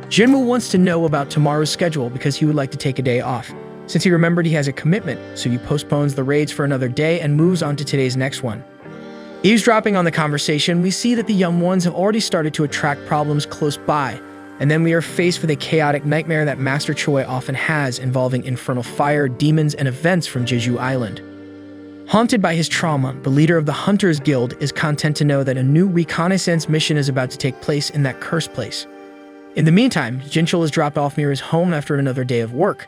Jinwoo wants to know about tomorrow's schedule because he would like to take a day off. Since he remembered he has a commitment, so he postpones the raids for another day and moves on to today's next one. Eavesdropping on the conversation, we see that the young ones have already started to attract problems close by, and then we are faced with a chaotic nightmare that Master Choi often has, involving infernal fire, demons, and events from Jeju Island. Haunted by his trauma, the leader of the Hunters Guild is content to know that a new reconnaissance mission is about to take place in that cursed place. In the meantime, Jinchul is dropped off near his home after another day of work,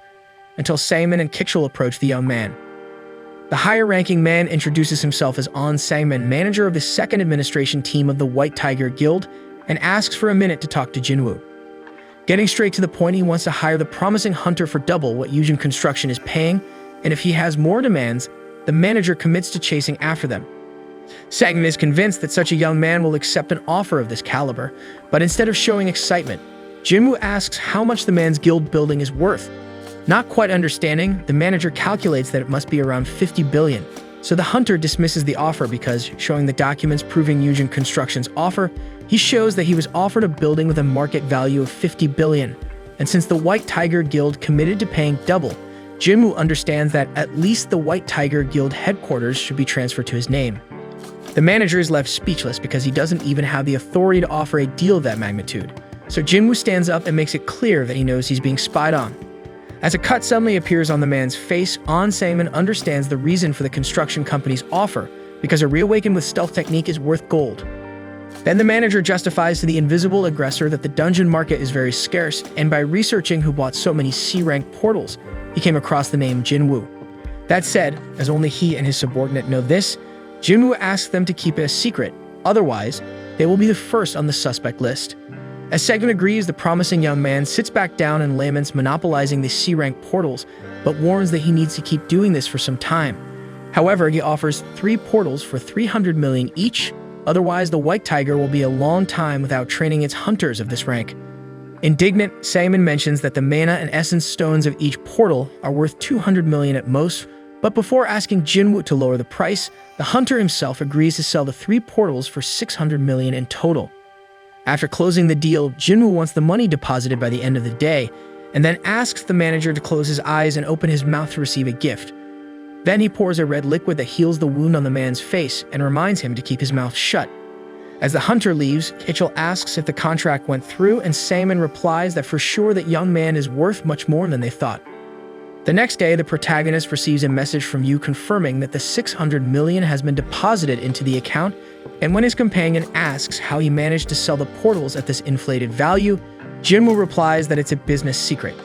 until Sangmin and Kichul approach the young man. The higher-ranking man introduces himself as An Sangmin, manager of the second administration team of the White Tiger Guild, and asks for a minute to talk to Jinwoo. Getting straight to the point, he wants to hire the promising hunter for double what Yujin Construction is paying, and if he has more demands, the manager commits to chasing after them. Sangmin is convinced that such a young man will accept an offer of this caliber, but instead of showing excitement, Jinwoo asks how much the man's guild building is worth. Not quite understanding, the manager calculates that it must be around 50 billion, so the hunter dismisses the offer because, showing the documents proving Yujin Construction's offer, he shows that he was offered a building with a market value of 50 billion, and since the White Tiger Guild committed to paying double, Jinwoo understands that at least the White Tiger Guild headquarters should be transferred to his name. The manager is left speechless because he doesn't even have the authority to offer a deal of that magnitude, so Jinwoo stands up and makes it clear that he knows he's being spied on. As a cut suddenly appears on the man's face, An Sangmin understands the reason for the construction company's offer, because a reawaken with stealth technique is worth gold. Then the manager justifies to the invisible aggressor that the dungeon market is very scarce, and by researching who bought so many C-rank portals, he came across the name Jinwoo. That said, as only he and his subordinate know this, Jinwoo asks them to keep it a secret, otherwise, they will be the first on the suspect list. As Sangmin agrees, the promising young man sits back down and laments monopolizing the C-rank portals, but warns that he needs to keep doing this for some time. However, he offers 3 portals for 300 million each, otherwise the White Tiger will be a long time without training its hunters of this rank. Indignant, Sangmin mentions that the mana and essence stones of each portal are worth 200 million at most, But before asking Jinwoo to lower the price, the hunter himself agrees to sell the 3 portals for 600 million in total. After closing the deal, Jinwoo wants the money deposited by the end of the day, and then asks the manager to close his eyes and open his mouth to receive a gift. Then he pours a red liquid that heals the wound on the man's face and reminds him to keep his mouth shut. As the hunter leaves, Kitchell asks if the contract went through, and Sangmin replies that for sure that young man is worth much more than they thought. The next day, the protagonist receives a message from Yu confirming that the 600 million has been deposited into the account, and when his companion asks how he managed to sell the portals at this inflated value, Jinwoo replies that it's a business secret.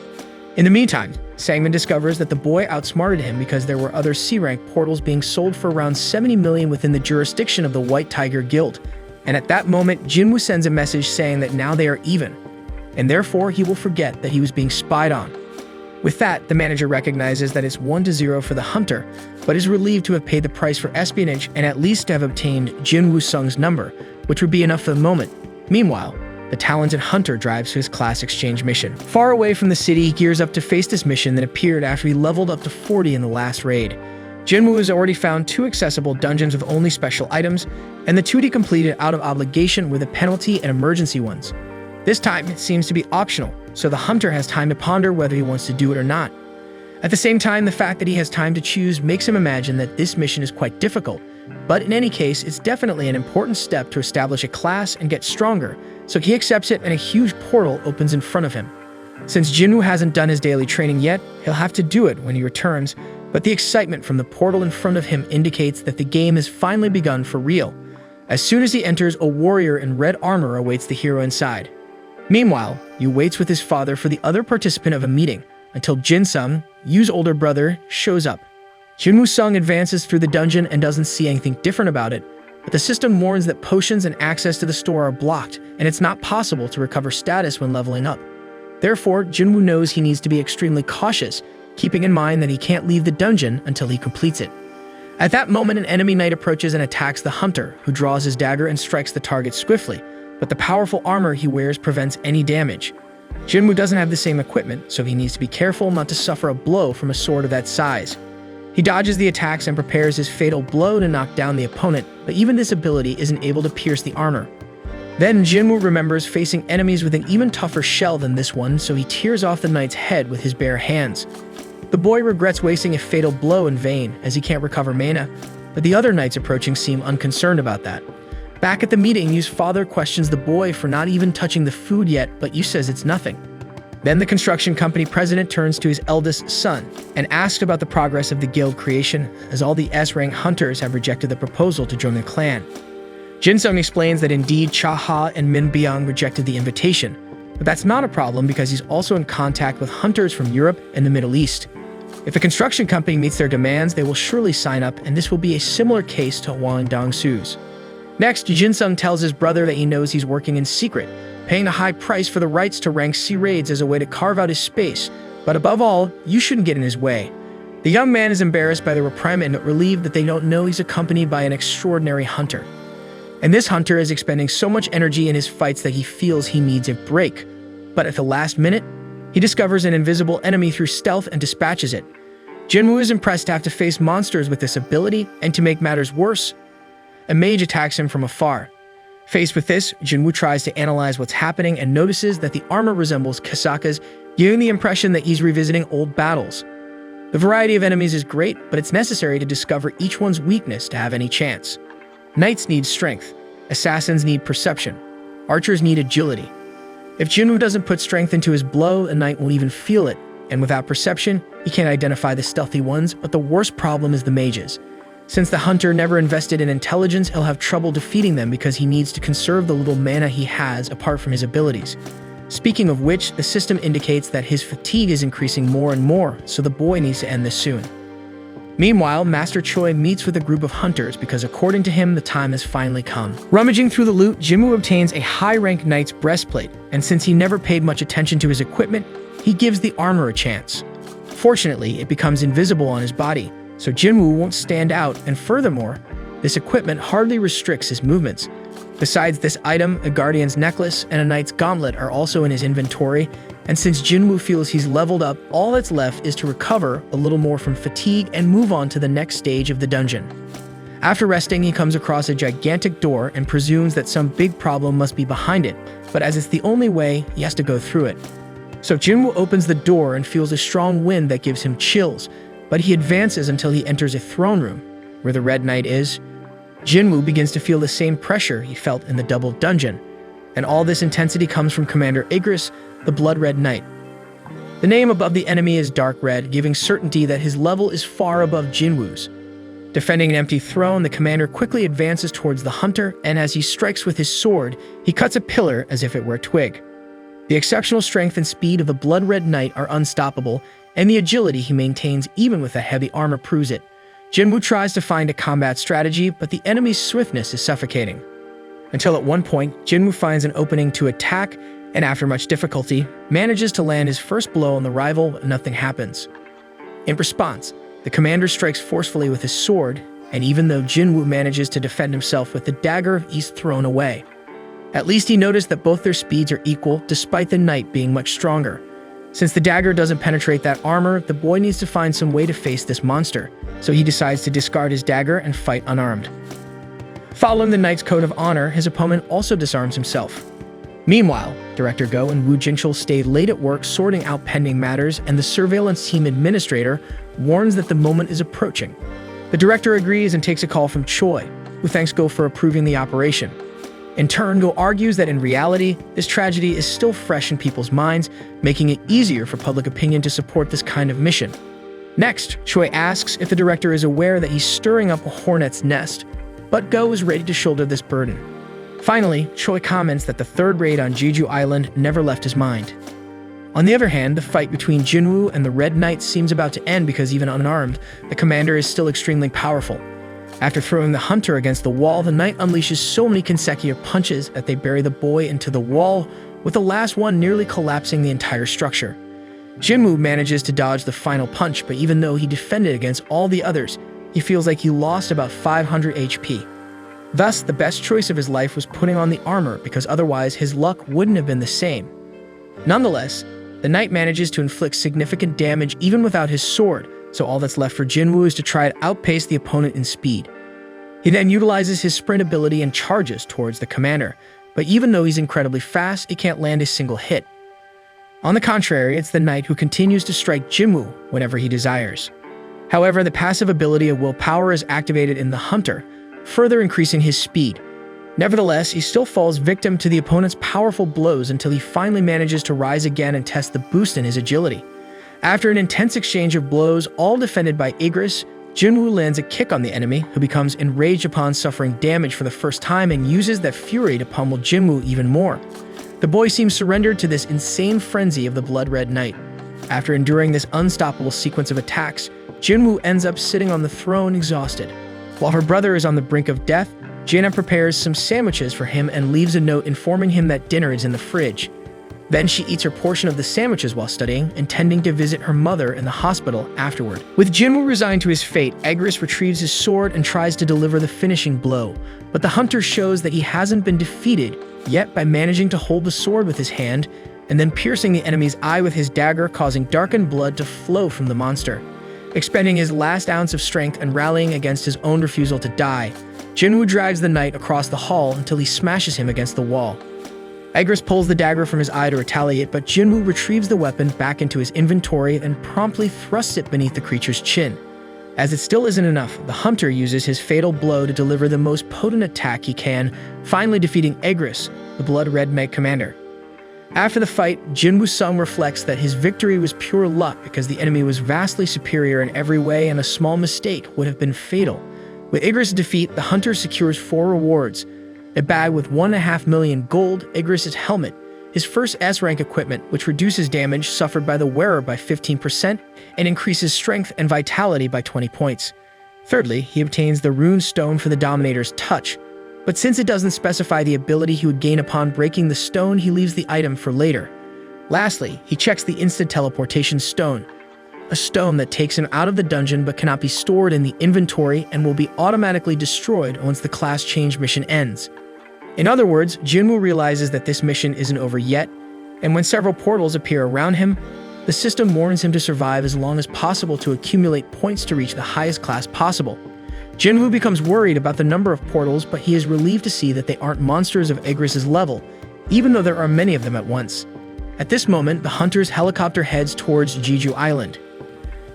In the meantime, Sangmin discovers that the boy outsmarted him because there were other C-rank portals being sold for around 70 million within the jurisdiction of the White Tiger Guild, and at that moment, Jinwoo sends a message saying that now they are even, and therefore he will forget that he was being spied on. With that, the manager recognizes that it's 1-0 for the hunter, but is relieved to have paid the price for espionage and at least to have obtained Jinwoo Sung's number, which would be enough for the moment. Meanwhile, the talented hunter drives to his class exchange mission. Far away from the city, he gears up to face this mission that appeared after he leveled up to 40 in the last raid. Jinwoo has already found 2 accessible dungeons with only special items, and the 2 he completed out of obligation were the penalty and emergency ones. This time, it seems to be optional, so the hunter has time to ponder whether he wants to do it or not. At the same time, the fact that he has time to choose makes him imagine that this mission is quite difficult, but in any case, it's definitely an important step to establish a class and get stronger, so he accepts it and a huge portal opens in front of him. Since Jinwoo hasn't done his daily training yet, he'll have to do it when he returns, but the excitement from the portal in front of him indicates that the game has finally begun for real. As soon as he enters, a warrior in red armor awaits the hero inside. Meanwhile, Yu waits with his father for the other participant of a meeting, until Jin-sung, Yu's older brother, shows up. Jinwoo Sung advances through the dungeon and doesn't see anything different about it, but the system warns that potions and access to the store are blocked, and it's not possible to recover status when leveling up. Therefore, Jinwoo knows he needs to be extremely cautious, keeping in mind that he can't leave the dungeon until he completes it. At that moment, an enemy knight approaches and attacks the hunter, who draws his dagger and strikes the target swiftly, but the powerful armor he wears prevents any damage. Jinwoo doesn't have the same equipment, so he needs to be careful not to suffer a blow from a sword of that size. He dodges the attacks and prepares his fatal blow to knock down the opponent, but even this ability isn't able to pierce the armor. Then Jinwoo remembers facing enemies with an even tougher shell than this one, so he tears off the knight's head with his bare hands. The boy regrets wasting a fatal blow in vain, as he can't recover mana, but the other knights approaching seem unconcerned about that. Back at the meeting, Yu's father questions the boy for not even touching the food yet, but Yu says it's nothing. Then the construction company president turns to his eldest son and asks about the progress of the guild creation, as all the S-rank hunters have rejected the proposal to join the clan. Jin-sung explains that indeed Cha-ha and Min Byung rejected the invitation, but that's not a problem because he's also in contact with hunters from Europe and the Middle East. If a construction company meets their demands, they will surely sign up, and this will be a similar case to Wang Dongsu's. Next, Jin-sung tells his brother that he knows he's working in secret, paying a high price for the rights to rank C raids as a way to carve out his space, but above all, you shouldn't get in his way. The young man is embarrassed by the reprimand but relieved that they don't know he's accompanied by an extraordinary hunter. And this hunter is expending so much energy in his fights that he feels he needs a break. But at the last minute, he discovers an invisible enemy through stealth and dispatches it. Jinwoo is impressed to have to face monsters with this ability, and to make matters worse, a mage attacks him from afar. Faced with this, Jinwoo tries to analyze what's happening and notices that the armor resembles Kasaka's, giving the impression that he's revisiting old battles. The variety of enemies is great, but it's necessary to discover each one's weakness to have any chance. Knights need strength, assassins need perception, archers need agility. If Jinwoo doesn't put strength into his blow, a knight won't even feel it, and without perception, he can't identify the stealthy ones, but the worst problem is the mages. Since the hunter never invested in intelligence, he'll have trouble defeating them because he needs to conserve the little mana he has apart from his abilities. Speaking of which, the system indicates that his fatigue is increasing more and more, so the boy needs to end this soon. Meanwhile, Master Choi meets with a group of hunters because according to him, the time has finally come. Rummaging through the loot, Jinwoo obtains a high-rank knight's breastplate, and since he never paid much attention to his equipment, he gives the armor a chance. Fortunately, it becomes invisible on his body, so Jinwoo won't stand out, and furthermore, this equipment hardly restricts his movements. Besides this item, a guardian's necklace and a knight's gauntlet are also in his inventory, And since Jinwoo feels he's leveled up, all that's left is to recover a little more from fatigue and move on to the next stage of the dungeon. After resting, he comes across a gigantic door and presumes that some big problem must be behind it, but as it's the only way, he has to go through it. So Jinwoo opens the door and feels a strong wind that gives him chills, but he advances until he enters a throne room, where the Red Knight is. Jinwoo begins to feel the same pressure he felt in the double dungeon, and all this intensity comes from Commander Igris, the Blood Red Knight. The name above the enemy is Dark Red, giving certainty that his level is far above Jinwoo's. Defending an empty throne, the commander quickly advances towards the hunter, and as he strikes with his sword, he cuts a pillar as if it were a twig. The exceptional strength and speed of the Blood Red Knight are unstoppable, and the agility he maintains even with the heavy armor proves it. Jinwoo tries to find a combat strategy, but the enemy's swiftness is suffocating. Until at one point, Jinwoo finds an opening to attack, and after much difficulty, manages to land his first blow on the rival, but nothing happens. In response, the commander strikes forcefully with his sword, and even though Jinwoo manages to defend himself with the dagger, he's thrown away. At least he noticed that both their speeds are equal, despite the knight being much stronger. Since the dagger doesn't penetrate that armor, the boy needs to find some way to face this monster, so he decides to discard his dagger and fight unarmed. Following the knight's code of honor, his opponent also disarms himself. Meanwhile, Director Go and Woo Jinchul stay late at work sorting out pending matters, and the surveillance team administrator warns that the moment is approaching. The director agrees and takes a call from Choi, who thanks Go for approving the operation. In turn, Go argues that in reality, this tragedy is still fresh in people's minds, making it easier for public opinion to support this kind of mission. Next, Choi asks if the director is aware that he's stirring up a hornet's nest, but Go is ready to shoulder this burden. Finally, Choi comments that the third raid on Jeju Island never left his mind. On the other hand, the fight between Jinwoo and the Red Knight seems about to end because even unarmed, the commander is still extremely powerful. After throwing the hunter against the wall, the knight unleashes so many consecutive punches that they bury the boy into the wall, with the last one nearly collapsing the entire structure. Jinwoo manages to dodge the final punch, but even though he defended against all the others, he feels like he lost about 500 HP. Thus, the best choice of his life was putting on the armor, because otherwise his luck wouldn't have been the same. Nonetheless, the knight manages to inflict significant damage even without his sword, so all that's left for Jinwoo is to try to outpace the opponent in speed. He then utilizes his sprint ability and charges towards the commander, but even though he's incredibly fast, he can't land a single hit. On the contrary, it's the knight who continues to strike Jinwoo whenever he desires. However, the passive ability of willpower is activated in the hunter, further increasing his speed. Nevertheless, he still falls victim to the opponent's powerful blows until he finally manages to rise again and test the boost in his agility. After an intense exchange of blows, all defended by Igris, Jinwoo lands a kick on the enemy, who becomes enraged upon suffering damage for the first time and uses that fury to pummel Jinwoo even more. The boy seems surrendered to this insane frenzy of the Blood Red Knight. After enduring this unstoppable sequence of attacks, Jinwoo ends up sitting on the throne exhausted. While her brother is on the brink of death, Jaina prepares some sandwiches for him and leaves a note informing him that dinner is in the fridge. Then she eats her portion of the sandwiches while studying, intending to visit her mother in the hospital afterward. With Jinwoo resigned to his fate, Igris retrieves his sword and tries to deliver the finishing blow, but the hunter shows that he hasn't been defeated yet by managing to hold the sword with his hand and then piercing the enemy's eye with his dagger, causing darkened blood to flow from the monster. Expending his last ounce of strength and rallying against his own refusal to die, Jinwoo drags the knight across the hall until he smashes him against the wall. Igris pulls the dagger from his eye to retaliate, but Jinwoo retrieves the weapon back into his inventory and promptly thrusts it beneath the creature's chin. As it still isn't enough, the hunter uses his fatal blow to deliver the most potent attack he can, finally defeating Igris, the Blood Red Knight commander. After the fight, Jinwoo's song reflects that his victory was pure luck because the enemy was vastly superior in every way and a small mistake would have been fatal. With Igris' defeat, the hunter secures 4 rewards: a bag with 1.5 million gold, Igris' helmet, his first S-rank equipment, which reduces damage suffered by the wearer by 15% and increases strength and vitality by 20 points. Thirdly, he obtains the rune stone for the Dominator's touch, but since it doesn't specify the ability he would gain upon breaking the stone, he leaves the item for later. Lastly, he checks the instant teleportation stone, a stone that takes him out of the dungeon but cannot be stored in the inventory and will be automatically destroyed once the class change mission ends. In other words, Jinwoo realizes that this mission isn't over yet, and when several portals appear around him, the system warns him to survive as long as possible to accumulate points to reach the highest class possible. Jinwoo becomes worried about the number of portals, but he is relieved to see that they aren't monsters of Igris's level, even though there are many of them at once. At this moment, the hunter's helicopter heads towards Jeju Island.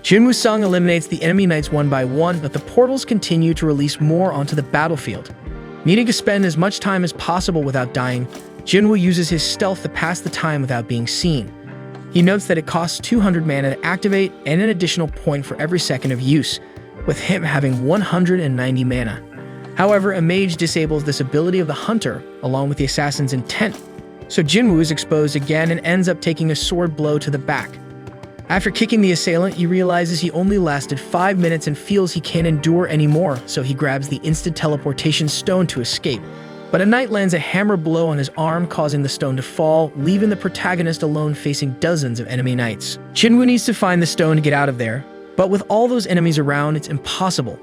Jinwoo Sung eliminates the enemy knights one by one, but the portals continue to release more onto the battlefield. Needing to spend as much time as possible without dying, Jinwoo uses his stealth to pass the time without being seen. He notes that it costs 200 mana to activate and an additional point for every second of use, with him having 190 mana. However, a mage disables this ability of the hunter, along with the assassin's intent, so Jinwoo is exposed again and ends up taking a sword blow to the back. After kicking the assailant, he realizes he only lasted 5 minutes and feels he can't endure anymore, so he grabs the instant teleportation stone to escape. But a knight lands a hammer blow on his arm, causing the stone to fall, leaving the protagonist alone facing dozens of enemy knights. Jinwoo needs to find the stone to get out of there, but with all those enemies around, it's impossible.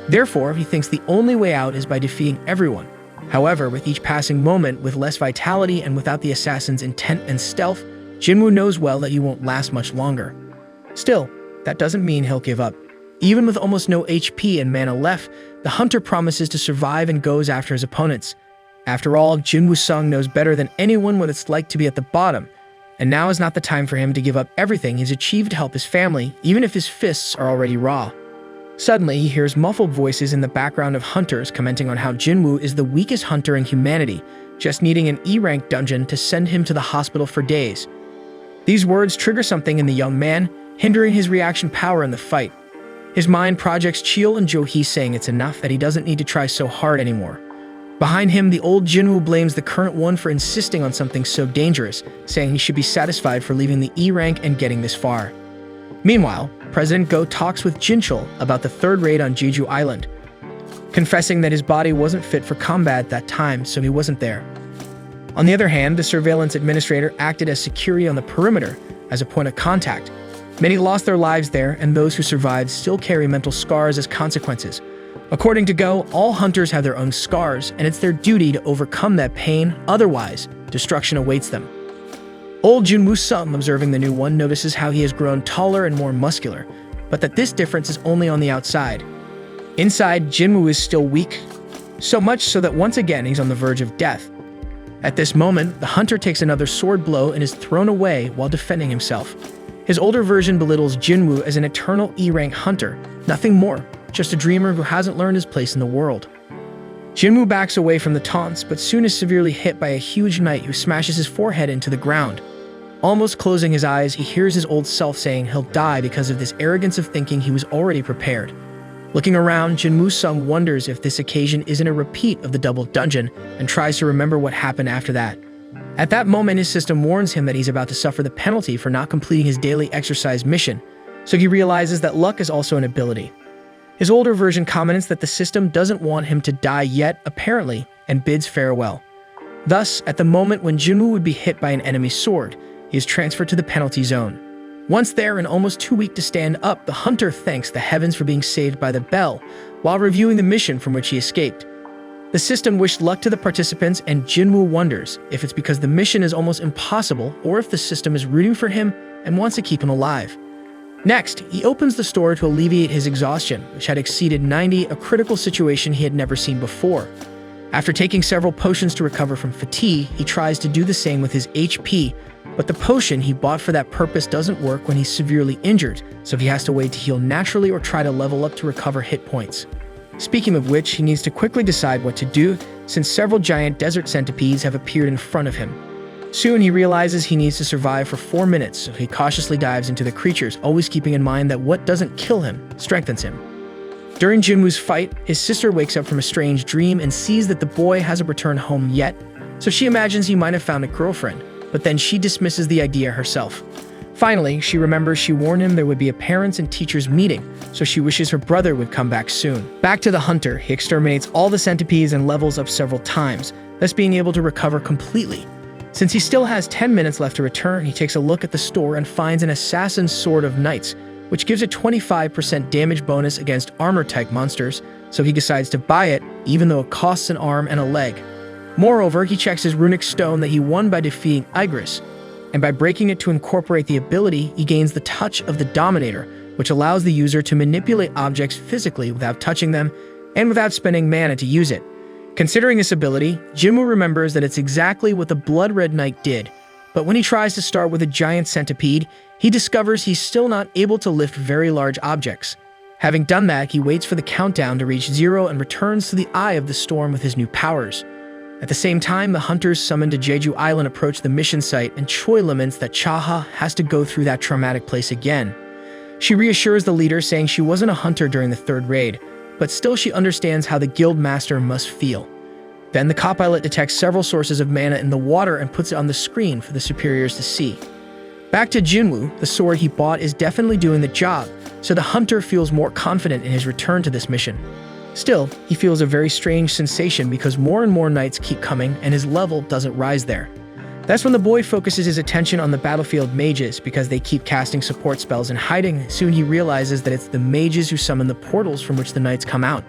Therefore, he thinks the only way out is by defeating everyone. However, with each passing moment, with less vitality and without the assassin's intent and stealth, Jinwoo knows well that he won't last much longer. Still, that doesn't mean he'll give up. Even with almost no HP and mana left, the hunter promises to survive and goes after his opponents. After all, Jinwoo Sung knows better than anyone what it's like to be at the bottom, and now is not the time for him to give up everything he's achieved to help his family, even if his fists are already raw. Suddenly, he hears muffled voices in the background of hunters commenting on how Jinwoo is the weakest hunter in humanity, just needing an E-rank dungeon to send him to the hospital for days. These words trigger something in the young man, hindering his reaction power in the fight. His mind projects Chil and Jo-hee saying it's enough, that he doesn't need to try so hard anymore. Behind him, the old Jinwoo blames the current one for insisting on something so dangerous, saying he should be satisfied for leaving the E-rank and getting this far. Meanwhile, President Go talks with Jinchul about the third raid on Jeju Island, confessing that his body wasn't fit for combat at that time, so he wasn't there. On the other hand, the surveillance administrator acted as security on the perimeter as a point of contact. Many lost their lives there, and those who survived still carry mental scars as consequences. According to Go, all hunters have their own scars, and it's their duty to overcome that pain, otherwise, destruction awaits them. Old Jinwoo Sung, observing the new one, notices how he has grown taller and more muscular, but that this difference is only on the outside. Inside, Jinwoo is still weak, so much so that once again he's on the verge of death. At this moment, the hunter takes another sword blow and is thrown away while defending himself. His older version belittles Jinwoo as an eternal E-rank hunter, nothing more, just a dreamer who hasn't learned his place in the world. Jinwoo backs away from the taunts, but soon is severely hit by a huge knight who smashes his forehead into the ground. Almost closing his eyes, he hears his old self saying he'll die because of this arrogance of thinking he was already prepared. Looking around, Jinwoo Sung wonders if this occasion isn't a repeat of the double dungeon and tries to remember what happened after that. At that moment, his system warns him that he's about to suffer the penalty for not completing his daily exercise mission, so he realizes that luck is also an ability. His older version comments that the system doesn't want him to die yet, apparently, and bids farewell. Thus, at the moment when Jinwoo would be hit by an enemy sword, he is transferred to the penalty zone. Once there and almost too weak to stand up, the hunter thanks the heavens for being saved by the bell, while reviewing the mission from which he escaped. The system wished luck to the participants, and Jinwoo wonders if it's because the mission is almost impossible or if the system is rooting for him and wants to keep him alive. Next, he opens the store to alleviate his exhaustion, which had exceeded 90, a critical situation he had never seen before. After taking several potions to recover from fatigue, he tries to do the same with his HP, but the potion he bought for that purpose doesn't work when he's severely injured, so he has to wait to heal naturally or try to level up to recover hit points. Speaking of which, he needs to quickly decide what to do, since several giant desert centipedes have appeared in front of him. Soon he realizes he needs to survive for 4 minutes, so he cautiously dives into the creatures, always keeping in mind that what doesn't kill him strengthens him. During Jinwoo's fight, his sister wakes up from a strange dream and sees that the boy hasn't returned home yet, so she imagines he might have found a girlfriend, but then she dismisses the idea herself. Finally, she remembers she warned him there would be a parents' and teachers' meeting, so she wishes her brother would come back soon. Back to the hunter, he exterminates all the centipedes and levels up several times, thus being able to recover completely. Since he still has 10 minutes left to return, he takes a look at the store and finds an assassin's sword of knights, which gives a 25% damage bonus against armor-type monsters, so he decides to buy it, even though it costs an arm and a leg. Moreover, he checks his runic stone that he won by defeating Igris, and by breaking it to incorporate the ability, he gains the touch of the Dominator, which allows the user to manipulate objects physically without touching them and without spending mana to use it. Considering this ability, Jinwoo remembers that it's exactly what the Blood Red Knight did, but when he tries to start with a giant centipede, he discovers he's still not able to lift very large objects. Having done that, he waits for the countdown to reach 0 and returns to the Eye of the Storm with his new powers. At the same time, the hunters summoned to Jeju Island approach the mission site, and Choi laments that Chaha has to go through that traumatic place again. She reassures the leader, saying she wasn't a hunter during the 3rd raid, but still she understands how the guild master must feel. Then the copilot detects several sources of mana in the water and puts it on the screen for the superiors to see. Back to Jinwoo, the sword he bought is definitely doing the job, so the hunter feels more confident in his return to this mission. Still, he feels a very strange sensation because more and more knights keep coming and his level doesn't rise there. That's when the boy focuses his attention on the battlefield mages because they keep casting support spells and hiding. Soon he realizes that it's the mages who summon the portals from which the knights come out.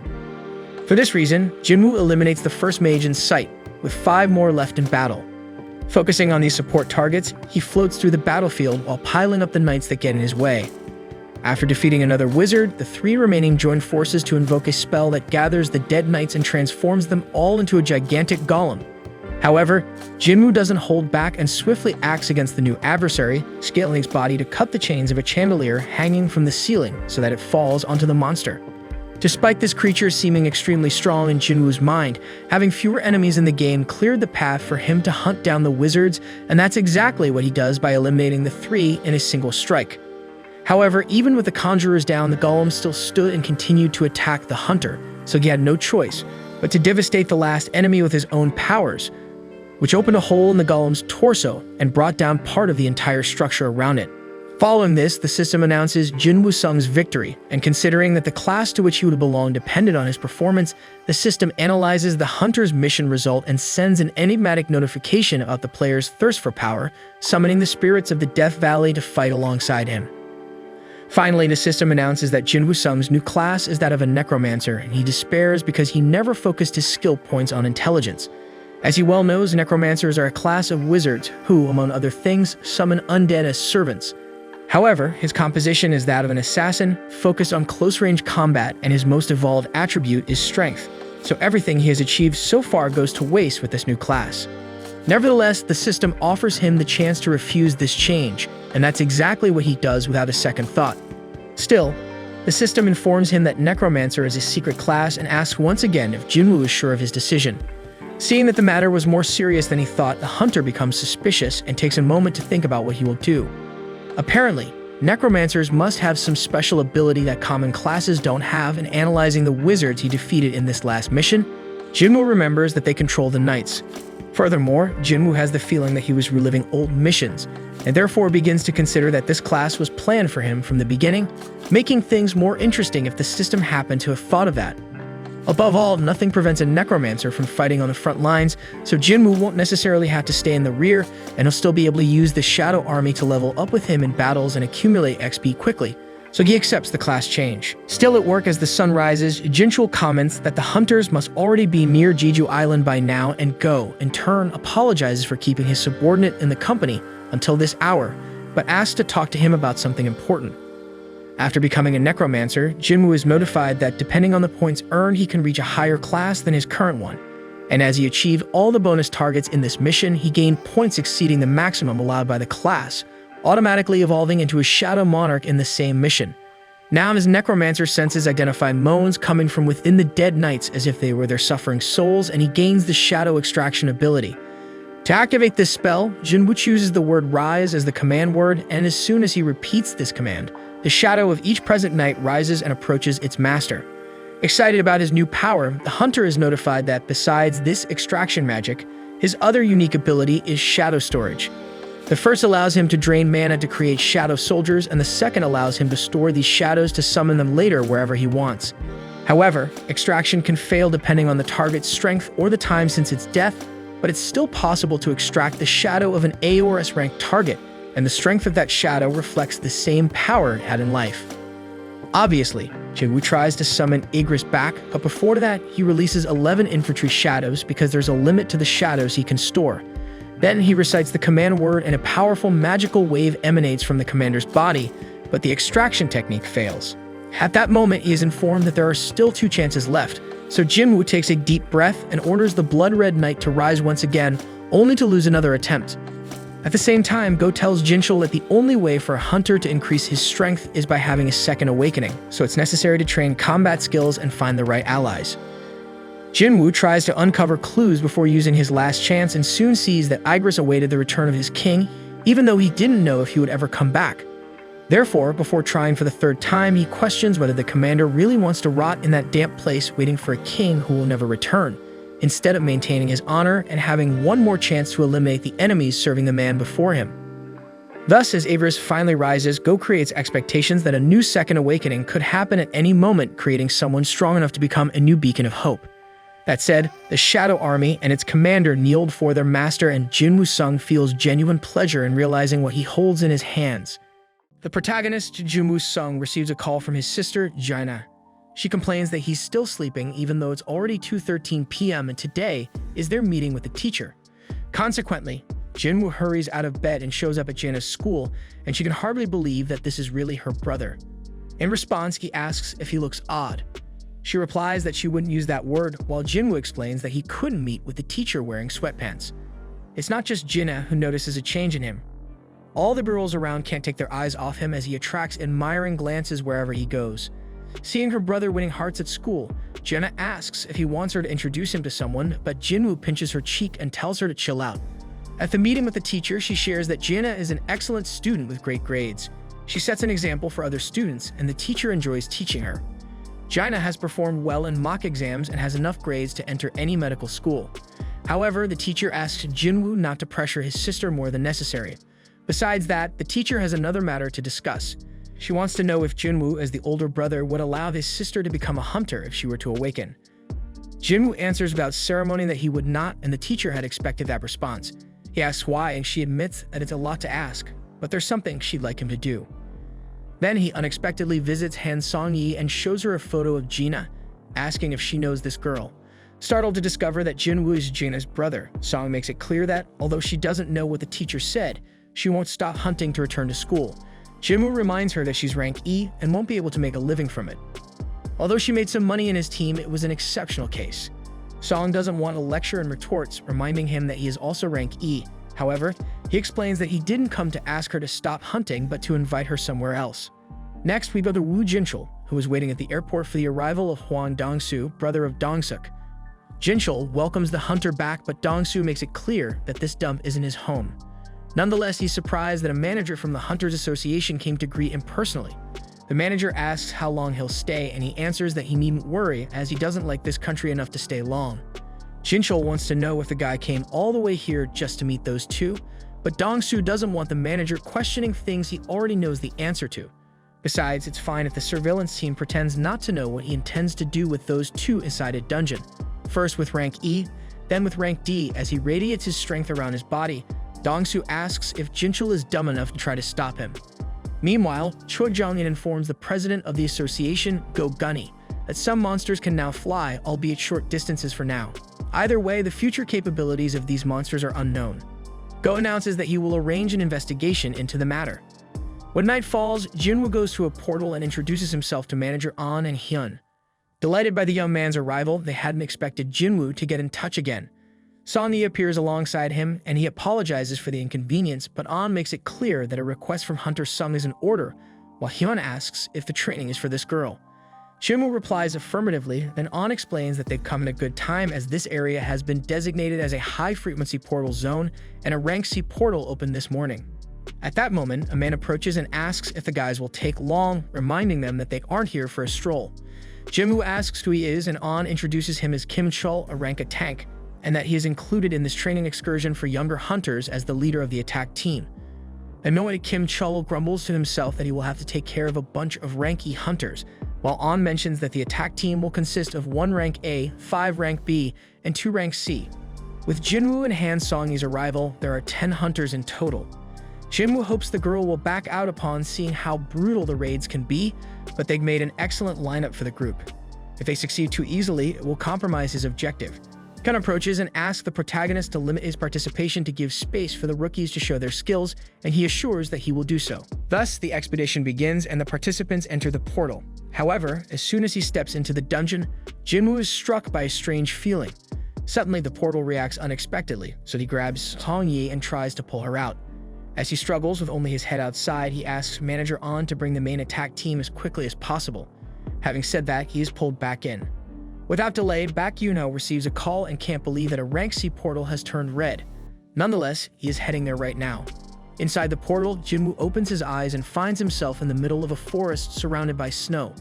For this reason, Jinwoo eliminates the first mage in sight, with 5 more left in battle. Focusing on these support targets, he floats through the battlefield while piling up the knights that get in his way. After defeating another wizard, the 3 remaining join forces to invoke a spell that gathers the dead knights and transforms them all into a gigantic golem. However, Jinwoo doesn't hold back and swiftly acts against the new adversary, scaling its body to cut the chains of a chandelier hanging from the ceiling so that it falls onto the monster. Despite this creature seeming extremely strong in Jinwoo's mind, having fewer enemies in the game cleared the path for him to hunt down the wizards, and that's exactly what he does by eliminating the 3 in a single strike. However, even with the conjurers down, the golem still stood and continued to attack the hunter, so he had no choice but to devastate the last enemy with his own powers, which opened a hole in the golem's torso and brought down part of the entire structure around it. Following this, the system announces Jinwoo Sung's victory, and considering that the class to which he would belong depended on his performance, the system analyzes the hunter's mission result and sends an enigmatic notification about the player's thirst for power, summoning the spirits of the Death Valley to fight alongside him. Finally, the system announces that Jinwoo Sung's new class is that of a necromancer, and he despairs because he never focused his skill points on intelligence. As he well knows, necromancers are a class of wizards who, among other things, summon undead as servants. However, his composition is that of an assassin, focused on close-range combat, and his most evolved attribute is strength, so everything he has achieved so far goes to waste with this new class. Nevertheless, the system offers him the chance to refuse this change, and that's exactly what he does without a second thought. Still, the system informs him that Necromancer is a secret class and asks once again if Jinwoo is sure of his decision. Seeing that the matter was more serious than he thought, the hunter becomes suspicious and takes a moment to think about what he will do. Apparently, necromancers must have some special ability that common classes don't have, and analyzing the wizards he defeated in this last mission, Jinwoo remembers that they control the knights. Furthermore, Jinwoo has the feeling that he was reliving old missions, and therefore begins to consider that this class was planned for him from the beginning, making things more interesting if the system happened to have thought of that. Above all, nothing prevents a necromancer from fighting on the front lines, so Jinwoo won't necessarily have to stay in the rear, and he'll still be able to use the Shadow Army to level up with him in battles and accumulate XP quickly, so he accepts the class change. Still at work as the sun rises, Jinchul comments that the hunters must already be near Jeju Island by now and Go, in turn, apologizes for keeping his subordinate in the company until this hour, but asks to talk to him about something important. After becoming a necromancer, Jinwoo is notified that depending on the points earned, he can reach a higher class than his current one. And as he achieved all the bonus targets in this mission, he gained points exceeding the maximum allowed by the class, automatically evolving into a Shadow Monarch in the same mission. Now his necromancer senses identify moans coming from within the dead knights as if they were their suffering souls, and he gains the Shadow Extraction ability. To activate this spell, Jinwoo chooses the word Rise as the command word, and as soon as he repeats this command, the shadow of each present knight rises and approaches its master. Excited about his new power, the hunter is notified that besides this extraction magic, his other unique ability is Shadow Storage. The first allows him to drain mana to create shadow soldiers, and the second allows him to store these shadows to summon them later wherever he wants. However, extraction can fail depending on the target's strength or the time since its death, but it's still possible to extract the shadow of an AORS ranked target, and the strength of that shadow reflects the same power it had in life. Obviously, Jinwoo tries to summon Igris back, but before that, he releases 11 infantry shadows because there's a limit to the shadows he can store. Then he recites the command word and a powerful magical wave emanates from the commander's body, but the extraction technique fails. At that moment, he is informed that there are still 2 chances left, so Jinwoo takes a deep breath and orders the blood-red knight to rise once again, only to lose another attempt. At the same time, Go tells Jinchul that the only way for a hunter to increase his strength is by having a second awakening, so it's necessary to train combat skills and find the right allies. Jinwoo tries to uncover clues before using his last chance and soon sees that Igris awaited the return of his king, even though he didn't know if he would ever come back. Therefore, before trying for the 3rd time, he questions whether the commander really wants to rot in that damp place waiting for a king who will never return, instead of maintaining his honor and having one more chance to eliminate the enemies serving the man before him. Thus, as Igris finally rises, Go creates expectations that a new second awakening could happen at any moment, creating someone strong enough to become a new beacon of hope. That said, the Shadow Army and its commander kneeled for their master, and Jinwoo Sung feels genuine pleasure in realizing what he holds in his hands. The protagonist, Jinwoo Sung, receives a call from his sister, Jaina. She complains that he's still sleeping even though it's already 2:13 p.m. and today is their meeting with the teacher. Consequently, Jinwoo hurries out of bed and shows up at Jaina's school, and she can hardly believe that this is really her brother. In response, he asks if he looks odd. She replies that she wouldn't use that word, while Jinwoo explains that he couldn't meet with the teacher wearing sweatpants. It's not just Jaina who notices a change in him. All the girls around can't take their eyes off him as he attracts admiring glances wherever he goes. Seeing her brother winning hearts at school, Jaina asks if he wants her to introduce him to someone, but Jinwoo pinches her cheek and tells her to chill out. At the meeting with the teacher, she shares that Jaina is an excellent student with great grades. She sets an example for other students, and the teacher enjoys teaching her. Jaina has performed well in mock exams and has enough grades to enter any medical school. However, the teacher asks Jinwoo not to pressure his sister more than necessary. Besides that, the teacher has another matter to discuss. She wants to know if Jinwoo, as the older brother, would allow his sister to become a hunter if she were to awaken. Jinwoo answers about ceremony that he would not, and the teacher had expected that response. He asks why, and she admits that it's a lot to ask, but there's something she'd like him to do. Then he unexpectedly visits Han Song-yi and shows her a photo of Gina, asking if she knows this girl. Startled to discover that Jinwoo is Gina's brother, Song makes it clear that, although she doesn't know what the teacher said, she won't stop hunting to return to school. Jinwoo reminds her that she's rank E and won't be able to make a living from it. Although she made some money in his team, it was an exceptional case. Song doesn't want a lecture and retorts, reminding him that he is also rank E. However, he explains that he didn't come to ask her to stop hunting, but to invite her somewhere else. Next, we go to Woo Jinchul, who is waiting at the airport for the arrival of Hwang Dong-soo, brother of Dong-suk. Jinchul welcomes the hunter back, but Dong-soo makes it clear that this dump isn't his home. Nonetheless, he's surprised that a manager from the Hunters Association came to greet him personally. The manager asks how long he'll stay, and he answers that he needn't worry as he doesn't like this country enough to stay long. Jinchul wants to know if the guy came all the way here just to meet those two, but Dong-soo doesn't want the manager questioning things he already knows the answer to. Besides, it's fine if the surveillance team pretends not to know what he intends to do with those two inside a dungeon. First with rank E, then with rank D. As he radiates his strength around his body, Dong-soo asks if Jinchul is dumb enough to try to stop him. Meanwhile, Choi Jong-in informs the president of the association, Go Gunny, that some monsters can now fly, albeit short distances for now. Either way, the future capabilities of these monsters are unknown. Go announces that he will arrange an investigation into the matter. When night falls, Jinwoo goes to a portal and introduces himself to manager An and Hyun. Delighted by the young man's arrival, they hadn't expected Jinwoo to get in touch again. Song-yi appears alongside him, and he apologizes for the inconvenience, but An makes it clear that a request from Hunter Sung is in order, while Hyun asks if the training is for this girl. Jinwoo replies affirmatively, then An explains that they've come in a good time as this area has been designated as a high-frequency portal zone, and a rank C portal opened this morning. At that moment, a man approaches and asks if the guys will take long, reminding them that they aren't here for a stroll. Jinwoo asks who he is, and An introduces him as Kim Chul, a rank A tank, and that he is included in this training excursion for younger hunters as the leader of the attack team. Annoyed, Kim Chul grumbles to himself that he will have to take care of a bunch of rank E hunters, while An mentions that the attack team will consist of 1 rank A, 5 rank B, and 2 rank C. With Jinwoo and Han Song-yi's arrival, there are 10 hunters in total. Jinwoo hopes the girl will back out upon seeing how brutal the raids can be, but they've made an excellent lineup for the group. If they succeed too easily, it will compromise his objective. Kim approaches and asks the protagonist to limit his participation to give space for the rookies to show their skills, and he assures that he will do so. Thus, the expedition begins and the participants enter the portal. However, as soon as he steps into the dungeon, Jinwoo is struck by a strange feeling. Suddenly, the portal reacts unexpectedly, so he grabs Song-yi and tries to pull her out. As he struggles with only his head outside, he asks Manager An to bring the main attack team as quickly as possible. Having said that, he is pulled back in. Without delay, Baek Yoon-ho receives a call and can't believe that a rank C portal has turned red. Nonetheless, he is heading there right now. Inside the portal, Jinwoo opens his eyes and finds himself in the middle of a forest surrounded by snow.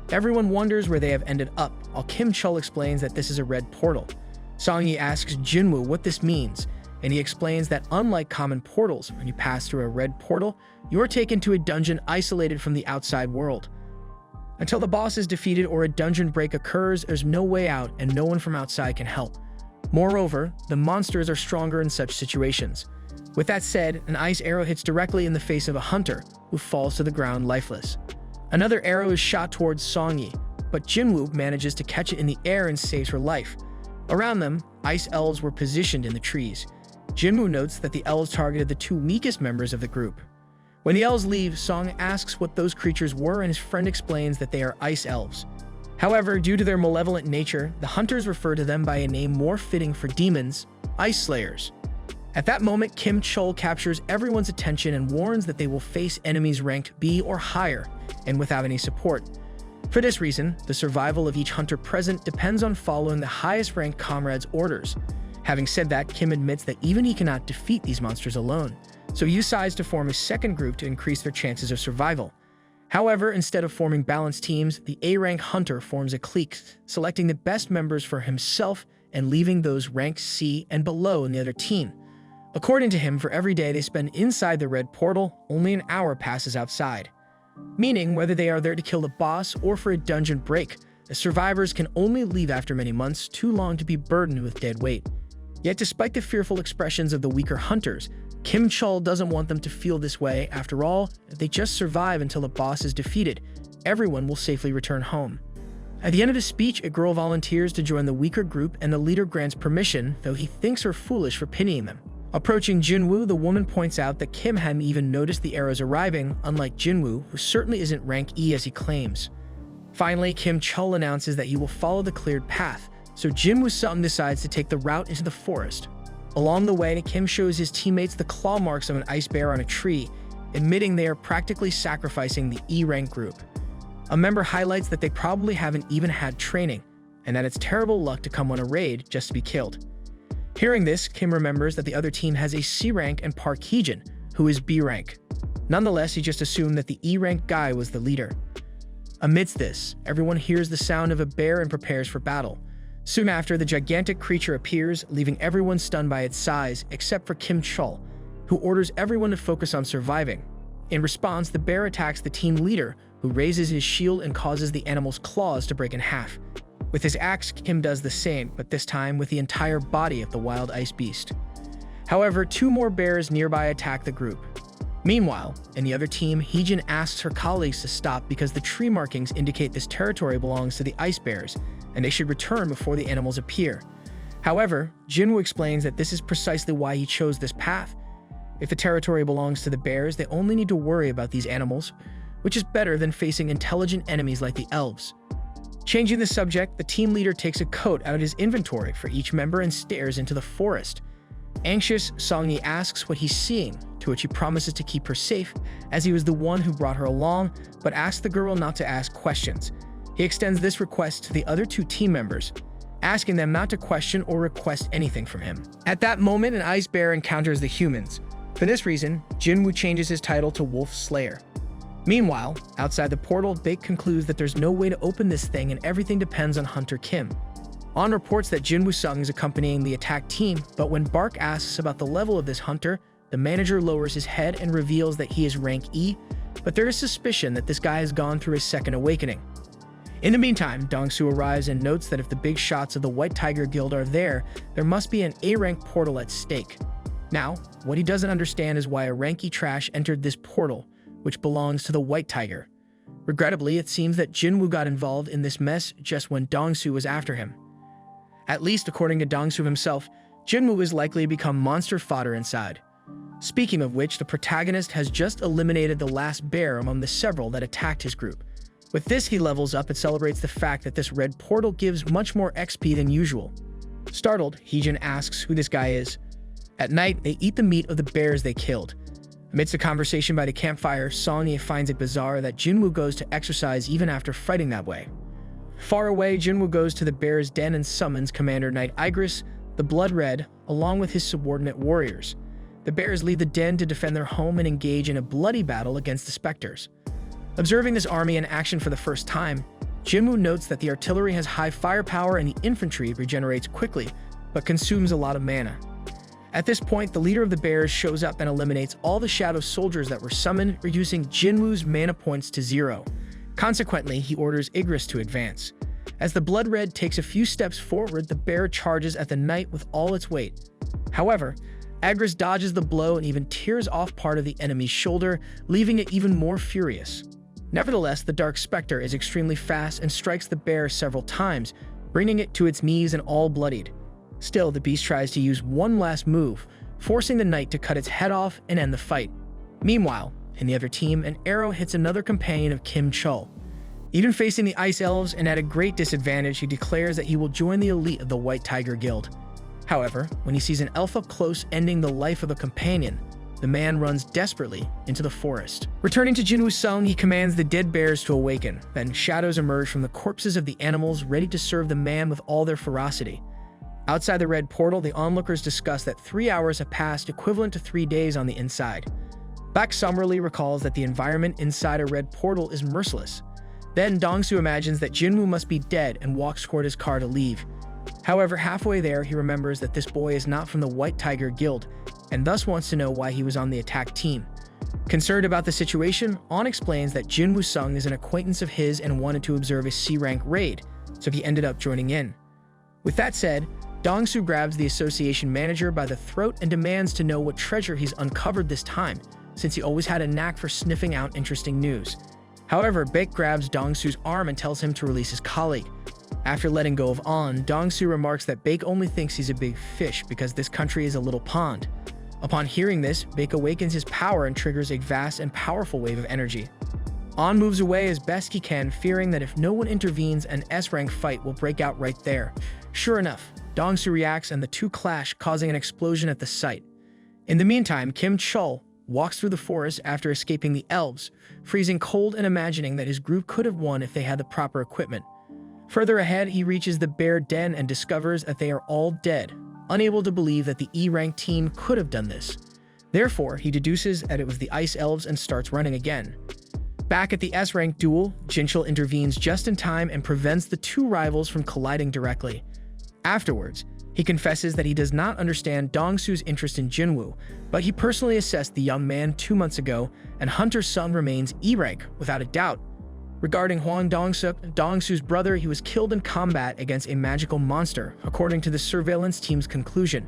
Everyone wonders where they have ended up, while Kim Chul explains that this is a red portal. Song-yi asks Jinwoo what this means, and he explains that unlike common portals, when you pass through a red portal, you are taken to a dungeon isolated from the outside world. Until the boss is defeated or a dungeon break occurs, there's no way out and no one from outside can help. Moreover, the monsters are stronger in such situations. With that said, an ice arrow hits directly in the face of a hunter, who falls to the ground lifeless. Another arrow is shot towards Song-yi, but Jinwoo manages to catch it in the air and saves her life. Around them, ice elves were positioned in the trees. Jinwoo notes that the elves targeted the two weakest members of the group. When the elves leave, Song asks what those creatures were and his friend explains that they are ice elves. However, due to their malevolent nature, the hunters refer to them by a name more fitting for demons, Ice Slayers. At that moment, Kim Chul captures everyone's attention and warns that they will face enemies ranked B or higher, and without any support. For this reason, the survival of each hunter present depends on following the highest ranked comrade's orders. Having said that, Kim admits that even he cannot defeat these monsters alone, so he decides to form a second group to increase their chances of survival. However, instead of forming balanced teams, the A-rank hunter forms a clique, selecting the best members for himself and leaving those ranked C and below in the other team. According to him, for every day they spend inside the red portal, only an hour passes outside. Meaning, whether they are there to kill the boss or for a dungeon break, the survivors can only leave after many months, too long to be burdened with dead weight. Yet despite the fearful expressions of the weaker hunters, Kim Chul doesn't want them to feel this way. After all, if they just survive until the boss is defeated, everyone will safely return home. At the end of the speech, a girl volunteers to join the weaker group and the leader grants permission, though he thinks her foolish for pitying them. Approaching Jinwoo, the woman points out that Kim hadn't even noticed the arrows arriving, unlike Jinwoo, who certainly isn't rank E as he claims. Finally, Kim Chul announces that he will follow the cleared path, so Jinwoo-san decides to take the route into the forest. Along the way, Kim shows his teammates the claw marks of an ice bear on a tree, admitting they are practically sacrificing the E-rank group. A member highlights that they probably haven't even had training, and that it's terrible luck to come on a raid just to be killed. Hearing this, Kim remembers that the other team has a C-rank and Park Hee-jin, who is B-rank. Nonetheless, he just assumed that the E-rank guy was the leader. Amidst this, everyone hears the sound of a bear and prepares for battle. Soon after, the gigantic creature appears, leaving everyone stunned by its size, except for Kim Chul, who orders everyone to focus on surviving. In response, the bear attacks the team leader, who raises his shield and causes the animal's claws to break in half. With his axe, Kim does the same, but this time with the entire body of the wild ice beast. However, two more bears nearby attack the group. Meanwhile, in the other team, Hee-jin asks her colleagues to stop because the tree markings indicate this territory belongs to the ice bears, and they should return before the animals appear. However, Jinwoo explains that this is precisely why he chose this path. If the territory belongs to the bears, they only need to worry about these animals, which is better than facing intelligent enemies like the elves. Changing the subject, the team leader takes a coat out of his inventory for each member and stares into the forest. Anxious, Song-yi asks what he's seeing, to which he promises to keep her safe, as he was the one who brought her along, but asks the girl not to ask questions. He extends this request to the other two team members, asking them not to question or request anything from him. At that moment, an ice bear encounters the humans. For this reason, Jinwoo changes his title to Wolf Slayer. Meanwhile, outside the portal, Baek concludes that there's no way to open this thing and everything depends on Hunter Kim. On reports that Jinwoo-sung is accompanying the attack team, but when Bark asks about the level of this hunter, the manager lowers his head and reveals that he is rank E, but there is suspicion that this guy has gone through his second awakening. In the meantime, Dong-soo arrives and notes that if the big shots of the White Tiger Guild are there must be an A-rank portal at stake. Now, what he doesn't understand is why a rank E trash entered this portal, which belongs to the White Tiger. Regrettably, it seems that Jinwoo got involved in this mess just when Dong-soo was after him. At least, according to Dong-soo himself, Jinwoo is likely to become monster fodder inside. Speaking of which, the protagonist has just eliminated the last bear among the several that attacked his group. With this, he levels up and celebrates the fact that this red portal gives much more XP than usual. Startled, Heejin asks who this guy is. At night, they eat the meat of the bears they killed. Amidst a conversation by the campfire, Song-ye finds it bizarre that Jinwoo goes to exercise even after fighting that way. Far away, Jinwoo goes to the bear's den and summons Commander Knight Igris, the Blood Red, along with his subordinate warriors. The bears leave the den to defend their home and engage in a bloody battle against the specters. Observing this army in action for the first time, Jinwoo notes that the artillery has high firepower and the infantry regenerates quickly, but consumes a lot of mana. At this point, the leader of the bears shows up and eliminates all the shadow soldiers that were summoned, reducing Jinwoo's mana points to 0. Consequently, he orders Igris to advance. As the Blood Red takes a few steps forward, the bear charges at the knight with all its weight. However, Igris dodges the blow and even tears off part of the enemy's shoulder, leaving it even more furious. Nevertheless, the Dark Spectre is extremely fast and strikes the bear several times, bringing it to its knees and all bloodied. Still, the beast tries to use one last move, forcing the knight to cut its head off and end the fight. Meanwhile, in the other team, an arrow hits another companion of Kim Chul. Even facing the Ice Elves and at a great disadvantage, he declares that he will join the elite of the White Tiger Guild. However, when he sees an elf up close ending the life of a companion, the man runs desperately into the forest. Returning to Jinwoo Sung, he commands the dead bears to awaken. Then shadows emerge from the corpses of the animals, ready to serve the man with all their ferocity. Outside the red portal, the onlookers discuss that 3 hours have passed, equivalent to 3 days on the inside. Baek summarily recalls that the environment inside a red portal is merciless. Then Dong-soo imagines that Jinwoo must be dead and walks toward his car to leave. However, halfway there, he remembers that this boy is not from the White Tiger Guild, and thus wants to know why he was on the attack team. Concerned about the situation, On explains that Jinwoo Sung is an acquaintance of his and wanted to observe a C-rank raid, so he ended up joining in. With that said, Dong-soo grabs the association manager by the throat and demands to know what treasure he's uncovered this time, since he always had a knack for sniffing out interesting news. However, Baek grabs Dong-soo's arm and tells him to release his colleague. After letting go of On, Dong-soo remarks that Baek only thinks he's a big fish because this country is a little pond. Upon hearing this, Baek awakens his power and triggers a vast and powerful wave of energy. On moves away as best he can, fearing that if no one intervenes, an S-rank fight will break out right there. Sure enough, Dong-soo reacts and the two clash, causing an explosion at the site. In the meantime, Kim Chul walks through the forest after escaping the elves, freezing cold and imagining that his group could have won if they had the proper equipment. Further ahead, he reaches the bear den and discovers that they are all dead, unable to believe that the E-rank team could have done this. Therefore, he deduces that it was the Ice Elves and starts running again. Back at the S-rank duel, Jinchul intervenes just in time and prevents the two rivals from colliding directly. Afterwards, he confesses that he does not understand Dong-soo's interest in Jinwoo, but he personally assessed the young man 2 months ago, and Hunter's son remains E-rank without a doubt. Regarding Hwang Dong-suk, Dong-soo's brother, he was killed in combat against a magical monster, according to the surveillance team's conclusion.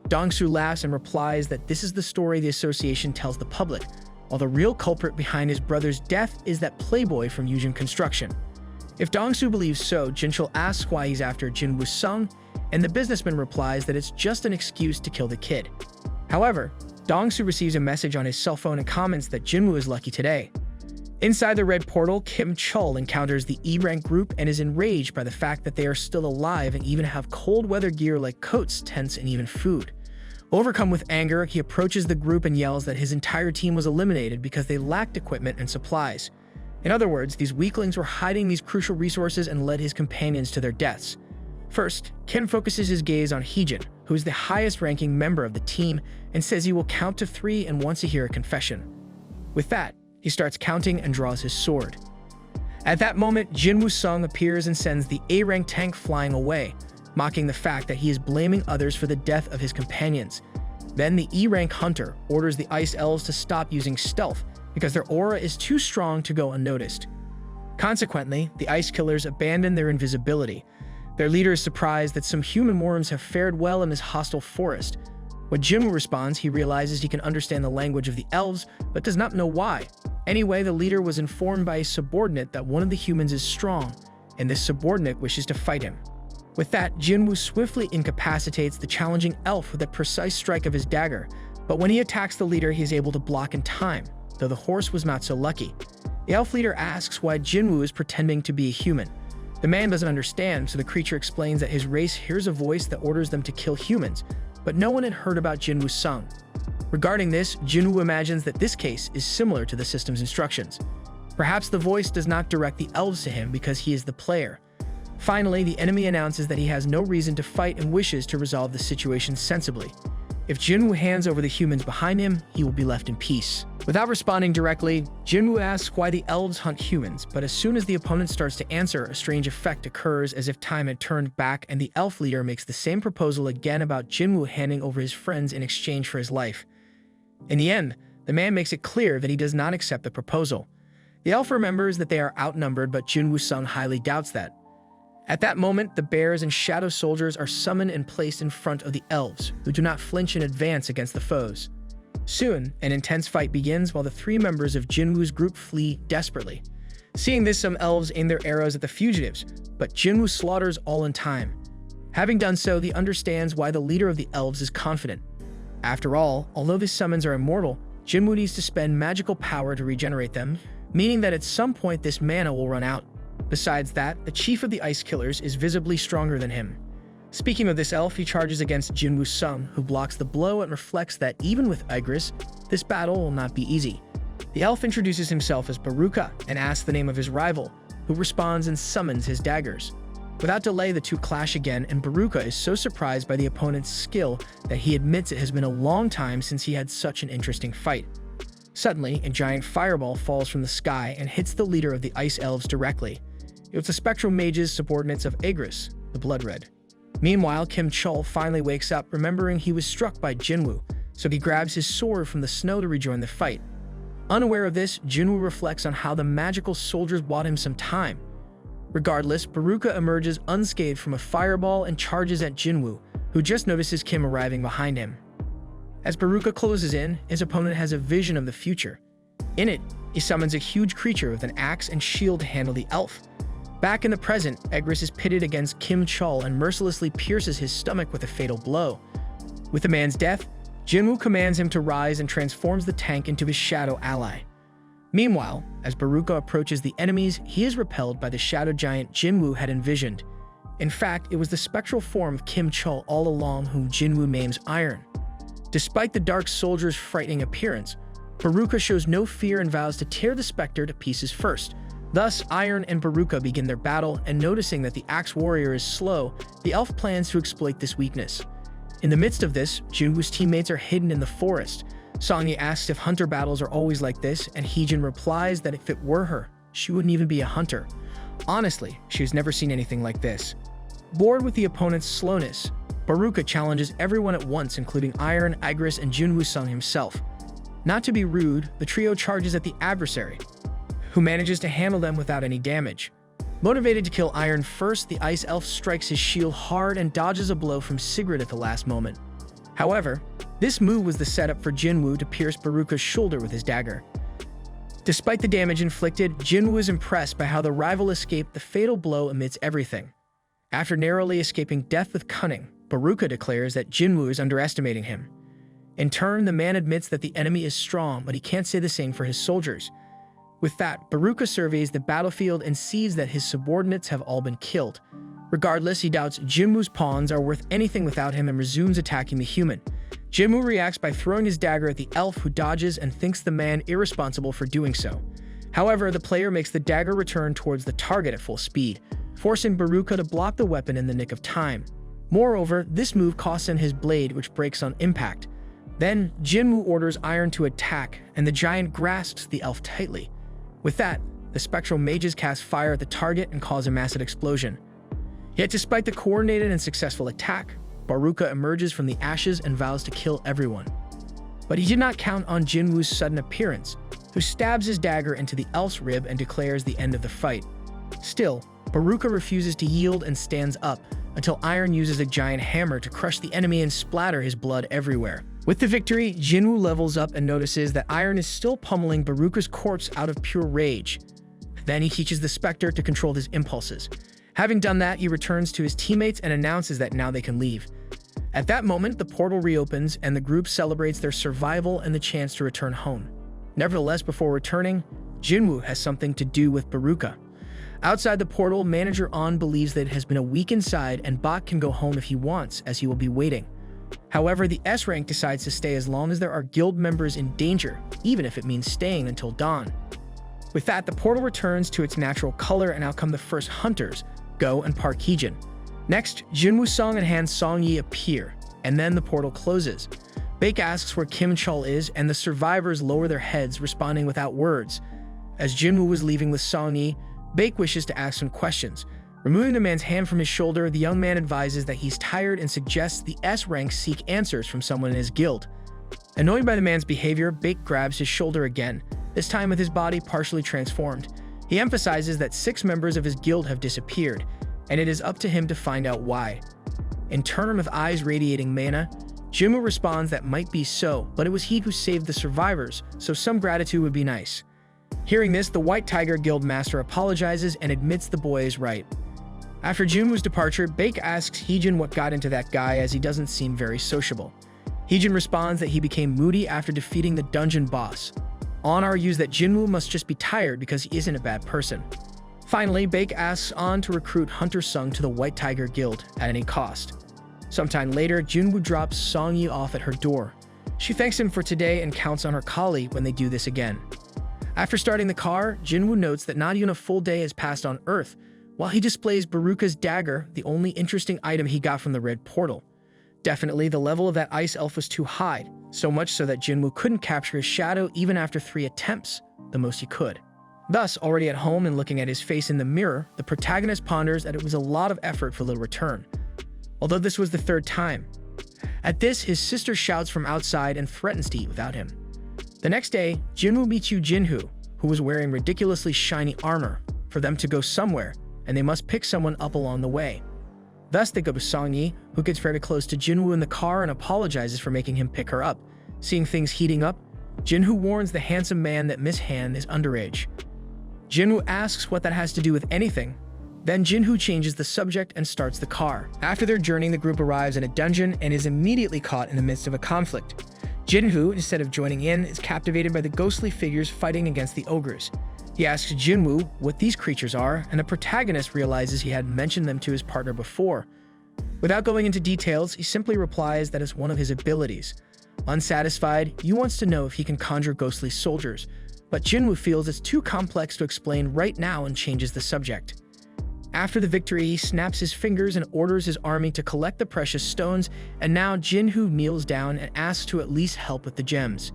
Dong-soo laughs and replies that this is the story the association tells the public, while the real culprit behind his brother's death is that playboy from Yujin Construction. If Dong-soo believes so, Jinchul asks why he's after Jinwoo Sung, and the businessman replies that it's just an excuse to kill the kid. However, Dong-soo receives a message on his cell phone and comments that Jinwoo is lucky today. Inside the red portal, Kim Chul encounters the E-rank group and is enraged by the fact that they are still alive and even have cold weather gear like coats, tents, and even food. Overcome with anger, he approaches the group and yells that his entire team was eliminated because they lacked equipment and supplies. In other words, these weaklings were hiding these crucial resources and led his companions to their deaths. First, Kim focuses his gaze on Heejin, who is the highest-ranking member of the team, and says he will count to 3 and wants to hear a confession. With that, he starts counting and draws his sword. At that moment, Jinwoo Sung appears and sends the A-rank tank flying away, mocking the fact that he is blaming others for the death of his companions. Then the E-rank hunter orders the Ice Elves to stop using stealth because their aura is too strong to go unnoticed. Consequently, the Ice Killers abandon their invisibility. Their leader is surprised that some human worms have fared well in this hostile forest. When Jinwoo responds, he realizes he can understand the language of the elves, but does not know why. Anyway, the leader was informed by a subordinate that one of the humans is strong, and this subordinate wishes to fight him. With that, Jinwoo swiftly incapacitates the challenging elf with a precise strike of his dagger, but when he attacks the leader, he is able to block in time, though the horse was not so lucky. The elf leader asks why Jinwoo is pretending to be a human. The man doesn't understand, so the creature explains that his race hears a voice that orders them to kill humans, but no one had heard about Jinwoo's song. Regarding this, Jinwoo imagines that this case is similar to the system's instructions. Perhaps the voice does not direct the elves to him because he is the player. Finally, the enemy announces that he has no reason to fight and wishes to resolve the situation sensibly. If Jinwoo hands over the humans behind him, he will be left in peace. Without responding directly, Jinwoo asks why the elves hunt humans, but as soon as the opponent starts to answer, a strange effect occurs as if time had turned back, and the elf leader makes the same proposal again about Jinwoo handing over his friends in exchange for his life. In the end, the man makes it clear that he does not accept the proposal. The elf remembers that they are outnumbered, but Jinwoo-sung highly doubts that. At that moment, the bears and shadow soldiers are summoned and placed in front of the elves, who do not flinch in advance against the foes. Soon, an intense fight begins while the three members of Jinwoo's group flee desperately. Seeing this, some elves aim their arrows at the fugitives, but Jinwoo slaughters all in time. Having done so, he understands why the leader of the elves is confident. After all, although the summons are immortal, Jinwoo needs to spend magical power to regenerate them, meaning that at some point this mana will run out. Besides that, the chief of the Ice Killers is visibly stronger than him. Speaking of this elf, he charges against Jinwoo-sung, who blocks the blow and reflects that even with Igris, this battle will not be easy. The elf introduces himself as Baruka and asks the name of his rival, who responds and summons his daggers. Without delay, the two clash again, and Baruka is so surprised by the opponent's skill that he admits it has been a long time since he had such an interesting fight. Suddenly, a giant fireball falls from the sky and hits the leader of the Ice Elves directly. It was the spectral mages subordinates of Igris, the Blood Red. Meanwhile, Kim Chul finally wakes up, remembering he was struck by Jinwoo, so he grabs his sword from the snow to rejoin the fight. Unaware of this, Jinwoo reflects on how the magical soldiers bought him some time. Regardless, Baruka emerges unscathed from a fireball and charges at Jinwoo, who just notices Kim arriving behind him. As Baruka closes in, his opponent has a vision of the future. In it, he summons a huge creature with an axe and shield to handle the elf. Back in the present, Igris is pitted against Kim Chul and mercilessly pierces his stomach with a fatal blow. With the man's death, Jinwoo commands him to rise and transforms the tank into his shadow ally. Meanwhile, as Baruka approaches the enemies, he is repelled by the shadow giant Jinwoo had envisioned. In fact, it was the spectral form of Kim Chul all along whom Jinwoo names Iron. Despite the dark soldier's frightening appearance, Baruka shows no fear and vows to tear the specter to pieces first. Thus, Iron and Baruka begin their battle, and noticing that the axe warrior is slow, the elf plans to exploit this weakness. In the midst of this, Jinwoo's teammates are hidden in the forest. Songyee asks if hunter battles are always like this, and Heejin replies that if it were her, she wouldn't even be a hunter. Honestly, she has never seen anything like this. Bored with the opponent's slowness, Baruka challenges everyone at once, including Iron, Igris, and Jinwoo-sung himself. Not to be rude, the trio charges at the adversary, who manages to handle them without any damage. Motivated to kill Iron first, the Ice Elf strikes his shield hard and dodges a blow from Sigrid at the last moment. However, this move was the setup for Jinwoo to pierce Baruka's shoulder with his dagger. Despite the damage inflicted, Jinwoo is impressed by how the rival escaped the fatal blow amidst everything. After narrowly escaping death with cunning, Baruka declares that Jinwoo is underestimating him. In turn, the man admits that the enemy is strong, but he can't say the same for his soldiers. With that, Baruka surveys the battlefield and sees that his subordinates have all been killed. Regardless, he doubts Jinwoo's pawns are worth anything without him and resumes attacking the human. Jinwoo reacts by throwing his dagger at the elf, who dodges and thinks the man irresponsible for doing so. However, the player makes the dagger return towards the target at full speed, forcing Baruka to block the weapon in the nick of time. Moreover, this move costs him his blade, which breaks on impact. Then, Jinwoo orders Iron to attack, and the giant grasps the elf tightly. With that, the spectral mages cast fire at the target and cause a massive explosion. Yet despite the coordinated and successful attack, Baruka emerges from the ashes and vows to kill everyone. But he did not count on Jinwoo's sudden appearance, who stabs his dagger into the elf's rib and declares the end of the fight. Still, Baruka refuses to yield and stands up, until Iron uses a giant hammer to crush the enemy and splatter his blood everywhere. With the victory, Jinwoo levels up and notices that Iron is still pummeling Baruka's corpse out of pure rage. Then he teaches the Spectre to control his impulses. Having done that, he returns to his teammates and announces that now they can leave. At that moment, the portal reopens and the group celebrates their survival and the chance to return home. Nevertheless, before returning, Jinwoo has something to do with Baruka. Outside the portal, manager An believes that it has been a week inside and Bak can go home if he wants, as he will be waiting. However, the S rank decides to stay as long as there are guild members in danger, even if it means staying until dawn. With that, the portal returns to its natural color and out come the first hunters, Go and Park Heejin. Next, Jinwoo Sung and Han Song-yi appear, and then the portal closes. Baek asks where Kim Chul is, and the survivors lower their heads, responding without words. As Jinwoo was leaving with Song-yi, Baek wishes to ask some questions. Removing the man's hand from his shoulder, the young man advises that he's tired and suggests the S rank seek answers from someone in his guild. Annoyed by the man's behavior, Baek grabs his shoulder again, this time with his body partially transformed. He emphasizes that 6 members of his guild have disappeared, and it is up to him to find out why. In turn, with eyes radiating mana, Jinwoo responds that might be so, but it was he who saved the survivors, so some gratitude would be nice. Hearing this, the White Tiger Guild Master apologizes and admits the boy is right. After Jinwoo's departure, Baek asks Heejin what got into that guy as he doesn't seem very sociable. Heejin responds that he became moody after defeating the dungeon boss. An argues that Jinwoo must just be tired because he isn't a bad person. Finally, Baek asks An to recruit Hunter Sung to the White Tiger Guild at any cost. Sometime later, Jinwoo drops Song-yi off at her door. She thanks him for today and counts on her colleague when they do this again. After starting the car, Jinwoo notes that not even a full day has passed on Earth, while he displays Baruka's dagger, the only interesting item he got from the red portal. Definitely, the level of that ice elf was too high, so much so that Jinwoo couldn't capture his shadow even after 3 attempts, the most he could. Thus, already at home and looking at his face in the mirror, the protagonist ponders that it was a lot of effort for little return. Although this was the 3rd time. At this, his sister shouts from outside and threatens to eat without him. The next day, Jinwoo meets Yoo Jinhoo, who was wearing ridiculously shiny armor, for them to go somewhere, and they must pick someone up along the way. Thus, they go to Song-yi, who gets very close to Jinwoo in the car and apologizes for making him pick her up. Seeing things heating up, Jinhoo warns the handsome man that Miss Han is underage. Jinwoo asks what that has to do with anything. Then Jinhoo changes the subject and starts the car. After their journey, the group arrives in a dungeon and is immediately caught in the midst of a conflict. Jinhoo, instead of joining in, is captivated by the ghostly figures fighting against the ogres. He asks Jinwoo what these creatures are, and the protagonist realizes he had mentioned them to his partner before. Without going into details, he simply replies that it's one of his abilities. Unsatisfied, Yu wants to know if he can conjure ghostly soldiers, but Jinwoo feels it's too complex to explain right now and changes the subject. After the victory, he snaps his fingers and orders his army to collect the precious stones, and now Jinhoo kneels down and asks to at least help with the gems.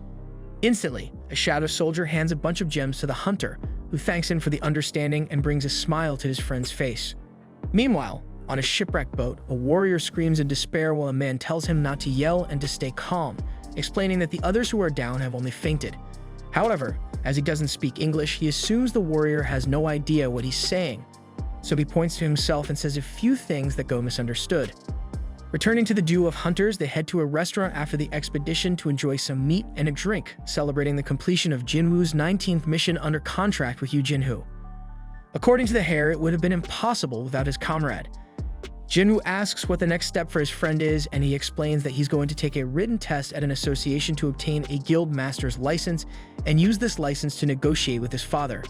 Instantly, a shadow soldier hands a bunch of gems to the hunter, who thanks him for the understanding and brings a smile to his friend's face. Meanwhile, on a shipwrecked boat, a warrior screams in despair while a man tells him not to yell and to stay calm, explaining that the others who are down have only fainted. However, as he doesn't speak English, he assumes the warrior has no idea what he's saying, so he points to himself and says a few things that go misunderstood. Returning to the duo of hunters, they head to a restaurant after the expedition to enjoy some meat and a drink, celebrating the completion of Jinwoo's 19th mission under contract with Yoo Jinhoo. According to the hare, it would have been impossible without his comrade. Jinwoo asks what the next step for his friend is, and he explains that he's going to take a written test at an association to obtain a guild master's license and use this license to negotiate with his father.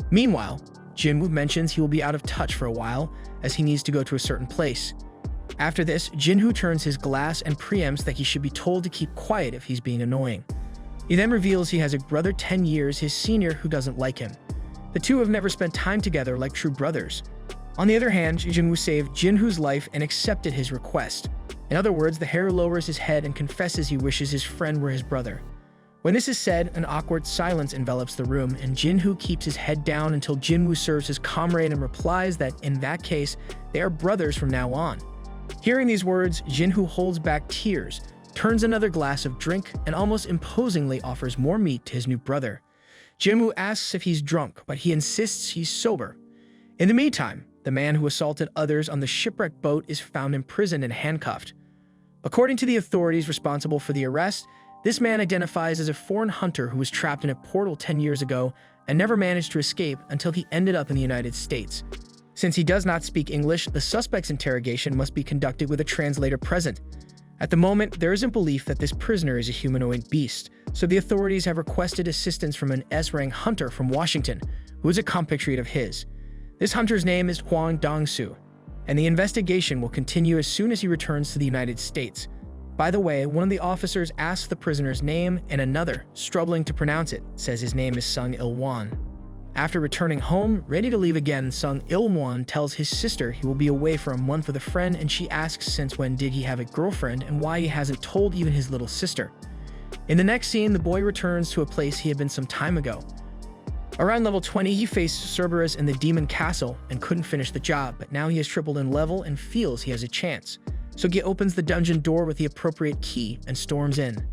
Meanwhile, Jinwoo mentions he will be out of touch for a while, as he needs to go to a certain place. After this, Jinhoo turns his glass and preempts that he should be told to keep quiet if he's being annoying. He then reveals he has a brother 10 years his senior who doesn't like him. The two have never spent time together like true brothers. On the other hand, Jinwoo saved Jinhoo's life and accepted his request. In other words, the hare lowers his head and confesses he wishes his friend were his brother. When this is said, an awkward silence envelops the room, and Jinhoo keeps his head down until Jinwoo serves his comrade and replies that, in that case, they are brothers from now on. Hearing these words, Jinhoo holds back tears, turns another glass of drink, and almost imposingly offers more meat to his new brother. Jinwoo asks if he's drunk, but he insists he's sober. In the meantime, the man who assaulted others on the shipwrecked boat is found imprisoned and handcuffed. According to the authorities responsible for the arrest, this man identifies as a foreign hunter who was trapped in a portal 10 years ago and never managed to escape until he ended up in the United States. Since he does not speak English, the suspect's interrogation must be conducted with a translator present. At the moment, there isn't belief that this prisoner is a humanoid beast, so the authorities have requested assistance from an S-rank hunter from Washington, who is a compatriot of his. This hunter's name is Huang Dongsu, and the investigation will continue as soon as he returns to the United States. By the way, one of the officers asks the prisoner's name, and another, struggling to pronounce it, says his name is Sung Il-wan. After returning home, ready to leave again, Sung Il-wan tells his sister he will be away for a month with a friend, and she asks since when did he have a girlfriend and why he hasn't told even his little sister. In the next scene, the boy returns to a place he had been some time ago. Around level 20, he faced Cerberus in the Demon Castle and couldn't finish the job, but now he has tripled in level and feels he has a chance. So he opens the dungeon door with the appropriate key and storms in.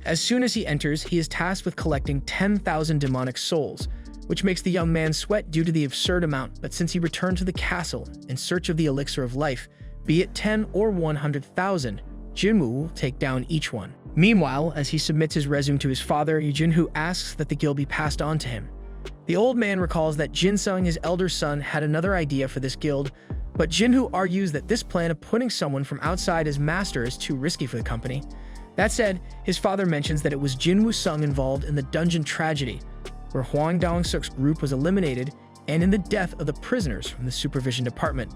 As soon as he enters, he is tasked with collecting 10,000 demonic souls, which makes the young man sweat due to the absurd amount, but since he returned to the castle in search of the elixir of life, be it 10 or 100,000, Jinwoo will take down each one. Meanwhile, as he submits his resume to his father, Jinwoo asks that the guild be passed on to him. The old man recalls that Jinsung, his elder son, had another idea for this guild, but Jinwoo argues that this plan of putting someone from outside as master is too risky for the company. That said, his father mentions that it was Jinwoo Sung involved in the dungeon tragedy, where Huang Dong-suk's group was eliminated, and in the death of the prisoners from the supervision department.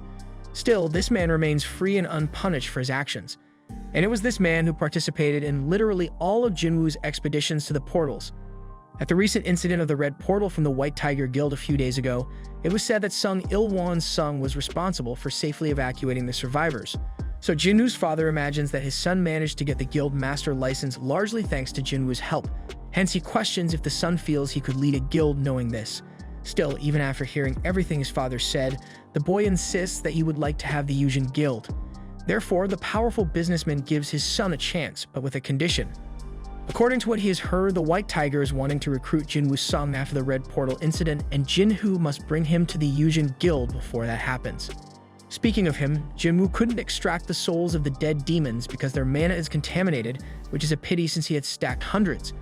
Still, this man remains free and unpunished for his actions. And it was this man who participated in literally all of Jinwoo's expeditions to the portals. At the recent incident of the Red Portal from the White Tiger Guild a few days ago, it was said that Sung Il-wan Sung was responsible for safely evacuating the survivors. So Jinwoo's father imagines that his son managed to get the guild master license largely thanks to Jinwoo's help. Hence, he questions if the son feels he could lead a guild knowing this. Still, even after hearing everything his father said, the boy insists that he would like to have the Yujin Guild. Therefore, the powerful businessman gives his son a chance, but with a condition. According to what he has heard, the White Tiger is wanting to recruit Jinwoo Sung after the Red Portal incident, and Jinwoo must bring him to the Yujin Guild before that happens. Speaking of him, Jinwoo couldn't extract the souls of the dead demons because their mana is contaminated, which is a pity since he had stacked hundreds.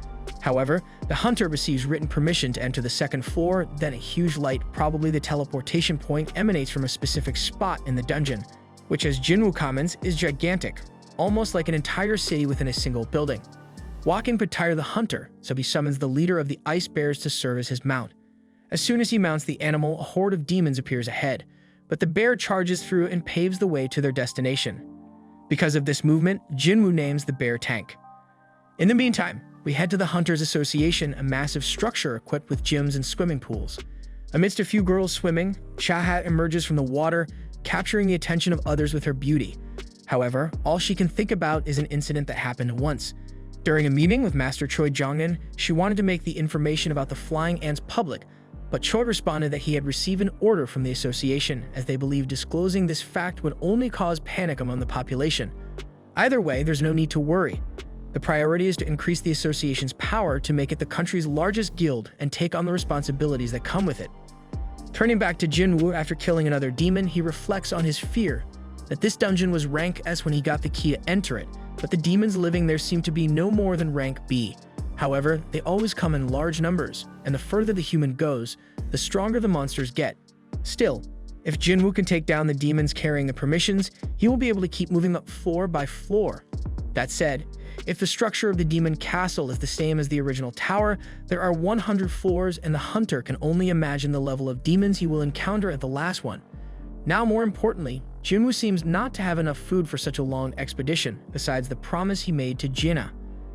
However, the hunter receives written permission to enter the second floor, then a huge light, probably the teleportation point, emanates from a specific spot in the dungeon, which, as Jinwoo comments, is gigantic, almost like an entire city within a single building. Walking could tire the hunter, so he summons the leader of the ice bears to serve as his mount. As soon as he mounts the animal, a horde of demons appears ahead, but the bear charges through and paves the way to their destination. Because of this movement, Jinwoo names the bear Tank. In the meantime, we head to the Hunters Association, a massive structure equipped with gyms and swimming pools. Amidst a few girls swimming, Chahat emerges from the water, capturing the attention of others with her beauty. However, all she can think about is an incident that happened once. During a meeting with Master Choi Jongin, she wanted to make the information about the flying ants public, but Choi responded that he had received an order from the association, as they believed disclosing this fact would only cause panic among the population. Either way, there's no need to worry. The priority is to increase the association's power to make it the country's largest guild and take on the responsibilities that come with it. Turning back to Jinwoo after killing another demon, he reflects on his fear that this dungeon was rank S when he got the key to enter it, but the demons living there seem to be no more than rank B. However, they always come in large numbers, and the further the human goes, the stronger the monsters get. Still, if Jinwoo can take down the demons carrying the permissions, he will be able to keep moving up floor by floor. That said, if the structure of the demon castle is the same as the original tower, there are 100 floors, and the hunter can only imagine the level of demons he will encounter at the last one. Now, more importantly, Jinwoo seems not to have enough food for such a long expedition, besides the promise he made to Jinna.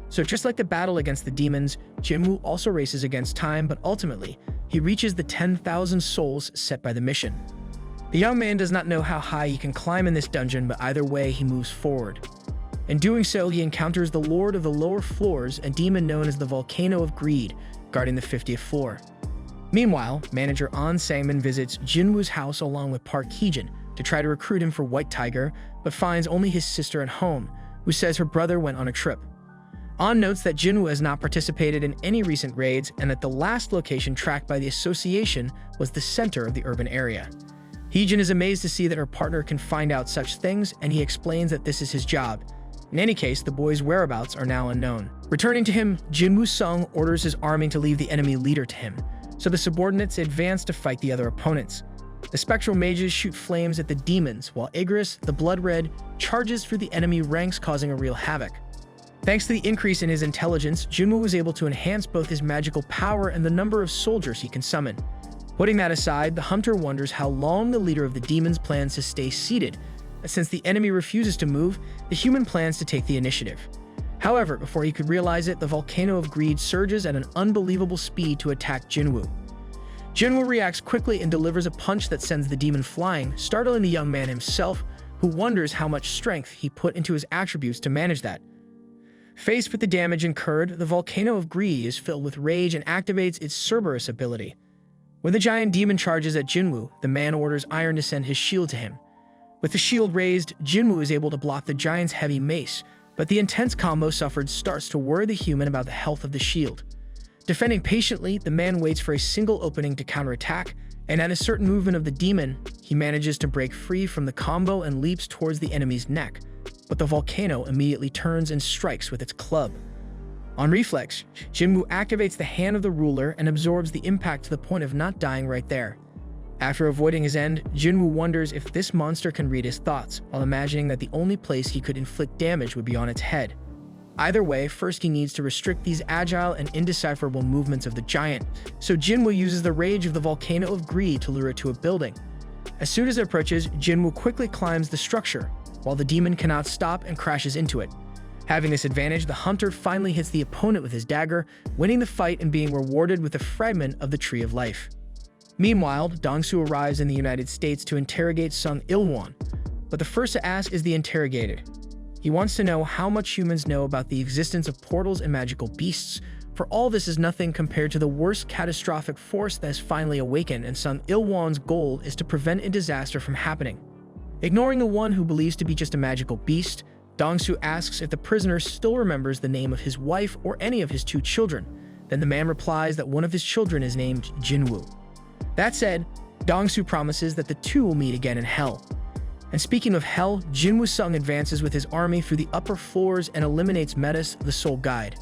So just like the battle against the demons, Jinwoo also races against time, but ultimately, he reaches the 10,000 souls set by the mission. The young man does not know how high he can climb in this dungeon, but either way, he moves forward. In doing so, he encounters the Lord of the Lower Floors, a demon known as the Volcano of Greed, guarding the 50th floor. Meanwhile, manager An Sangmin visits Jinwoo's house along with Park Heejin to try to recruit him for White Tiger, but finds only his sister at home, who says her brother went on a trip. An notes that Jinwoo has not participated in any recent raids and that the last location tracked by the association was the center of the urban area. Heejin is amazed to see that her partner can find out such things, and he explains that this is his job. In any case, the boy's whereabouts are now unknown. Returning to him, Jinwoo Sung orders his army to leave the enemy leader to him, so the subordinates advance to fight the other opponents. The spectral mages shoot flames at the demons, while Igris, the Blood Red, charges through the enemy ranks, causing a real havoc. Thanks to the increase in his intelligence, Junwoo was able to enhance both his magical power and the number of soldiers he can summon. Putting that aside, the hunter wonders how long the leader of the demons plans to stay seated. Since the enemy refuses to move, the human plans to take the initiative. However, before he could realize it, the volcano of greed surges at an unbelievable speed to attack Junwoo. Junwoo reacts quickly and delivers a punch that sends the demon flying, startling the young man himself, who wonders how much strength he put into his attributes to manage that. Faced with the damage incurred, the volcano of greed is filled with rage and activates its Cerberus ability. When the giant demon charges at Junwoo, the man orders Iron to send his shield to him. With the shield raised, Junwoo is able to block the giant's heavy mace, but the intense combo suffered starts to worry the human about the health of the shield. Defending patiently, the man waits for a single opening to counterattack, and at a certain movement of the demon, he manages to break free from the combo and leaps towards the enemy's neck, but the volcano immediately turns and strikes with its club. On reflex, Junwoo activates the hand of the ruler and absorbs the impact to the point of not dying right there. After avoiding his end, Junwoo wonders if this monster can read his thoughts, while imagining that the only place he could inflict damage would be on its head. Either way, first he needs to restrict these agile and indecipherable movements of the giant, so Junwoo uses the rage of the volcano of greed to lure it to a building. As soon as it approaches, Junwoo quickly climbs the structure, while the demon cannot stop and crashes into it. Having this advantage, the hunter finally hits the opponent with his dagger, winning the fight and being rewarded with a fragment of the Tree of Life. Meanwhile, Dong-soo arrives in the United States to interrogate Sung Il-won, but the first to ask is the interrogated. He wants to know how much humans know about the existence of portals and magical beasts, for all this is nothing compared to the worst catastrophic force that has finally awakened, and Sung Il-won's goal is to prevent a disaster from happening. Ignoring the one who believes to be just a magical beast, Dong-soo asks if the prisoner still remembers the name of his wife or any of his 2 children. Then the man replies that one of his children is named Jinwoo. That said, Dong-soo promises that the 2 will meet again in hell. And speaking of hell, Jinwoo Sung advances with his army through the upper floors and eliminates Metis, the sole guide.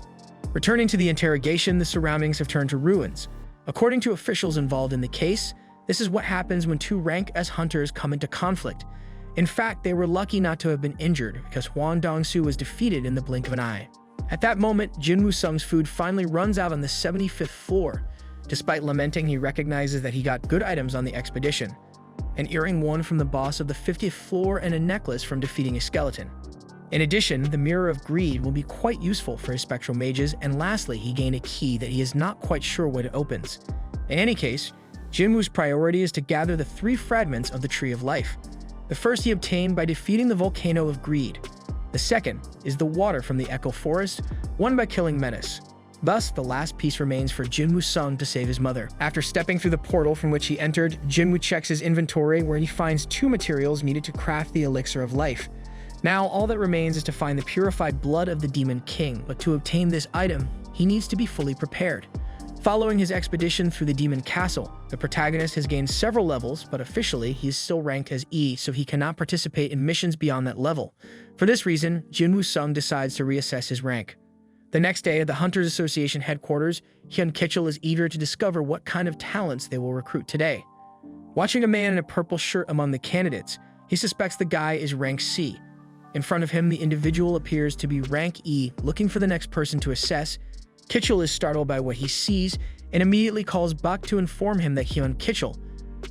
Returning to the interrogation, the surroundings have turned to ruins. According to officials involved in the case, this is what happens when 2 rank S hunters come into conflict. In fact, they were lucky not to have been injured because Hwang Dong-soo was defeated in the blink of an eye. At that moment, Jinwoo Sung's food finally runs out on the 75th floor. Despite lamenting, he recognizes that he got good items on the expedition. An earring won from the boss of the 50th floor and a necklace from defeating a skeleton. In addition, the Mirror of Greed will be quite useful for his spectral mages, and lastly, he gained a key that he is not quite sure what it opens. In any case, Jinwoo's priority is to gather the 3 fragments of the Tree of Life. The first he obtained by defeating the Volcano of Greed. The second is the water from the Echo Forest, won by killing Metis. Thus, the last piece remains for Jinwoo Sung to save his mother. After stepping through the portal from which he entered, Jinwoo checks his inventory where he finds 2 materials needed to craft the Elixir of Life. Now, all that remains is to find the purified blood of the Demon King, but to obtain this item, he needs to be fully prepared. Following his expedition through the Demon Castle, the protagonist has gained several levels, but officially he is still ranked as E, so he cannot participate in missions beyond that level. For this reason, Jinwoo Sung decides to reassess his rank. The next day at the Hunters Association headquarters, Hyun Kitchell is eager to discover what kind of talents they will recruit today. Watching a man in a purple shirt among the candidates, he suspects the guy is rank C. In front of him, the individual appears to be rank E, looking for the next person to assess. Kitchell is startled by what he sees and immediately calls Bak to inform him that Hyun Kitchell,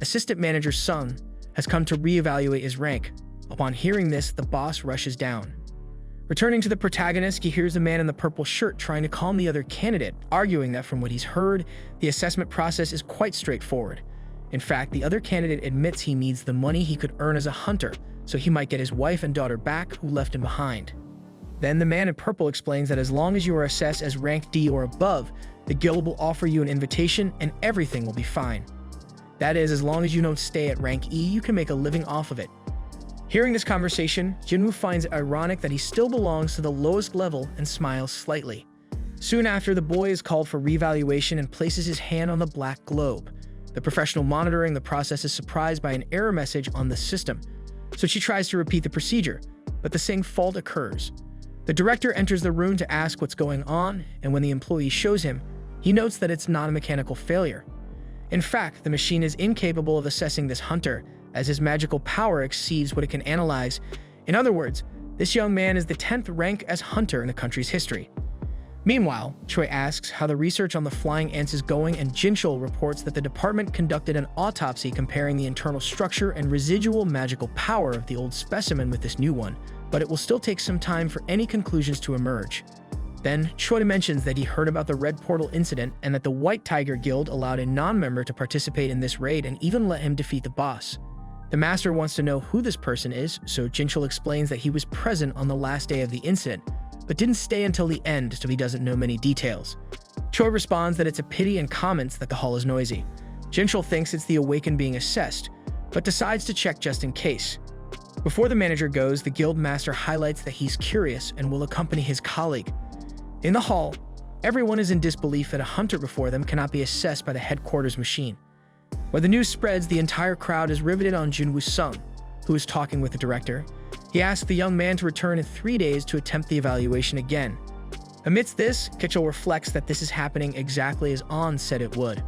assistant manager Sung, has come to reevaluate his rank. Upon hearing this, the boss rushes down. Returning to the protagonist, he hears the man in the purple shirt trying to calm the other candidate, arguing that from what he's heard, the assessment process is quite straightforward. In fact, the other candidate admits he needs the money he could earn as a hunter, so he might get his wife and daughter back who left him behind. Then the man in purple explains that as long as you are assessed as rank D or above, the guild will offer you an invitation and everything will be fine. That is, as long as you don't stay at rank E, you can make a living off of it. Hearing this conversation, Jinwoo finds it ironic that he still belongs to the lowest level and smiles slightly. Soon after, the boy is called for reevaluation and places his hand on the black globe. The professional monitoring the process is surprised by an error message on the system, so she tries to repeat the procedure, but the same fault occurs. The director enters the room to ask what's going on, and when the employee shows him, he notes that it's not a mechanical failure. In fact, the machine is incapable of assessing this hunter, as his magical power exceeds what it can analyze. In other words, this young man is the 10th rank as hunter in the country's history. Meanwhile, Choi asks how the research on the flying ants is going, and Jinchul reports that the department conducted an autopsy comparing the internal structure and residual magical power of the old specimen with this new one, but it will still take some time for any conclusions to emerge. Then, Choi mentions that he heard about the Red Portal incident and that the White Tiger Guild allowed a non-member to participate in this raid and even let him defeat the boss. The master wants to know who this person is, so Jinchul explains that he was present on the last day of the incident, but didn't stay until the end, so he doesn't know many details. Choi responds that it's a pity and comments that the hall is noisy. Jinchul thinks it's the Awakened being assessed, but decides to check just in case. Before the manager goes, the guild master highlights that he's curious and will accompany his colleague. In the hall, everyone is in disbelief that a hunter before them cannot be assessed by the headquarters machine. When the news spreads, the entire crowd is riveted on Junwoo Sung, who is talking with the director. He asks the young man to return in 3 days to attempt the evaluation again. Amidst this, Kitchell reflects that this is happening exactly as An said it would.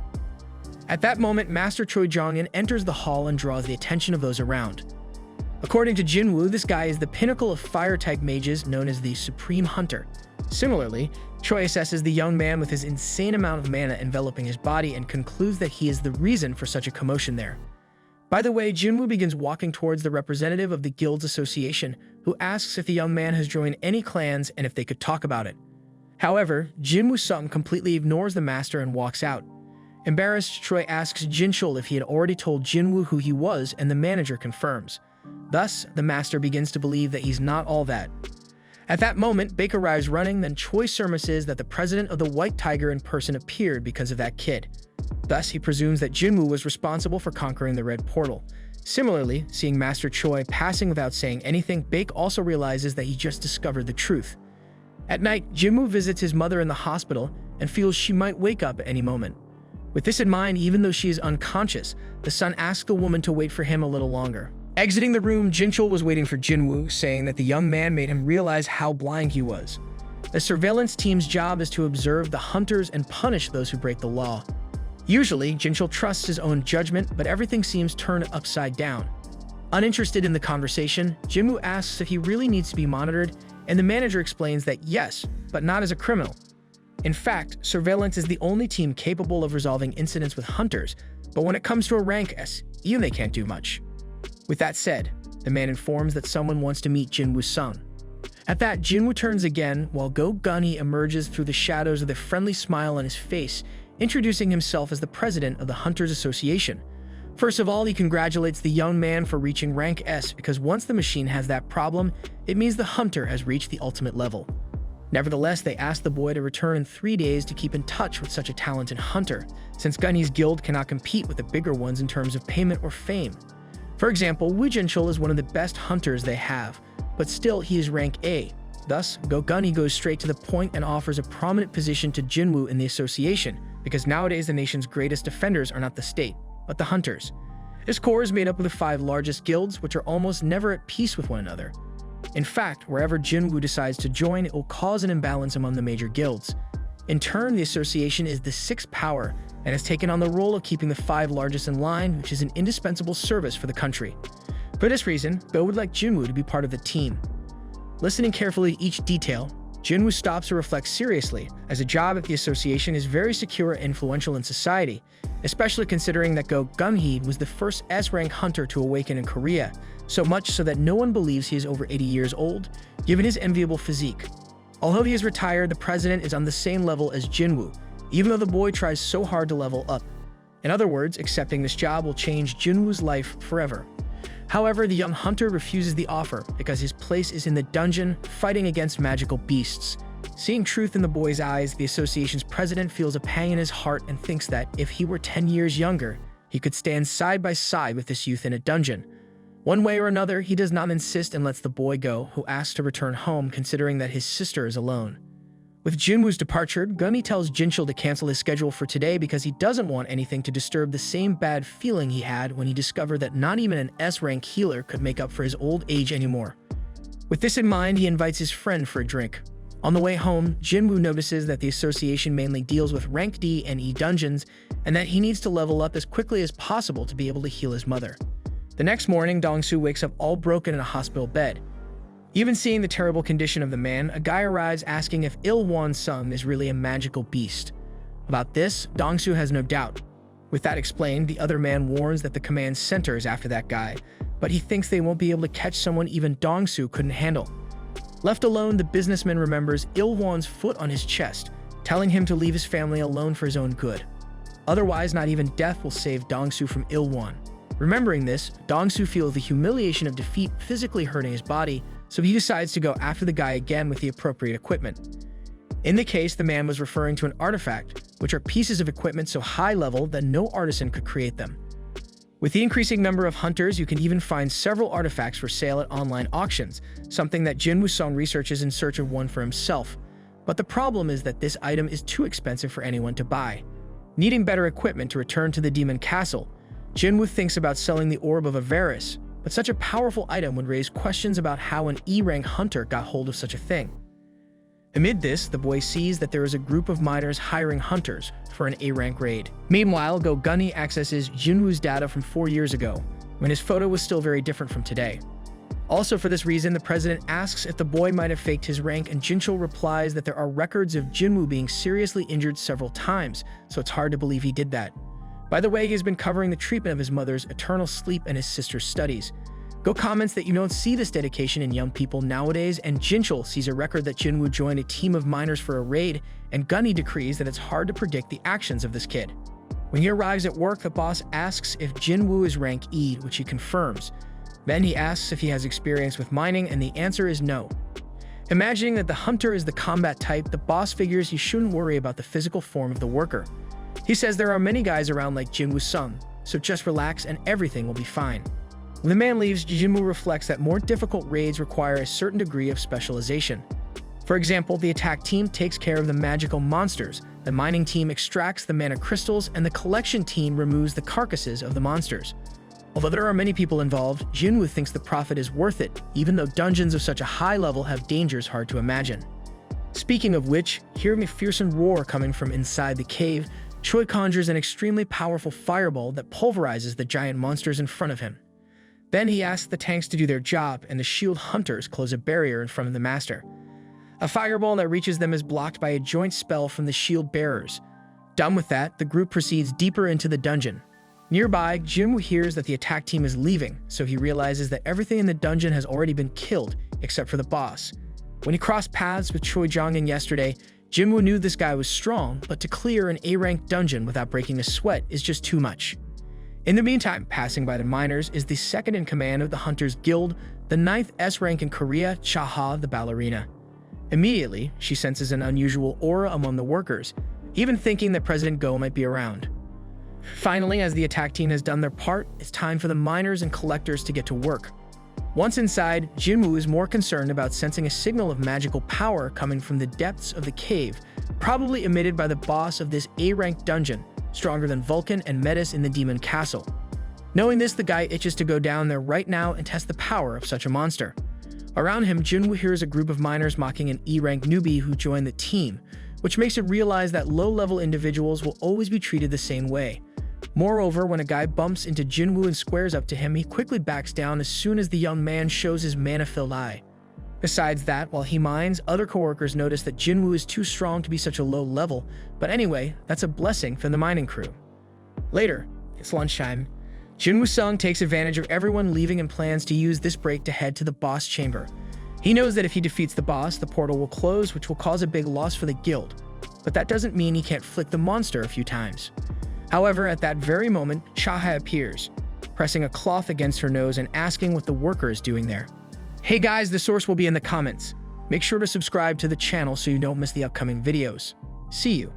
At that moment, Master Choi Jong-in enters the hall and draws the attention of those around. According to Jinwoo, this guy is the pinnacle of fire-type mages known as the Supreme Hunter. Similarly, Choi assesses the young man with his insane amount of mana enveloping his body and concludes that he is the reason for such a commotion there. By the way, Jinwoo begins walking towards the representative of the guild's association, who asks if the young man has joined any clans and if they could talk about it. However, Jinwoo Sung completely ignores the master and walks out. Embarrassed, Choi asks Jinchul if he had already told Jinwoo who he was, and the manager confirms. Thus, the master begins to believe that he's not all that. At that moment, Baek arrives running, then Choi surmises that the president of the White Tiger in person appeared because of that kid. Thus, he presumes that Jinwoo was responsible for conquering the Red Portal. Similarly, seeing Master Choi passing without saying anything, Baek also realizes that he just discovered the truth. At night, Jinwoo visits his mother in the hospital and feels she might wake up at any moment. With this in mind, even though she is unconscious, the son asks the woman to wait for him a little longer. Exiting the room, Jinchul was waiting for Jinwoo, saying that the young man made him realize how blind he was. The surveillance team's job is to observe the hunters and punish those who break the law. Usually, Jinchul trusts his own judgment, but everything seems turned upside down. Uninterested in the conversation, Jinwoo asks if he really needs to be monitored, and the manager explains that yes, but not as a criminal. In fact, surveillance is the only team capable of resolving incidents with hunters, but when it comes to a rank S, even they can't do much. With that said, the man informs that someone wants to meet Jinwoo Sung. At that, Jinwoo turns again, while Go Gunhee emerges through the shadows with a friendly smile on his face, introducing himself as the president of the Hunters Association. First of all, he congratulates the young man for reaching rank S, because once the machine has that problem, it means the hunter has reached the ultimate level. Nevertheless, they ask the boy to return in 3 days to keep in touch with such a talented hunter, since Gunhee's guild cannot compete with the bigger ones in terms of payment or fame. For example, Woo Jinchul is one of the best hunters they have, but still he is rank A. Thus, Go Gunhee goes straight to the point and offers a prominent position to Jinwoo in the association, because nowadays the nation's greatest defenders are not the state, but the hunters. This corps is made up of the 5 largest guilds, which are almost never at peace with one another. In fact, wherever Jinwoo decides to join, it will cause an imbalance among the major guilds. In turn, the association is the 6th power and has taken on the role of keeping the 5 largest in line, which is an indispensable service for the country. For this reason, Go would like Jinwoo to be part of the team. Listening carefully to each detail, Jinwoo stops to reflect seriously, as a job at the association is very secure and influential in society, especially considering that Go Gunhee was the first S-rank hunter to awaken in Korea, so much so that no one believes he is over 80 years old, given his enviable physique. Although he is retired, the president is on the same level as Jinwoo, even though the boy tries so hard to level up. In other words, accepting this job will change Jinwoo's life forever. However, the young hunter refuses the offer because his place is in the dungeon, fighting against magical beasts. Seeing truth in the boy's eyes, the association's president feels a pang in his heart and thinks that if he were 10 years younger, he could stand side by side with this youth in a dungeon. One way or another, he does not insist and lets the boy go, who asks to return home considering that his sister is alone. With Jinwoo's departure, Gunhee tells Jinchul to cancel his schedule for today because he doesn't want anything to disturb the same bad feeling he had when he discovered that not even an S-rank healer could make up for his old age anymore. With this in mind, he invites his friend for a drink. On the way home, Jinwoo notices that the association mainly deals with rank D and E dungeons, and that he needs to level up as quickly as possible to be able to heal his mother. The next morning, Dong-soo wakes up all broken in a hospital bed. Even seeing the terrible condition of the man, a guy arrives asking if Il-won-sung is really a magical beast. About this, Dong-soo has no doubt. With that explained, the other man warns that the command center is after that guy, but he thinks they won't be able to catch someone even Dong-soo couldn't handle. Left alone, the businessman remembers Il-won's foot on his chest, telling him to leave his family alone for his own good. Otherwise, not even death will save Dong-soo from Il-won. Remembering this, Dong-soo feels the humiliation of defeat physically hurting his body, so he decides to go after the guy again with the appropriate equipment. In the case, the man was referring to an artifact, which are pieces of equipment so high level that no artisan could create them. With the increasing number of hunters, you can even find several artifacts for sale at online auctions, something that Jinwoo-sung researches in search of one for himself. But the problem is that this item is too expensive for anyone to buy. Needing better equipment to return to the demon castle, Jinwoo thinks about selling the Orb of Avarice, but such a powerful item would raise questions about how an E-rank hunter got hold of such a thing. Amid this, the boy sees that there is a group of miners hiring hunters for an A-rank raid. Meanwhile, Go-gunny accesses Jinwoo's data from 4 years ago, when his photo was still very different from today. Also for this reason, the president asks if the boy might have faked his rank, and Jinchul replies that there are records of Jinwoo being seriously injured several times, so it's hard to believe he did that. By the way, he has been covering the treatment of his mother's eternal sleep and his sister's studies. Go comments that you don't see this dedication in young people nowadays, and Jinchul sees a record that Jinwoo joined a team of miners for a raid, and Gunny decrees that it's hard to predict the actions of this kid. When he arrives at work, the boss asks if Jinwoo is rank E, which he confirms. Then he asks if he has experience with mining, and the answer is no. Imagining that the hunter is the combat type, the boss figures he shouldn't worry about the physical form of the worker. He says there are many guys around like Jinwoo-sung, so just relax and everything will be fine. When the man leaves, Jinwoo reflects that more difficult raids require a certain degree of specialization. For example, the attack team takes care of the magical monsters, the mining team extracts the mana crystals, and the collection team removes the carcasses of the monsters. Although there are many people involved, Jinwoo thinks the profit is worth it, even though dungeons of such a high level have dangers hard to imagine. Speaking of which, hearing a fearsome roar coming from inside the cave, Choi conjures an extremely powerful fireball that pulverizes the giant monsters in front of him. Then he asks the tanks to do their job, and the shield hunters close a barrier in front of the master. A fireball that reaches them is blocked by a joint spell from the shield bearers. Done with that, the group proceeds deeper into the dungeon. Nearby, Jinwoo hears that the attack team is leaving, so he realizes that everything in the dungeon has already been killed, except for the boss. When he crossed paths with Choi Jong-in yesterday, Jinwoo knew this guy was strong, but to clear an A-rank dungeon without breaking a sweat is just too much. In the meantime, passing by the miners is the second in command of the Hunters Guild, the 9th S rank in Korea, Chaha the ballerina. Immediately, she senses an unusual aura among the workers, even thinking that President Go might be around. Finally, as the attack team has done their part, it's time for the miners and collectors to get to work. Once inside, Jinwoo is more concerned about sensing a signal of magical power coming from the depths of the cave, probably emitted by the boss of this A-rank dungeon, stronger than Vulcan and Metis in the Demon Castle. Knowing this, the guy itches to go down there right now and test the power of such a monster. Around him, Jinwoo hears a group of miners mocking an E-rank newbie who joined the team, which makes it realize that low-level individuals will always be treated the same way. Moreover, when a guy bumps into Jinwoo and squares up to him, he quickly backs down as soon as the young man shows his mana-filled eye. Besides that, while he mines, other coworkers notice that Jinwoo is too strong to be such a low level, but anyway, that's a blessing from the mining crew. Later, it's lunchtime. Jinwoo-sung takes advantage of everyone leaving and plans to use this break to head to the boss chamber. He knows that if he defeats the boss, the portal will close, which will cause a big loss for the guild. But that doesn't mean he can't flick the monster a few times. However, at that very moment, Chaha appears, pressing a cloth against her nose and asking what the worker is doing there. Hey guys, the source will be in the comments. Make sure to subscribe to the channel so you don't miss the upcoming videos. See you.